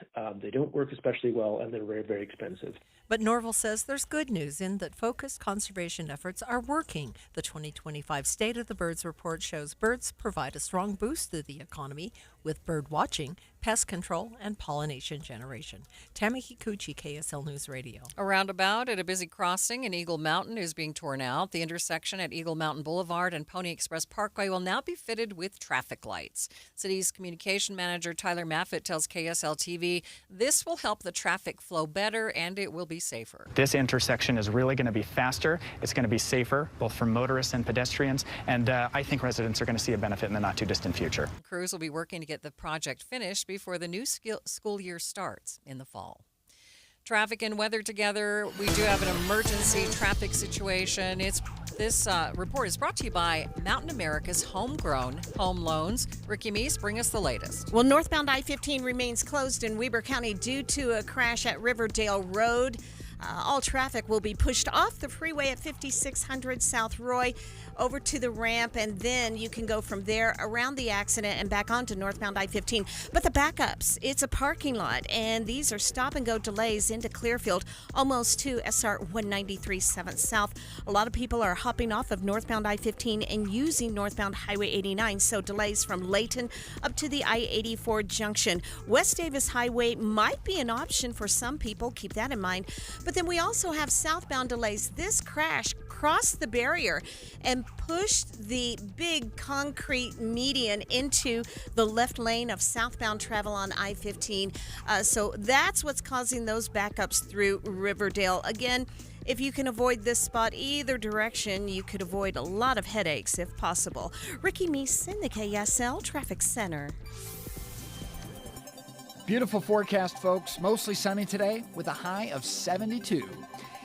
[SPEAKER 12] They don't work especially well, and they're very, very expensive.
[SPEAKER 8] But Norville says there's good news in that focused conservation efforts are working. The 2025 State of the Birds report shows birds provide a strong boost to the economy with bird watching, pest control, and pollination generation. Tammy Kikuchi, KSL News Radio.
[SPEAKER 23] A roundabout at a busy crossing in Eagle Mountain is being torn out. The intersection at Eagle Mountain Boulevard and Pony Express Parkway will now be fitted with traffic lights. City's communication manager Tyler Maffitt tells KSL TV this will help the traffic flow better and it will be safer.
[SPEAKER 14] This intersection is really going to be faster. It's going to be safer, both for motorists and pedestrians, and I think residents are going to see a benefit in the not-too-distant future.
[SPEAKER 23] Crews will be working to get the project finished before the new school year starts in the fall. Traffic and weather together. We do have an emergency traffic situation. This report is brought to you by Mountain America's Homegrown Home Loans. Ricky Meese, bring us the latest.
[SPEAKER 9] Well, northbound I-15 remains closed in Weber County due to a crash at Riverdale Road. All traffic will be pushed off the freeway at 5600 South Roy over to the ramp, and then you can go from there around the accident and back onto northbound I-15. But the backups, it's a parking lot, and these are stop-and-go delays into Clearfield, almost to SR 193 7th South. A lot of people are hopping off of northbound I-15 and using northbound Highway 89, so delays from Layton up to the I-84 junction. West Davis Highway might be an option for some people. Keep that in mind. But then we also have southbound delays. This crash crossed the barrier and pushed the big concrete median into the left lane of southbound travel on I-15. So that's what's causing those backups through Riverdale. Again, if you can avoid this spot either direction, you could avoid a lot of headaches if possible. Ricky Meese in the KSL Traffic Center.
[SPEAKER 15] Beautiful forecast, folks. Mostly sunny today with a high of 72.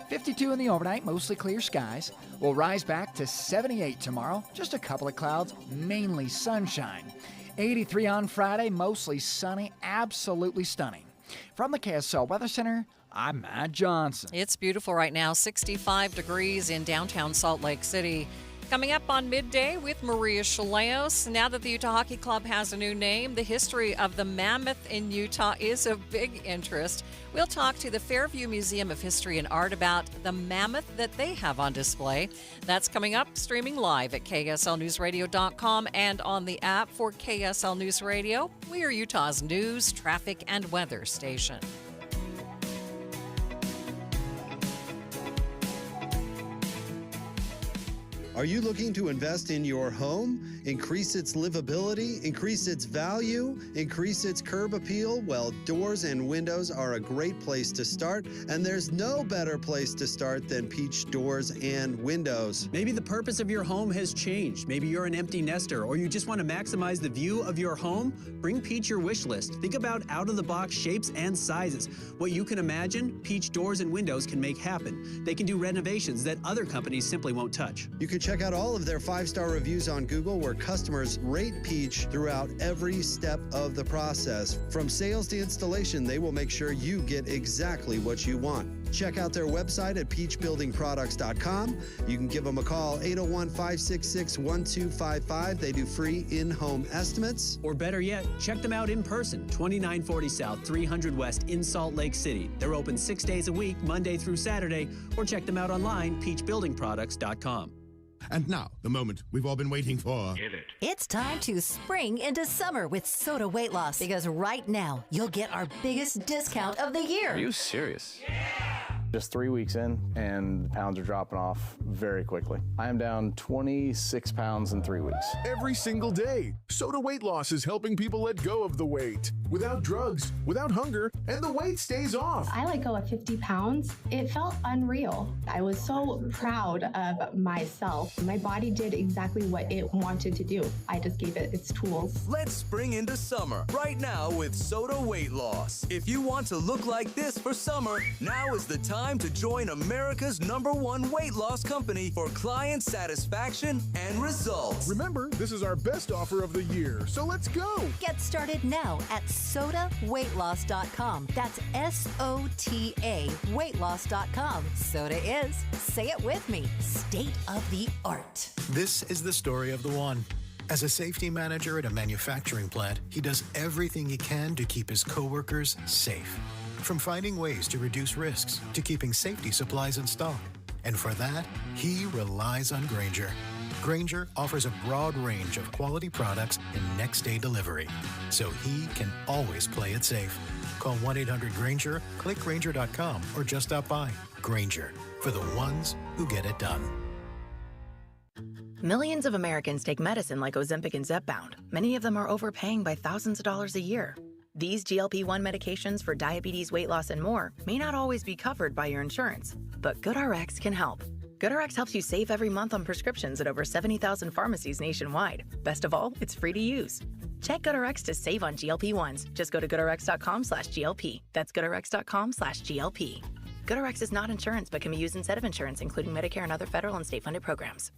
[SPEAKER 15] 52 in the overnight, mostly clear skies. We'll rise back to 78 tomorrow. Just a couple of clouds, mainly sunshine. 83 on Friday, mostly sunny, absolutely stunning. From the KSL Weather Center, I'm Matt Johnson.
[SPEAKER 23] It's beautiful right now, 65 degrees in downtown Salt Lake City. Coming up on Midday with Maria Chaleos. Now that the Utah Hockey Club has a new name, the history of the Mammoth in Utah is of big interest. We'll talk to the Fairview Museum of History and Art about the mammoth that they have on display. That's coming up, streaming live at KSLNewsRadio.com and on the app for KSL News Radio. We are Utah's news, traffic, and weather station.
[SPEAKER 3] Are you looking to invest in your home, increase its livability, increase its value, increase its curb appeal? Well, doors and windows are a great place to start, and there's no better place to start than Peach Doors and Windows.
[SPEAKER 4] Maybe the purpose of your home has changed. Maybe you're an empty nester, or you just want to maximize the view of your home. Bring Peach your wish list. Think about out-of-the-box shapes and sizes. What you can imagine, Peach Doors and Windows can make happen. They can do renovations that other companies simply won't touch.
[SPEAKER 3] You can check out all of their 5-star reviews on Google, where customers rate Peach throughout every step of the process. From sales to installation, they will make sure you get exactly what you want. Check out their website at peachbuildingproducts.com. You can give them a call, 801-566-1255. They do free in-home estimates.
[SPEAKER 4] Or better yet, check them out in person, 2940 South, 300 West in Salt Lake City. They're open 6 days a week, Monday through Saturday, or check them out online, peachbuildingproducts.com.
[SPEAKER 6] And now, the moment we've all been waiting for.
[SPEAKER 16] It's time to spring into summer with Soda Weight Loss, because right now you'll get our biggest discount of the year.
[SPEAKER 17] Are you serious?
[SPEAKER 18] Just 3 weeks in, and the pounds are dropping off very quickly. I am down 26 pounds in 3 weeks.
[SPEAKER 19] Every single day, Soda Weight Loss is helping people let go of the weight without drugs, without hunger, and the weight stays off.
[SPEAKER 20] I let go of 50 pounds. It felt unreal. I was so proud of myself. My body did exactly what it wanted to do. I just gave it its tools.
[SPEAKER 25] Let's spring into summer right now with Soda Weight Loss. If you want to look like this for summer, now is the time to join America's #1 weight loss company for client satisfaction and results.
[SPEAKER 19] Remember, this is our best offer of the year, so let's go.
[SPEAKER 16] Get started now at sodaweightloss.com. That's SOTA weightloss.com. Soda is, say it with me, state of the art.
[SPEAKER 30] This is the story of the one. As a safety manager at a manufacturing plant, he does everything he can to keep his coworkers safe. From finding ways to reduce risks to keeping safety supplies in stock. And for that, he relies on Grainger. Grainger offers a broad range of quality products and next-day delivery, so he can always play it safe. Call 1-800-GRAINGER, click Grainger.com, or just stop by. Grainger, for the ones who get it done.
[SPEAKER 31] Millions of Americans take medicine like Ozempic and Zepbound. Many of them are overpaying by thousands of dollars a year. These GLP-1 medications for diabetes, weight loss, and more may not always be covered by your insurance, but GoodRx can help. GoodRx helps you save every month on prescriptions at over 70,000 pharmacies nationwide. Best of all, it's free to use. Check GoodRx to save on GLP-1s. Just go to goodrx.com/GLP. That's goodrx.com/GLP. GoodRx is not insurance but can be used instead of insurance, including Medicare and other federal and state-funded programs.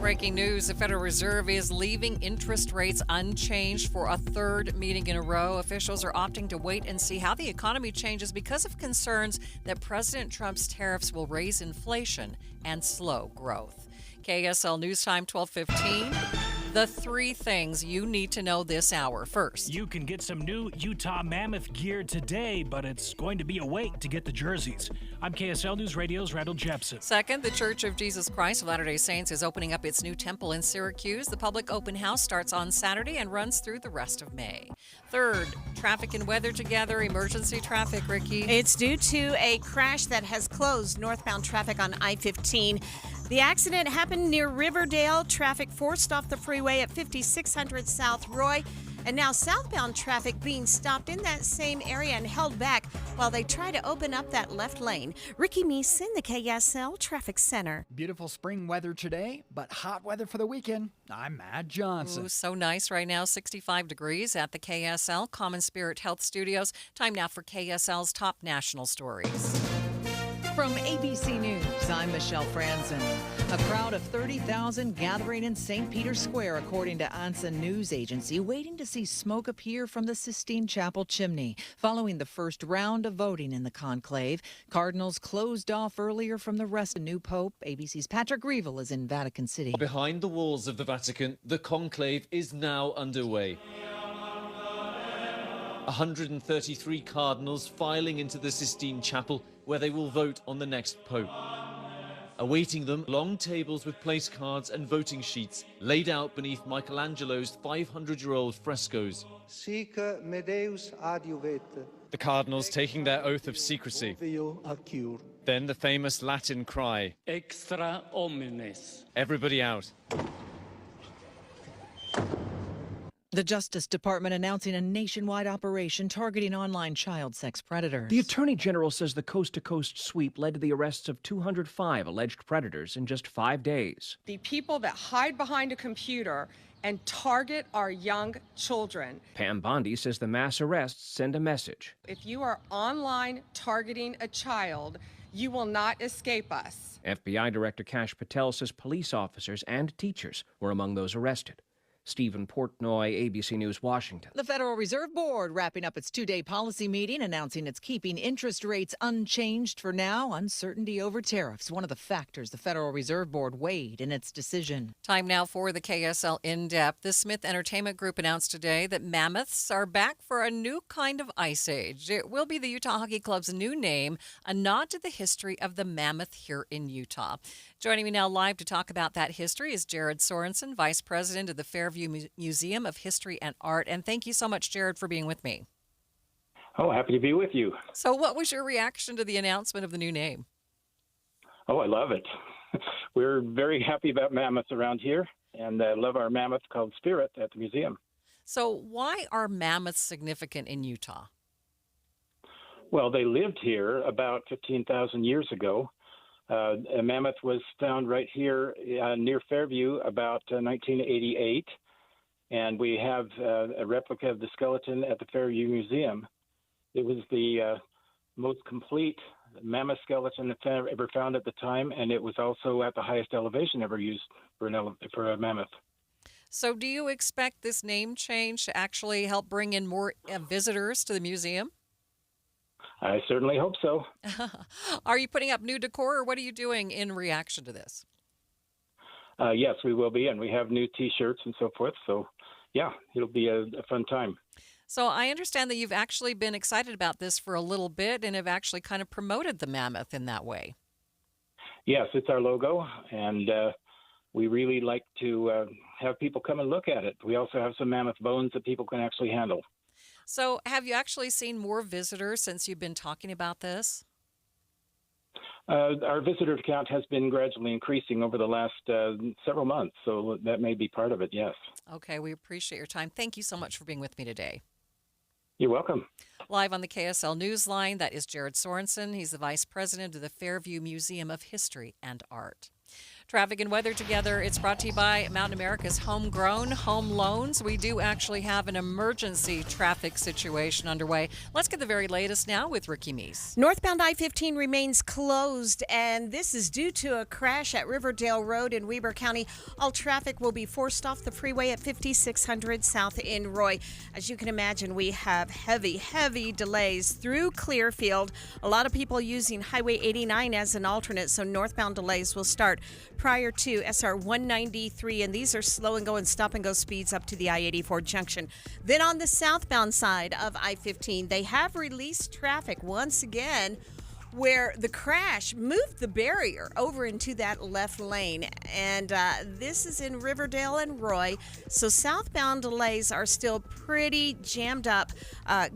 [SPEAKER 23] Breaking news, the Federal Reserve is leaving interest rates unchanged for a third meeting in a row. Officials are opting to wait and see how the economy changes because of concerns that President Trump's tariffs will raise inflation and slow growth. KSL News Time, 12:15. The 3 things you need to know this hour. First,
[SPEAKER 29] you can get some new Utah Mammoth gear today, but it's going to be a wait to get the jerseys. I'm KSL News Radio's Randall Jepson.
[SPEAKER 23] Second, the Church of Jesus Christ of Latter-day Saints is opening up its new temple in Syracuse. The public open house starts on Saturday and runs through the rest of May. Third, traffic and weather together. Emergency traffic, Ricky.
[SPEAKER 9] It's due to a crash that has closed northbound traffic on I-15. The accident happened near Riverdale. Traffic forced off the freeway at 5600 South Roy. And now southbound traffic being stopped in that same area and held back while they try to open up that left lane. Ricky Meese in the KSL Traffic Center.
[SPEAKER 15] Beautiful spring weather today, but hot weather for the weekend. I'm Matt Johnson.
[SPEAKER 23] Ooh, so nice right now, 65 degrees at the KSL Common Spirit Health Studios. Time now for KSL's top national stories.
[SPEAKER 32] From ABC News, I'm Michelle Franzen. A crowd of 30,000 gathering in St. Peter's Square, according to ANSA News Agency, waiting to see smoke appear from the Sistine Chapel chimney. Following the first round of voting in the conclave, cardinals closed off earlier from the rest of new Pope. ABC's Patrick Greville is in Vatican City.
[SPEAKER 33] Behind the walls of the Vatican, the conclave is now underway. 133 cardinals filing into the Sistine Chapel, where they will vote on the next pope. Awaiting them, long tables with place cards and voting sheets laid out beneath Michelangelo's 500-year-old frescoes.
[SPEAKER 34] Sic me Deus adiuvet.
[SPEAKER 33] The cardinals taking their oath of secrecy. Then the famous Latin cry.
[SPEAKER 2] Extra omnes.
[SPEAKER 33] Everybody out.
[SPEAKER 32] The Justice Department announcing a nationwide operation targeting online child sex predators.
[SPEAKER 5] The Attorney General says the coast-to-coast sweep led to the arrests of 205 alleged predators in just 5 days.
[SPEAKER 7] The people that hide behind a computer and target our young children.
[SPEAKER 5] Pam Bondi says the mass arrests send a message.
[SPEAKER 7] If you are online targeting a child, you will not escape us.
[SPEAKER 5] FBI Director Kash Patel says police officers and teachers were among those arrested. Stephen Portnoy, ABC News, Washington.
[SPEAKER 32] The Federal Reserve Board wrapping up its two-day policy meeting, announcing it's keeping interest rates unchanged for now. Uncertainty over tariffs, one of the factors the Federal Reserve Board weighed in its decision.
[SPEAKER 23] Time now for the KSL In-Depth. The Smith Entertainment Group announced today that mammoths are back for a new kind of ice age. It will be the Utah Hockey Club's new name, a nod to the history of the mammoth here in Utah. Joining me now live to talk about that history is Jared Sorensen, Vice President of the Fairview Museum of History and Art. And thank you so much, Jared, for being with me.
[SPEAKER 10] Oh, happy to be with you.
[SPEAKER 23] So what was your reaction to the announcement of the new name?
[SPEAKER 10] Oh, I love it. We're very happy about mammoths around here, and love our mammoth called Spirit at the museum.
[SPEAKER 23] So why are mammoths significant in Utah?
[SPEAKER 10] Well, they lived here about 15,000 years ago. A mammoth was found right here near Fairview about 1988, and we have a replica of the skeleton at the Fairview Museum. It was the most complete mammoth skeleton ever found at the time, and it was also at the highest elevation ever used for a mammoth.
[SPEAKER 23] So do you expect this name change to actually help bring in more visitors to the museum?
[SPEAKER 10] I certainly hope so.
[SPEAKER 23] Are you putting up new decor, or what are you doing in reaction to this?
[SPEAKER 10] Yes, we will be, and we have new T-shirts and so forth. So, yeah, it'll be a fun time.
[SPEAKER 23] So I understand that you've actually been excited about this for a little bit and have actually kind of promoted the mammoth in that way.
[SPEAKER 10] Yes, it's our logo, and we really like to have people come and look at it. We also have some mammoth bones that people can actually handle.
[SPEAKER 23] So have you actually seen more visitors since you've been talking about this?
[SPEAKER 10] Our visitor count has been gradually increasing over the last several months, so that may be part of it, yes.
[SPEAKER 23] Okay, we appreciate your time. Thank you so much for being with me today.
[SPEAKER 10] You're welcome.
[SPEAKER 23] Live on the KSL Newsline, that is Jared Sorensen. He's the Vice President of the Fairview Museum of History and Art. Traffic and weather together. It's brought to you by Mountain America's Homegrown Home Loans. We do actually have an emergency traffic situation underway. Let's get the very latest now with Ricky Meese.
[SPEAKER 9] Northbound I-15 remains closed, and this is due to a crash at Riverdale Road in Weber County. All traffic will be forced off the freeway at 5600 South in Roy. As you can imagine, we have heavy delays through Clearfield. A lot of people using Highway 89 as an alternate, so northbound delays will start prior to SR 193, and these are slow and go and stop and go speeds up to the I-84 junction. Then on the southbound side of I-15, they have released traffic once again where the crash moved the barrier over into that left lane. And this is in Riverdale and Roy. So southbound delays are still pretty jammed up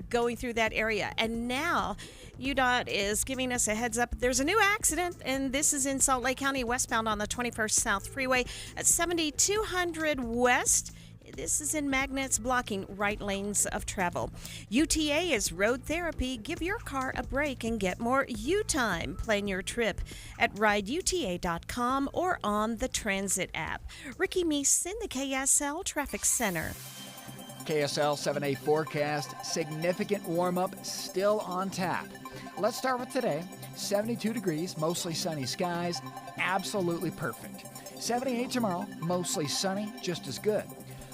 [SPEAKER 9] going through that area. And now UDOT is giving us a heads up. There's a new accident, and this is in Salt Lake County, westbound on the 21st South Freeway at 7200 West. This is in magnets blocking right lanes of travel. UTA is road therapy. Give your car a break and get more U-time. Plan your trip at rideuta.com or on the Transit app. Ricky Meese in the KSL Traffic Center.
[SPEAKER 15] KSL 7-day forecast, significant warm-up still on tap. Let's start with today. 72 degrees, mostly sunny skies, absolutely perfect. 78 tomorrow, mostly sunny, just as good.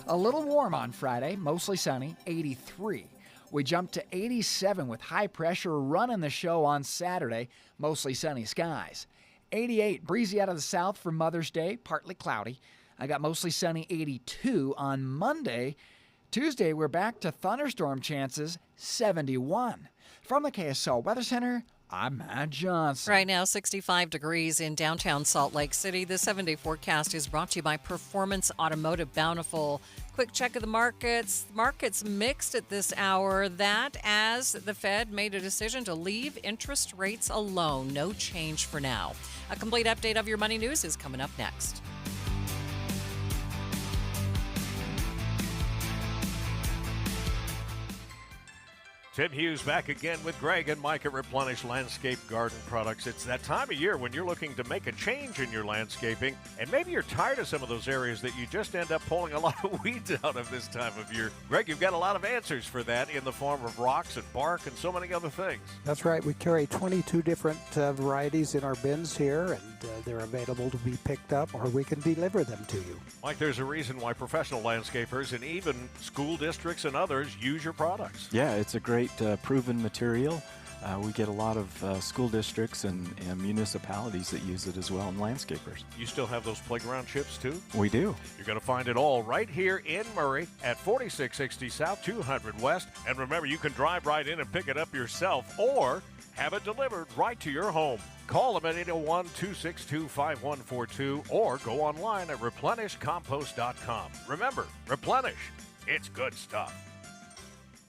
[SPEAKER 15] A little warm on Friday, mostly sunny, 83. We jump to 87 with high pressure running the show on Saturday, mostly sunny skies. 88, breezy out of the south for Mother's Day, partly cloudy. I got mostly sunny 82 on Monday. Tuesday, we're back to thunderstorm chances, 71. From the KSL Weather Center, I'm Matt Johnson.
[SPEAKER 23] Right now, 65 degrees in downtown Salt Lake City. The 7-day forecast is brought to you by Performance Automotive Bountiful. Quick check of the markets. Markets mixed at this hour. That as the Fed made a decision to leave interest rates alone. No change for now. A complete update of your money news is coming up next.
[SPEAKER 1] Tim Hughes back again with Greg and Mike at Replenish Landscape Garden Products. It's that time of year when you're looking to make a change in your landscaping, and maybe you're tired of some of those areas that you just end up pulling a lot of weeds out of this time of year. Greg, you've got a lot of answers for that in the form of rocks and bark and so many other things.
[SPEAKER 8] That's right. We carry 22 different varieties in our bins here, and they're available to be picked up, or we can deliver them to you.
[SPEAKER 1] Mike, there's a reason why professional landscapers and even school districts and others use your products.
[SPEAKER 11] Yeah, it's a great proven material. We get a lot of school districts and municipalities that use it as well, and landscapers.
[SPEAKER 1] You still have those playground chips too?
[SPEAKER 11] We do.
[SPEAKER 1] You're going to find it all right here in Murray at 4660 South 200 West. And remember, you can drive right in and pick it up yourself or have it delivered right to your home. Call them at 801-262-5142 or go online at replenishcompost.com. Remember, Replenish. It's good stuff.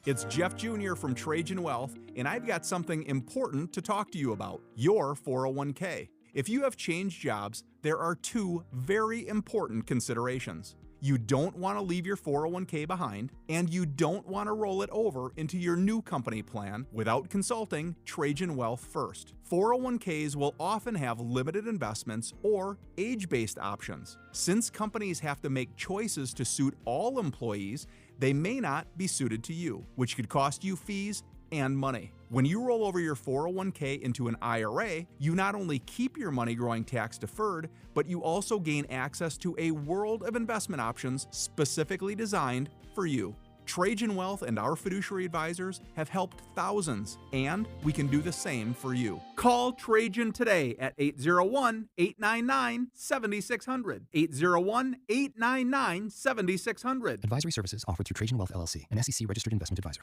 [SPEAKER 12] It's Jeff Jr. from Trajan Wealth, and I've got something important to talk to you about, your 401k. If you have changed jobs, there are two very important considerations. You don't want to leave your 401k behind, and you don't want to roll it over into your new company plan without consulting Trajan Wealth first. 401ks will often have limited investments or age-based options. Since companies have to make choices to suit all employees, they may not be suited to you, which could cost you fees and money. When you roll over your 401k into an IRA, you not only keep your money growing tax deferred, but you also gain access to a world of investment options specifically designed for you. Trajan Wealth and our fiduciary advisors have helped thousands, and we can do the same for you. Call Trajan today at 801-899-7600. 801-899-7600.
[SPEAKER 13] Advisory services offered through Trajan Wealth LLC, an SEC registered investment advisor.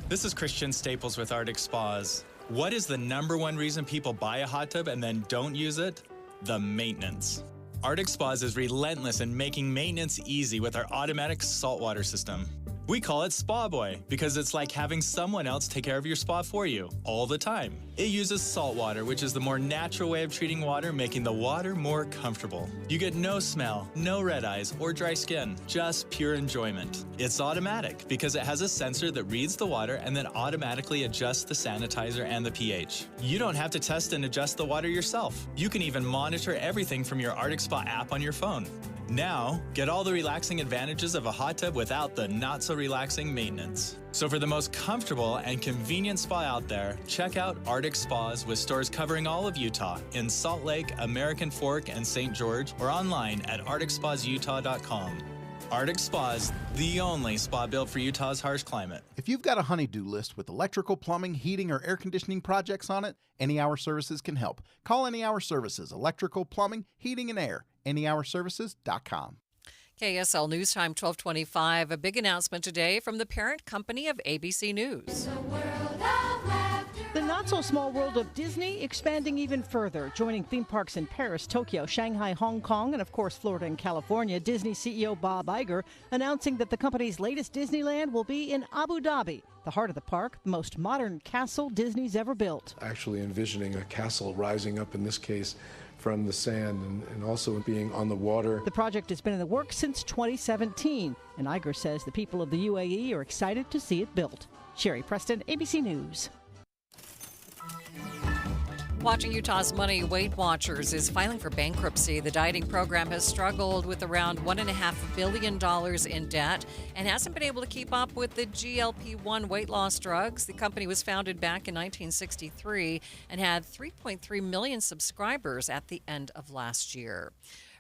[SPEAKER 14] This is Christian Staples with Arctic Spas. What is the #1 reason people buy a hot tub and then don't use it? The maintenance. Arctic Spas is relentless in making maintenance easy with our automatic saltwater system. We call it Spa Boy because it's like having someone else take care of your spa for you all the time. It uses salt water, which is the more natural way of treating water, making the water more comfortable. You get no smell, no red eyes or dry skin, just pure enjoyment. It's automatic because it has a sensor that reads the water and then automatically adjusts the sanitizer and the pH. You don't have to test and adjust the water yourself. You can even monitor everything from your Arctic Spa app on your phone. Now, get all the relaxing advantages of a hot tub without the not-so-relaxing maintenance. So for the most comfortable and convenient spa out there, check out Arctic Spas with stores covering all of Utah in Salt Lake, American Fork, and St. George, or online at arcticspasutah.com. Arctic Spas, the only spa built for Utah's harsh climate.
[SPEAKER 17] If you've got a honey-do list with electrical, plumbing, heating, or air conditioning projects on it, Any Hour Services can help. Call Any Hour Services, electrical, plumbing, heating, and air. anyhourservices.com.
[SPEAKER 23] KSL News Time 1225. A big announcement today from the parent company of ABC News.
[SPEAKER 21] The not-so-small world of Disney expanding even further, joining theme parks in Paris, Tokyo, Shanghai, Hong Kong, and of course Florida and California. Disney CEO Bob Iger announcing that the company's latest Disneyland will be in Abu Dhabi, the heart of the park, the most modern castle Disney's ever built.
[SPEAKER 22] Actually envisioning a castle rising up, in this case, from the sand and also being on the water.
[SPEAKER 21] The project has been in the works since 2017, and Iger says the people of the UAE are excited to see it built. Sherry Preston, ABC News.
[SPEAKER 23] Watching Utah's Money, Weight Watchers is filing for bankruptcy. The dieting program has struggled with around $1.5 billion in debt and hasn't been able to keep up with the GLP-1 weight loss drugs. The company was founded back in 1963 and had 3.3 million subscribers at the end of last year.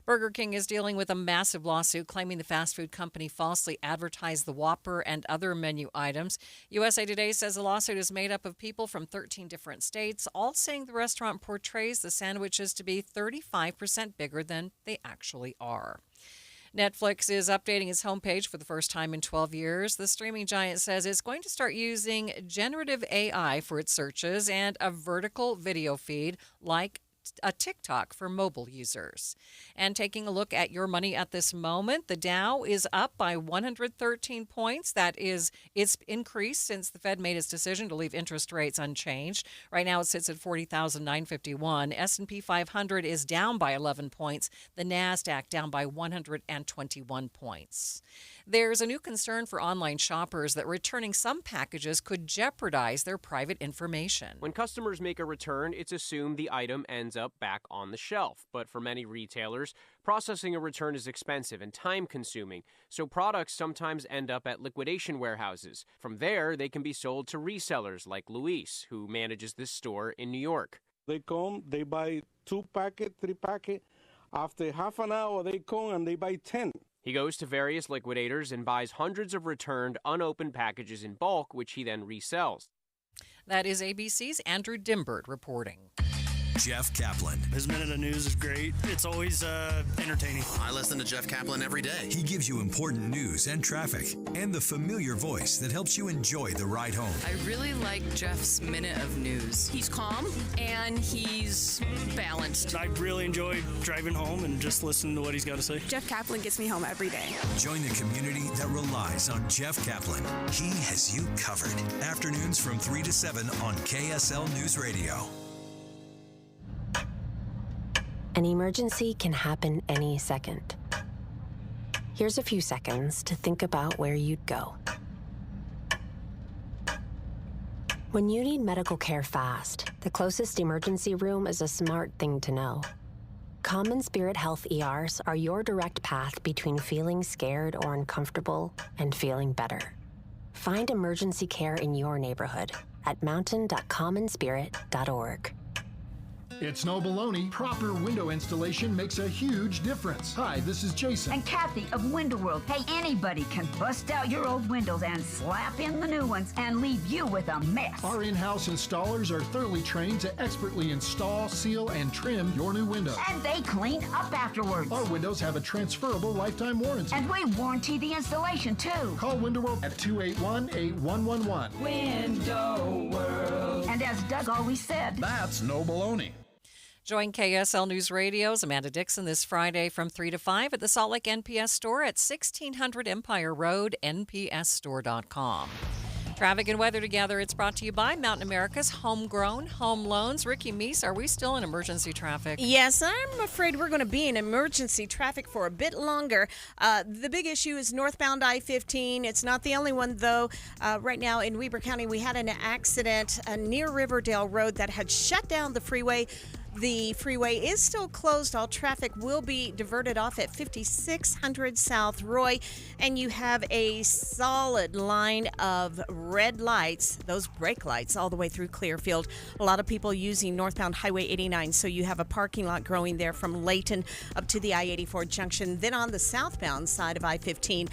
[SPEAKER 23] Burger King is dealing with a massive lawsuit claiming the fast food company falsely advertised the Whopper and other menu items. USA Today says the lawsuit is made up of people from 13 different states, all saying the restaurant portrays the sandwiches to be 35% bigger than they actually are. Netflix is updating its homepage for the first time in 12 years. The streaming giant says it's going to start using generative AI for its searches and a vertical video feed like a TikTok for mobile users. And taking a look at your money at this moment, the Dow is up by 113 points. It's increased since the Fed made its decision to leave interest rates unchanged. Right now it sits at 40,951. S&P 500 is down by 11 points. The Nasdaq down by 121 points. There's a new concern for online shoppers that returning some packages could jeopardize their private information.
[SPEAKER 3] When customers make a return, it's assumed the item ends up back on the shelf. But for many retailers, processing a return is expensive and time-consuming, so products sometimes end up at liquidation warehouses. From there, they can be sold to resellers like Luis, who manages this store in New York.
[SPEAKER 4] They come, they buy 2 packets, 3 packets. After half an hour, they come and they buy 10.
[SPEAKER 3] He goes to various liquidators and buys hundreds of returned, unopened packages in bulk, which he then resells.
[SPEAKER 23] That is ABC's Andrew Dimbert reporting.
[SPEAKER 6] Jeff Kaplan.
[SPEAKER 16] His Minute of News is great. It's always entertaining.
[SPEAKER 6] I listen to Jeff Kaplan every day. He gives you important news and traffic and the familiar voice that helps you enjoy the ride home.
[SPEAKER 18] I really like Jeff's Minute of News. He's calm and he's balanced.
[SPEAKER 16] I really enjoy driving home and just listening to what he's got to say.
[SPEAKER 19] Jeff Kaplan gets me home every day.
[SPEAKER 6] Join the community that relies on Jeff Kaplan. He has you covered. Afternoons from 3 to 7 on KSL News Radio.
[SPEAKER 20] An emergency can happen any second. Here's a few seconds to think about where you'd go. When you need medical care fast, the closest emergency room is a smart thing to know. Common Spirit Health ERs are your direct path between feeling scared or uncomfortable and feeling better. Find emergency care in your neighborhood at mountain.commonspirit.org.
[SPEAKER 24] It's no baloney. Proper window installation makes a huge difference. Hi, this is Jason.
[SPEAKER 25] And Kathy of Window World. Hey, anybody can bust out your old windows and slap in the new ones and leave you with a mess.
[SPEAKER 24] Our in-house installers are thoroughly trained to expertly install, seal, and trim your new windows.
[SPEAKER 25] And they clean up afterwards.
[SPEAKER 24] Our windows have a transferable lifetime warranty.
[SPEAKER 25] And we warranty the installation, too.
[SPEAKER 24] Call Window World at 281-8111.
[SPEAKER 25] Window World. And as Doug always said,
[SPEAKER 24] that's no baloney.
[SPEAKER 23] Join KSL News Radio's Amanda Dixon this Friday from 3 to 5 at the Salt Lake NPS store at 1600 Empire Road, npsstore.com. Traffic and weather together. It's brought to you by Mountain America's Homegrown Home Loans. Ricky Meese, are we still in emergency traffic?
[SPEAKER 9] Yes, I'm afraid we're going to be in emergency traffic for a bit longer. The big issue is northbound I-15. It's not the only one, though. Right now in Weber County, we had an accident near Riverdale Road that had shut down the freeway. The freeway is still closed. All traffic will be diverted off at 5600 South Roy, and you have a solid line of red lights, those brake lights, all the way through Clearfield. A lot of people using northbound Highway 89, so you have a parking lot growing there from Layton up to the I-84 junction. Then on the southbound side of I-15,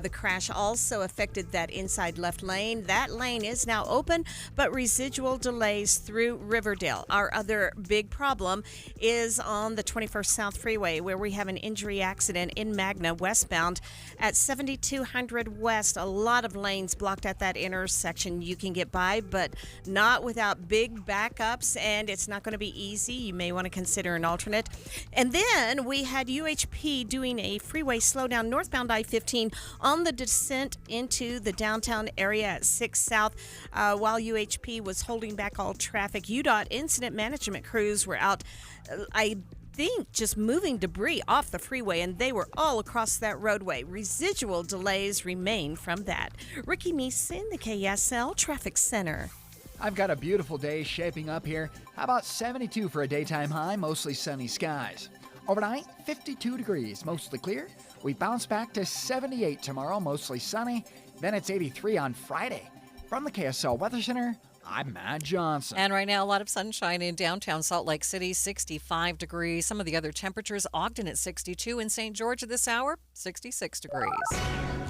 [SPEAKER 9] the crash also affected that inside left lane. That lane is now open, but residual delays through Riverdale. Our other big problem is on the 21st South Freeway, where we have an injury accident in Magna westbound at 7200 West. A lot of lanes blocked at that intersection. You can get by, but not without big backups, and it's not going to be easy. You may want to consider an alternate. And then we had UHP doing a freeway slowdown northbound I-15 on the descent into the downtown area at 6 South. While UHP was holding back all traffic, UDOT incident management crews were out, I think, just moving debris off the freeway, and they were all across that roadway. Residual delays remain from that. Ricky Meese in the KSL Traffic Center.
[SPEAKER 15] I've got a beautiful day shaping up here. How about 72 for a daytime high, mostly sunny skies. Overnight, 52 degrees, mostly clear. We bounce back to 78 tomorrow, mostly sunny. Then it's 83 on Friday. From the KSL Weather Center, I'm Matt Johnson.
[SPEAKER 23] And right now, a lot of sunshine in downtown Salt Lake City, 65 degrees. Some of the other temperatures, Ogden at 62, in St. George at this hour, 66 degrees.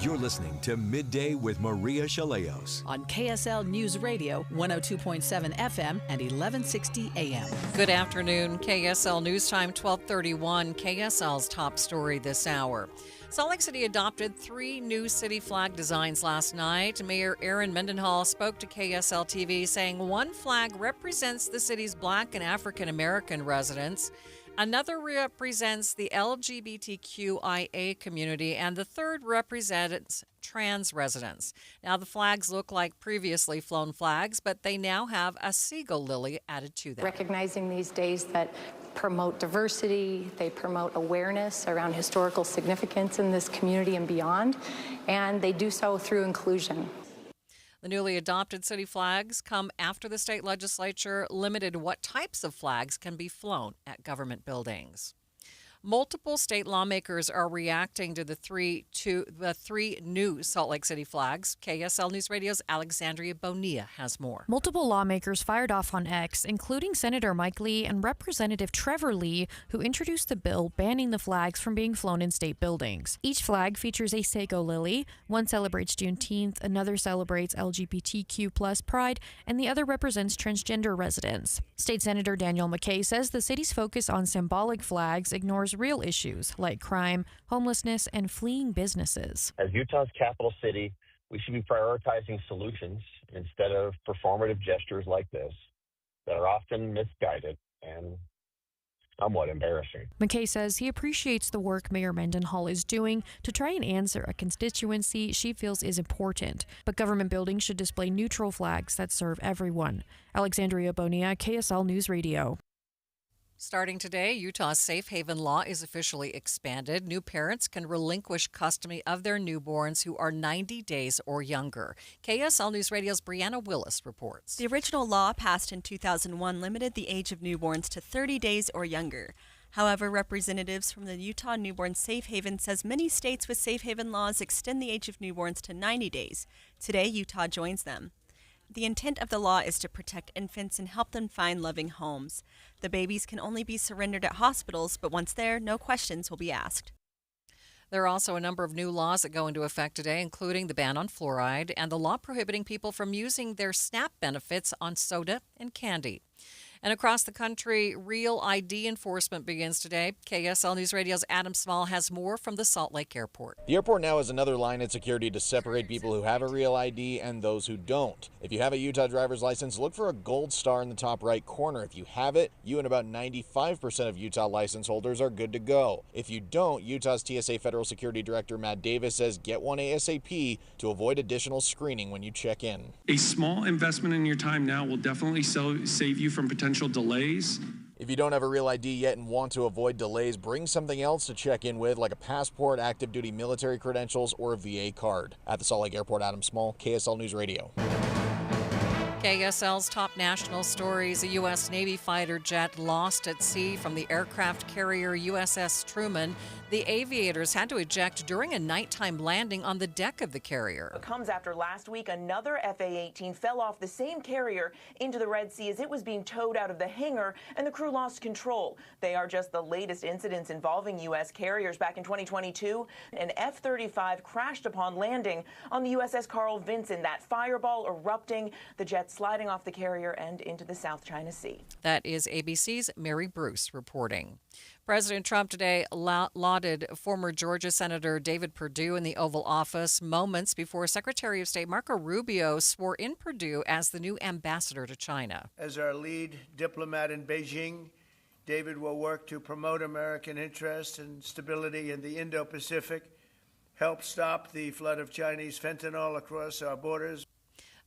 [SPEAKER 2] You're listening to Midday with Maria Chaleos
[SPEAKER 5] on KSL News Radio, 102.7 FM and 1160 AM.
[SPEAKER 23] Good afternoon. KSL News Time, 1231. KSL's top story this hour. Salt Lake City adopted 3 new city flag designs last night. Mayor Aaron Mendenhall spoke to KSL TV saying one flag represents the city's Black and African American residents. Another represents the LGBTQIA community, and the third represents trans residents. Now, the flags look like previously flown flags, but they now have a seagull lily added to them.
[SPEAKER 7] Recognizing these days that promote diversity, they promote awareness around historical significance in this community and beyond, and they do so through inclusion.
[SPEAKER 23] The newly adopted city flags come after the state legislature limited what types of flags can be flown at government buildings. Multiple state lawmakers are reacting to the three new Salt Lake City flags. KSL News Radio's Alexandria Bonilla has more.
[SPEAKER 10] Multiple lawmakers fired off on X, including Senator Mike Lee and Representative Trevor Lee, who introduced the bill banning the flags from being flown in state buildings. Each flag features a sago lily. One celebrates Juneteenth, another celebrates LGBTQ+ pride, and the other represents transgender residents. State Senator Daniel McKay says the city's focus on symbolic flags ignores real issues like crime, homelessness, and fleeing businesses.
[SPEAKER 19] As Utah's capital city, we should be prioritizing solutions instead of performative gestures like this that are often misguided and somewhat embarrassing.
[SPEAKER 10] McKay says he appreciates the work Mayor Mendenhall is doing to try and answer a constituency she feels is important, but government buildings should display neutral flags that serve everyone. Alexandria Bonilla, KSL News Radio.
[SPEAKER 23] Starting today, Utah's safe haven law is officially expanded. New parents can relinquish custody of their newborns who are 90 days or younger. KSL News Radio's Brianna Willis reports.
[SPEAKER 26] The original law passed in 2001 limited the age of newborns to 30 days or younger. However, representatives from the Utah Newborn Safe Haven says many states with safe haven laws extend the age of newborns to 90 days. Today, Utah joins them. The intent of the law is to protect infants and help them find loving homes. The babies can only be surrendered at hospitals, but once there, no questions will be asked.
[SPEAKER 23] There are also a number of new laws that go into effect today, including the ban on fluoride and the law prohibiting people from using their SNAP benefits on soda and candy. And across the country, real ID enforcement begins today. KSL News Radio's Adam Small has more from the Salt Lake Airport.
[SPEAKER 27] The airport now has another line in security to separate people who have a real ID and those who don't. If you have a Utah driver's license, look for a gold star in the top right corner. If you have it, you and about 95% of Utah license holders are good to go. If you don't, Utah's TSA Federal Security Director Matt Davis says get one ASAP to avoid additional screening when you check in.
[SPEAKER 28] A small investment in your time now will definitely save you from potential delays.
[SPEAKER 27] If you don't have a real ID yet and want to avoid delays, bring something else to check in with, like a passport, active duty military credentials, or a VA card. At the Salt Lake Airport, Adam Small, KSL News Radio.
[SPEAKER 23] KSL's top national stories. A U.S. Navy fighter jet lost at sea from the aircraft carrier USS Truman. The aviators had to eject during a nighttime landing on the deck of the carrier.
[SPEAKER 29] It comes after last week another FA-18 fell off the same carrier into the Red Sea as it was being towed out of the hangar, and the crew lost control. They are just the latest incidents involving U.S. carriers. Back in 2022, an F-35 crashed upon landing on the USS Carl Vinson. That fireball erupting, the jet sliding off the carrier and into the South China Sea.
[SPEAKER 23] That is ABC's Mary Bruce reporting. President Trump today lauded former Georgia Senator David Perdue in the Oval Office moments before Secretary of State Marco Rubio swore in Perdue as the new ambassador to China.
[SPEAKER 30] As our lead diplomat in Beijing, David will work to promote American interests and stability in the Indo-Pacific, help stop the flood of Chinese fentanyl across our borders.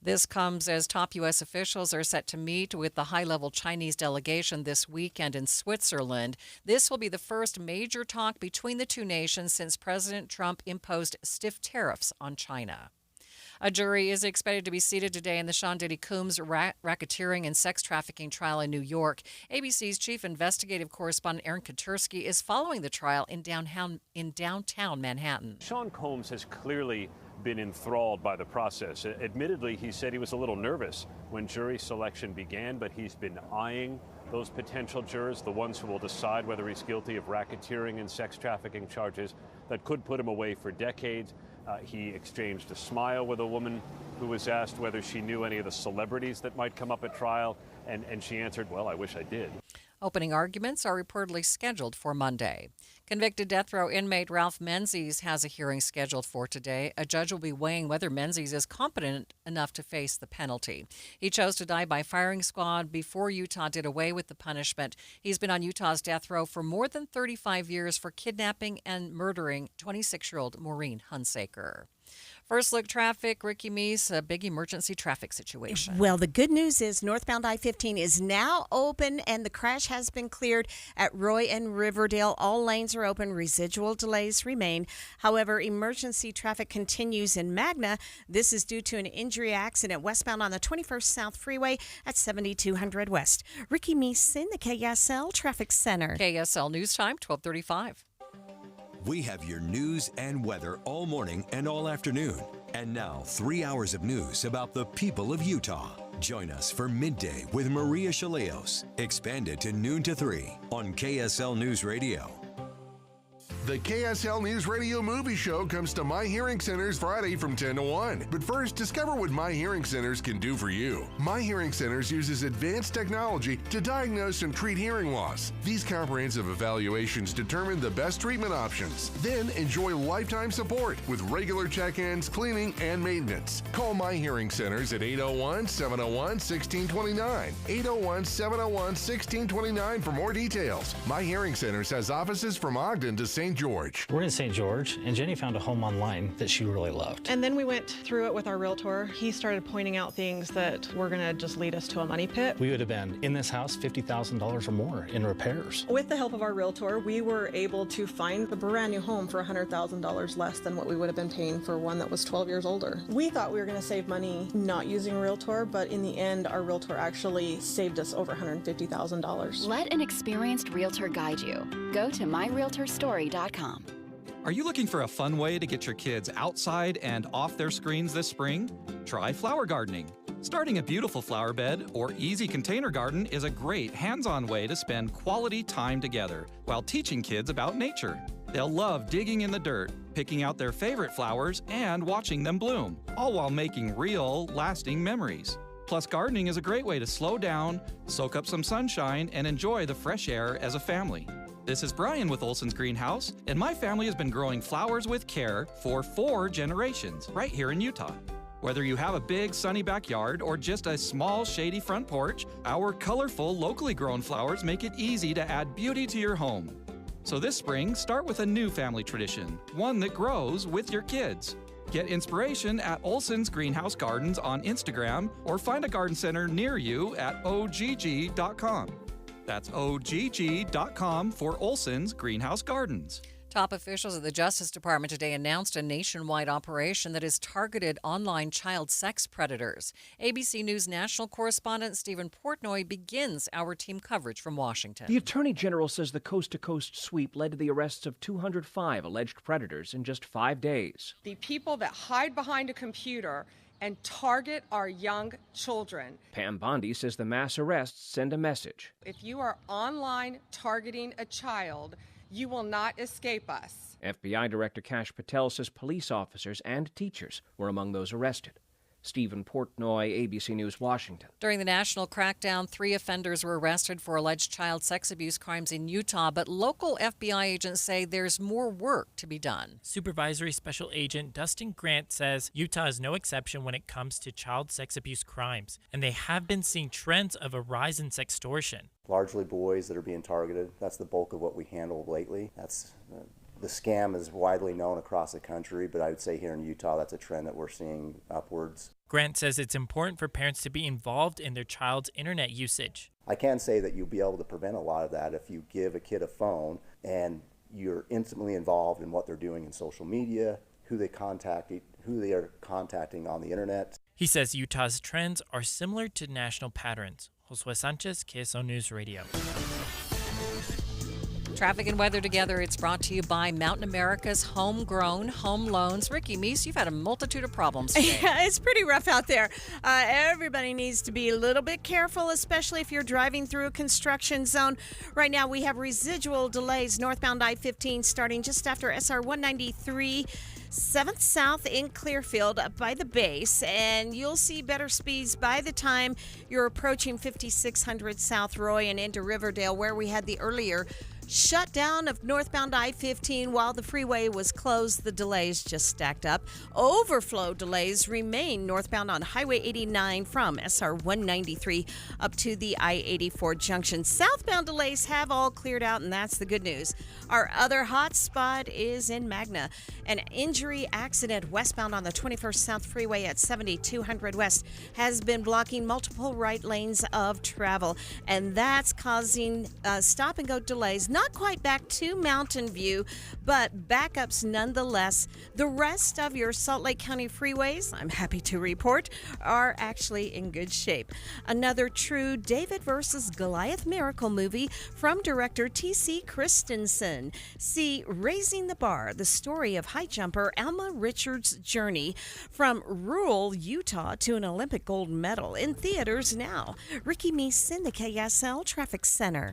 [SPEAKER 23] This comes as top U.S. officials are set to meet with the high-level Chinese delegation this weekend in Switzerland. This will be the first major talk between the two nations since President Trump imposed stiff tariffs on China. A jury is expected to be seated today in the Sean Diddy Coombs racketeering and sex trafficking trial in New York. ABC's chief investigative correspondent Aaron Katursky is following the trial in downtown Manhattan.
[SPEAKER 31] Sean Combs has clearly been enthralled by the process. Admittedly, he said he was a little nervous when jury selection began, but he's been eyeing those potential jurors, the ones who will decide whether he's guilty of racketeering and sex trafficking charges that could put him away for decades. He exchanged a smile with a woman who was asked whether she knew any of the celebrities that might come up at trial, and she answered, well, I wish I did.
[SPEAKER 23] Opening arguments are reportedly scheduled for Monday. Convicted death row inmate Ralph Menzies has a hearing scheduled for today. A judge will be weighing whether Menzies is competent enough to face the penalty. He chose to die by firing squad before Utah did away with the punishment. He's been on Utah's death row for more than 35 years for kidnapping and murdering 26-year-old Maureen Hunsaker. First look traffic, Ricky Meese, a big emergency traffic situation.
[SPEAKER 9] Well, the good news is northbound I-15 is now open and the crash has been cleared at Roy and Riverdale. All lanes are open. Residual delays remain. However, emergency traffic continues in Magna. This is due to an injury accident westbound on the 21st South Freeway at 7200 West. Ricky Meese in the KSL Traffic Center.
[SPEAKER 23] KSL News Time, 12:35.
[SPEAKER 2] We have your news and weather all morning and all afternoon. And now, 3 hours of news about the people of Utah. Join us for Midday with Maria Chaleos, expanded to noon to 3 on KSL News Radio.
[SPEAKER 1] The KSL News Radio movie show comes to My Hearing Centers Friday from 10 to 1. But first, discover what My Hearing Centers can do for you. My Hearing Centers uses advanced technology to diagnose and treat hearing loss. These comprehensive evaluations determine the best treatment options. Then enjoy lifetime support with regular check-ins, cleaning, and maintenance. Call My Hearing Centers at 801-701-1629. 801-701-1629 for more details. My Hearing Centers has offices from Ogden to St. George.
[SPEAKER 3] We're in St. George, and Jenny found a home online that she really loved.
[SPEAKER 4] And then we went through it with our realtor. He started pointing out things that were going to just lead us to a money pit.
[SPEAKER 3] We would have been in this house $50,000 or more in repairs.
[SPEAKER 4] With the help of our realtor, we were able to find a brand new home for $100,000 less than what we would have been paying for one that was 12 years older. We thought we were going to save money not using a realtor, but in the end, our realtor actually saved us over $150,000.
[SPEAKER 8] Let an experienced realtor guide you. Go to myrealtorstory.com.
[SPEAKER 11] Are you looking for a fun way to get your kids outside and off their screens this spring? Try flower gardening. Starting a beautiful flower bed or easy container garden is a great hands-on way to spend quality time together while teaching kids about nature. They'll love digging in the dirt, picking out their favorite flowers, and watching them bloom, all while making real, lasting memories. Plus, gardening is a great way to slow down, soak up some sunshine, and enjoy the fresh air as a family. This is Brian with Olson's Greenhouse, and my family has been growing flowers with care for 4 generations right here in Utah. Whether you have a big sunny backyard or just a small shady front porch, our colorful, locally grown flowers make it easy to add beauty to your home. So this spring, start with a new family tradition, one that grows with your kids. Get inspiration at Olson's Greenhouse Gardens on Instagram or find a garden center near you at ogg.com. That's ogg.com for Olson's Greenhouse Gardens.
[SPEAKER 23] Top officials at the Justice Department today announced a nationwide operation that has targeted online child sex predators. ABC News national correspondent Stephen Portnoy begins our team coverage from Washington.
[SPEAKER 12] The Attorney General says the coast-to-coast sweep led to the arrests of 205 alleged predators in just 5 days.
[SPEAKER 13] The people that hide behind a computer and target our young children.
[SPEAKER 12] Pam Bondi says the mass arrests send a message.
[SPEAKER 13] If you are online targeting a child, you will not escape us.
[SPEAKER 12] FBI Director Kash Patel says police officers and teachers were among those arrested. Stephen Portnoy, ABC News, Washington.
[SPEAKER 23] During the national crackdown, 3 offenders were arrested for alleged child sex abuse crimes in Utah, but local FBI agents say there's more work to be done.
[SPEAKER 14] Supervisory Special Agent Dustin Grant says Utah is no exception when it comes to child sex abuse crimes, and they have been seeing trends of a rise in sextortion.
[SPEAKER 17] Largely boys that are being targeted. That's the bulk of what we handle lately. The scam is widely known across the country, but I would say here in Utah, that's a trend that we're seeing upwards.
[SPEAKER 14] Grant says it's important for parents to be involved in their child's internet usage.
[SPEAKER 17] I can say that you'll be able to prevent a lot of that if you give a kid a phone and you're intimately involved in what they're doing in social media, who they are contacting on the internet.
[SPEAKER 14] He says Utah's trends are similar to national patterns. Josue Sanchez, KSL News Radio.
[SPEAKER 23] Traffic and weather together. It's brought to you by Mountain America's Homegrown Home Loans. Ricky Meese, you've had a multitude of problems today.
[SPEAKER 9] Yeah, it's pretty rough out there. Everybody needs to be a little bit careful, especially if you're driving through a construction zone. Right now, we have residual delays northbound I-15 starting just after SR 193. 7th South in Clearfield up by the base, and you'll see better speeds by the time you're approaching 5600 South Roy and into Riverdale, where we had the earlier shutdown of northbound I-15 while the freeway was closed. The delays just stacked up. Overflow delays remain northbound on Highway 89 from SR 193 up to the I-84 junction. Southbound delays have all cleared out, and that's the good news. Our other hot spot is in Magna. An injury accident westbound on the 21st South Freeway at 7200 West has been blocking multiple right lanes of travel, and that's causing stop-and-go delays. Not quite back to Mountain View, but backups nonetheless. The rest of your Salt Lake County freeways, I'm happy to report, are actually in good shape. Another true David versus Goliath miracle movie from director T.C. Christensen. See Raising the Bar, the story of high jumper Alma Richards' journey from rural Utah to an Olympic gold medal, in theaters now. Ricky Meese in the KSL Traffic Center.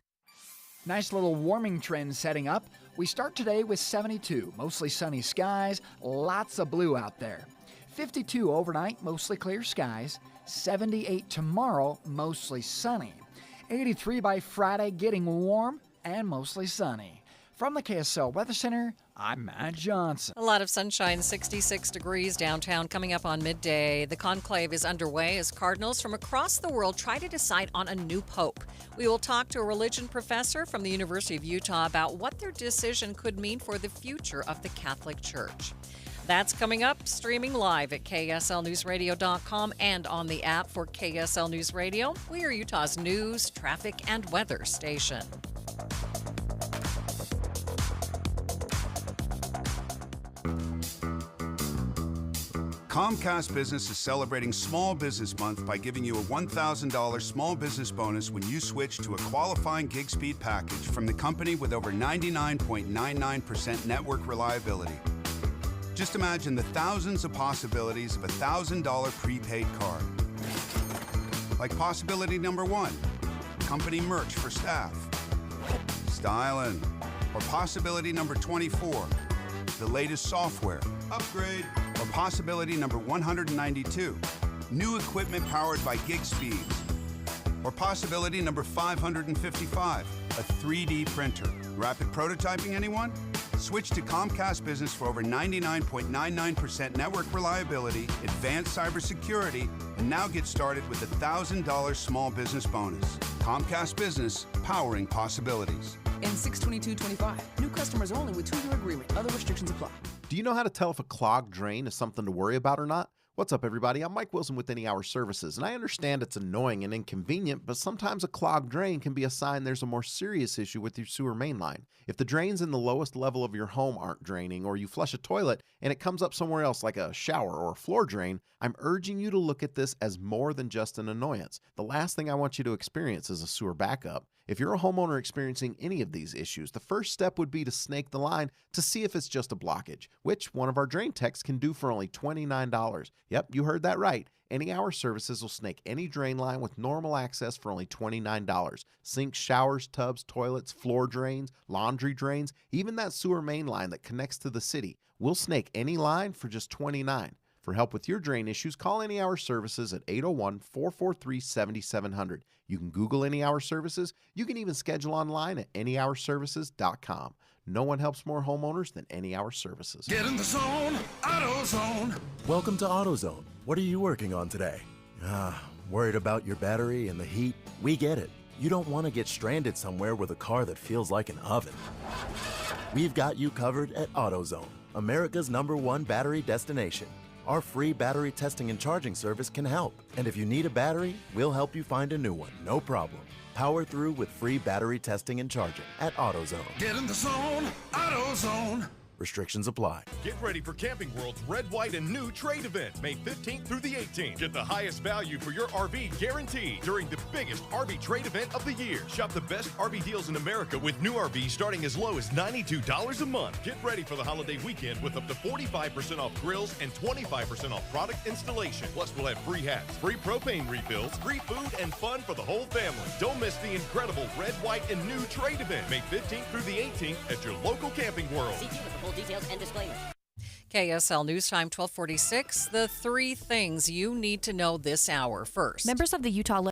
[SPEAKER 5] Nice little warming trend setting up. We start today with 72, mostly sunny skies, lots of blue out there. 52 overnight, mostly clear skies. 78 tomorrow, mostly sunny. 83 by Friday, getting warm and mostly sunny. From the KSL Weather Center, I'm Matt Johnson.
[SPEAKER 23] A lot of sunshine, 66 degrees downtown coming up on midday. The conclave is underway as cardinals from across the world try to decide on a new pope. We will talk to a religion professor from the University of Utah about what their decision could mean for the future of the Catholic Church. That's coming up, streaming live at KSLNewsRadio.com and on the app for KSL News Radio. We are Utah's news, traffic, and weather station.
[SPEAKER 6] Comcast Business is celebrating Small Business Month by giving you a $1,000 small business bonus when you switch to a qualifying gig speed package from the company with over 99.99% network reliability. Just imagine the thousands of possibilities of a $1,000 prepaid card. Like possibility number 1, company merch for staff. Styling. Or possibility number 24, the latest software. Upgrade. Or possibility number 192, new equipment powered by gig speeds. Or possibility number 555, a 3D printer. Rapid prototyping, anyone? Switch to Comcast Business for over 99.99% network reliability, advanced cybersecurity, and now get started with a $1,000 small business bonus. Comcast Business, powering possibilities.
[SPEAKER 7] In 62225, new customers only with 2-year agreement. Other restrictions apply.
[SPEAKER 15] Do you know how to tell if a clogged drain is something to worry about or not? What's up, everybody? I'm Mike Wilson with Any Hour Services, and I understand it's annoying and inconvenient, but sometimes a clogged drain can be a sign there's a more serious issue with your sewer main line. If the drains in the lowest level of your home aren't draining, or you flush a toilet and it comes up somewhere else like a shower or a floor drain, I'm urging you to look at this as more than just an annoyance. The last thing I want you to experience is a sewer backup. If you're a homeowner experiencing any of these issues, the first step would be to snake the line to see if it's just a blockage, which one of our drain techs can do for only $29. Yep, you heard that right. Any Hour Services will snake any drain line with normal access for only $29. Sinks, showers, tubs, toilets, floor drains, laundry drains, even that sewer main line that connects to the city. We'll snake any line for just $29. For help with your drain issues, call Any Hour Services at 801-443-7700. You can Google Any Hour Services. You can even schedule online at anyhourservices.com. No one helps more homeowners than Any Hour Services.
[SPEAKER 16] Get in the zone, AutoZone.
[SPEAKER 18] Welcome to AutoZone. What are you working on today? Worried about your battery and the heat? We get it. You don't want to get stranded somewhere with a car that feels like an oven. We've got you covered at AutoZone, America's #1 battery destination. Our free battery testing and charging service can help. And if you need a battery, we'll help you find a new one, no problem. Power through with free battery testing and charging at AutoZone.
[SPEAKER 16] Get in the zone, AutoZone.
[SPEAKER 18] Restrictions apply.
[SPEAKER 10] Get ready for Camping World's Red, White, and New Trade Event, May 15th through the 18th. Get the highest value for your RV guaranteed during the biggest RV trade event of the year. Shop the best RV deals in America with new RVs starting as low as $92 a month. Get ready for the holiday weekend with up to 45% off grills and 25% off product installation. Plus, we'll have free hats, free propane refills, free food, and fun for the whole family. Don't miss the incredible Red, White, and New Trade Event, May 15th through the 18th at your local Camping World.
[SPEAKER 19] See dealer for full details and disclaimers.
[SPEAKER 23] KSL News Time 1246. The three things you need to know this hour. First,
[SPEAKER 20] members of the Utah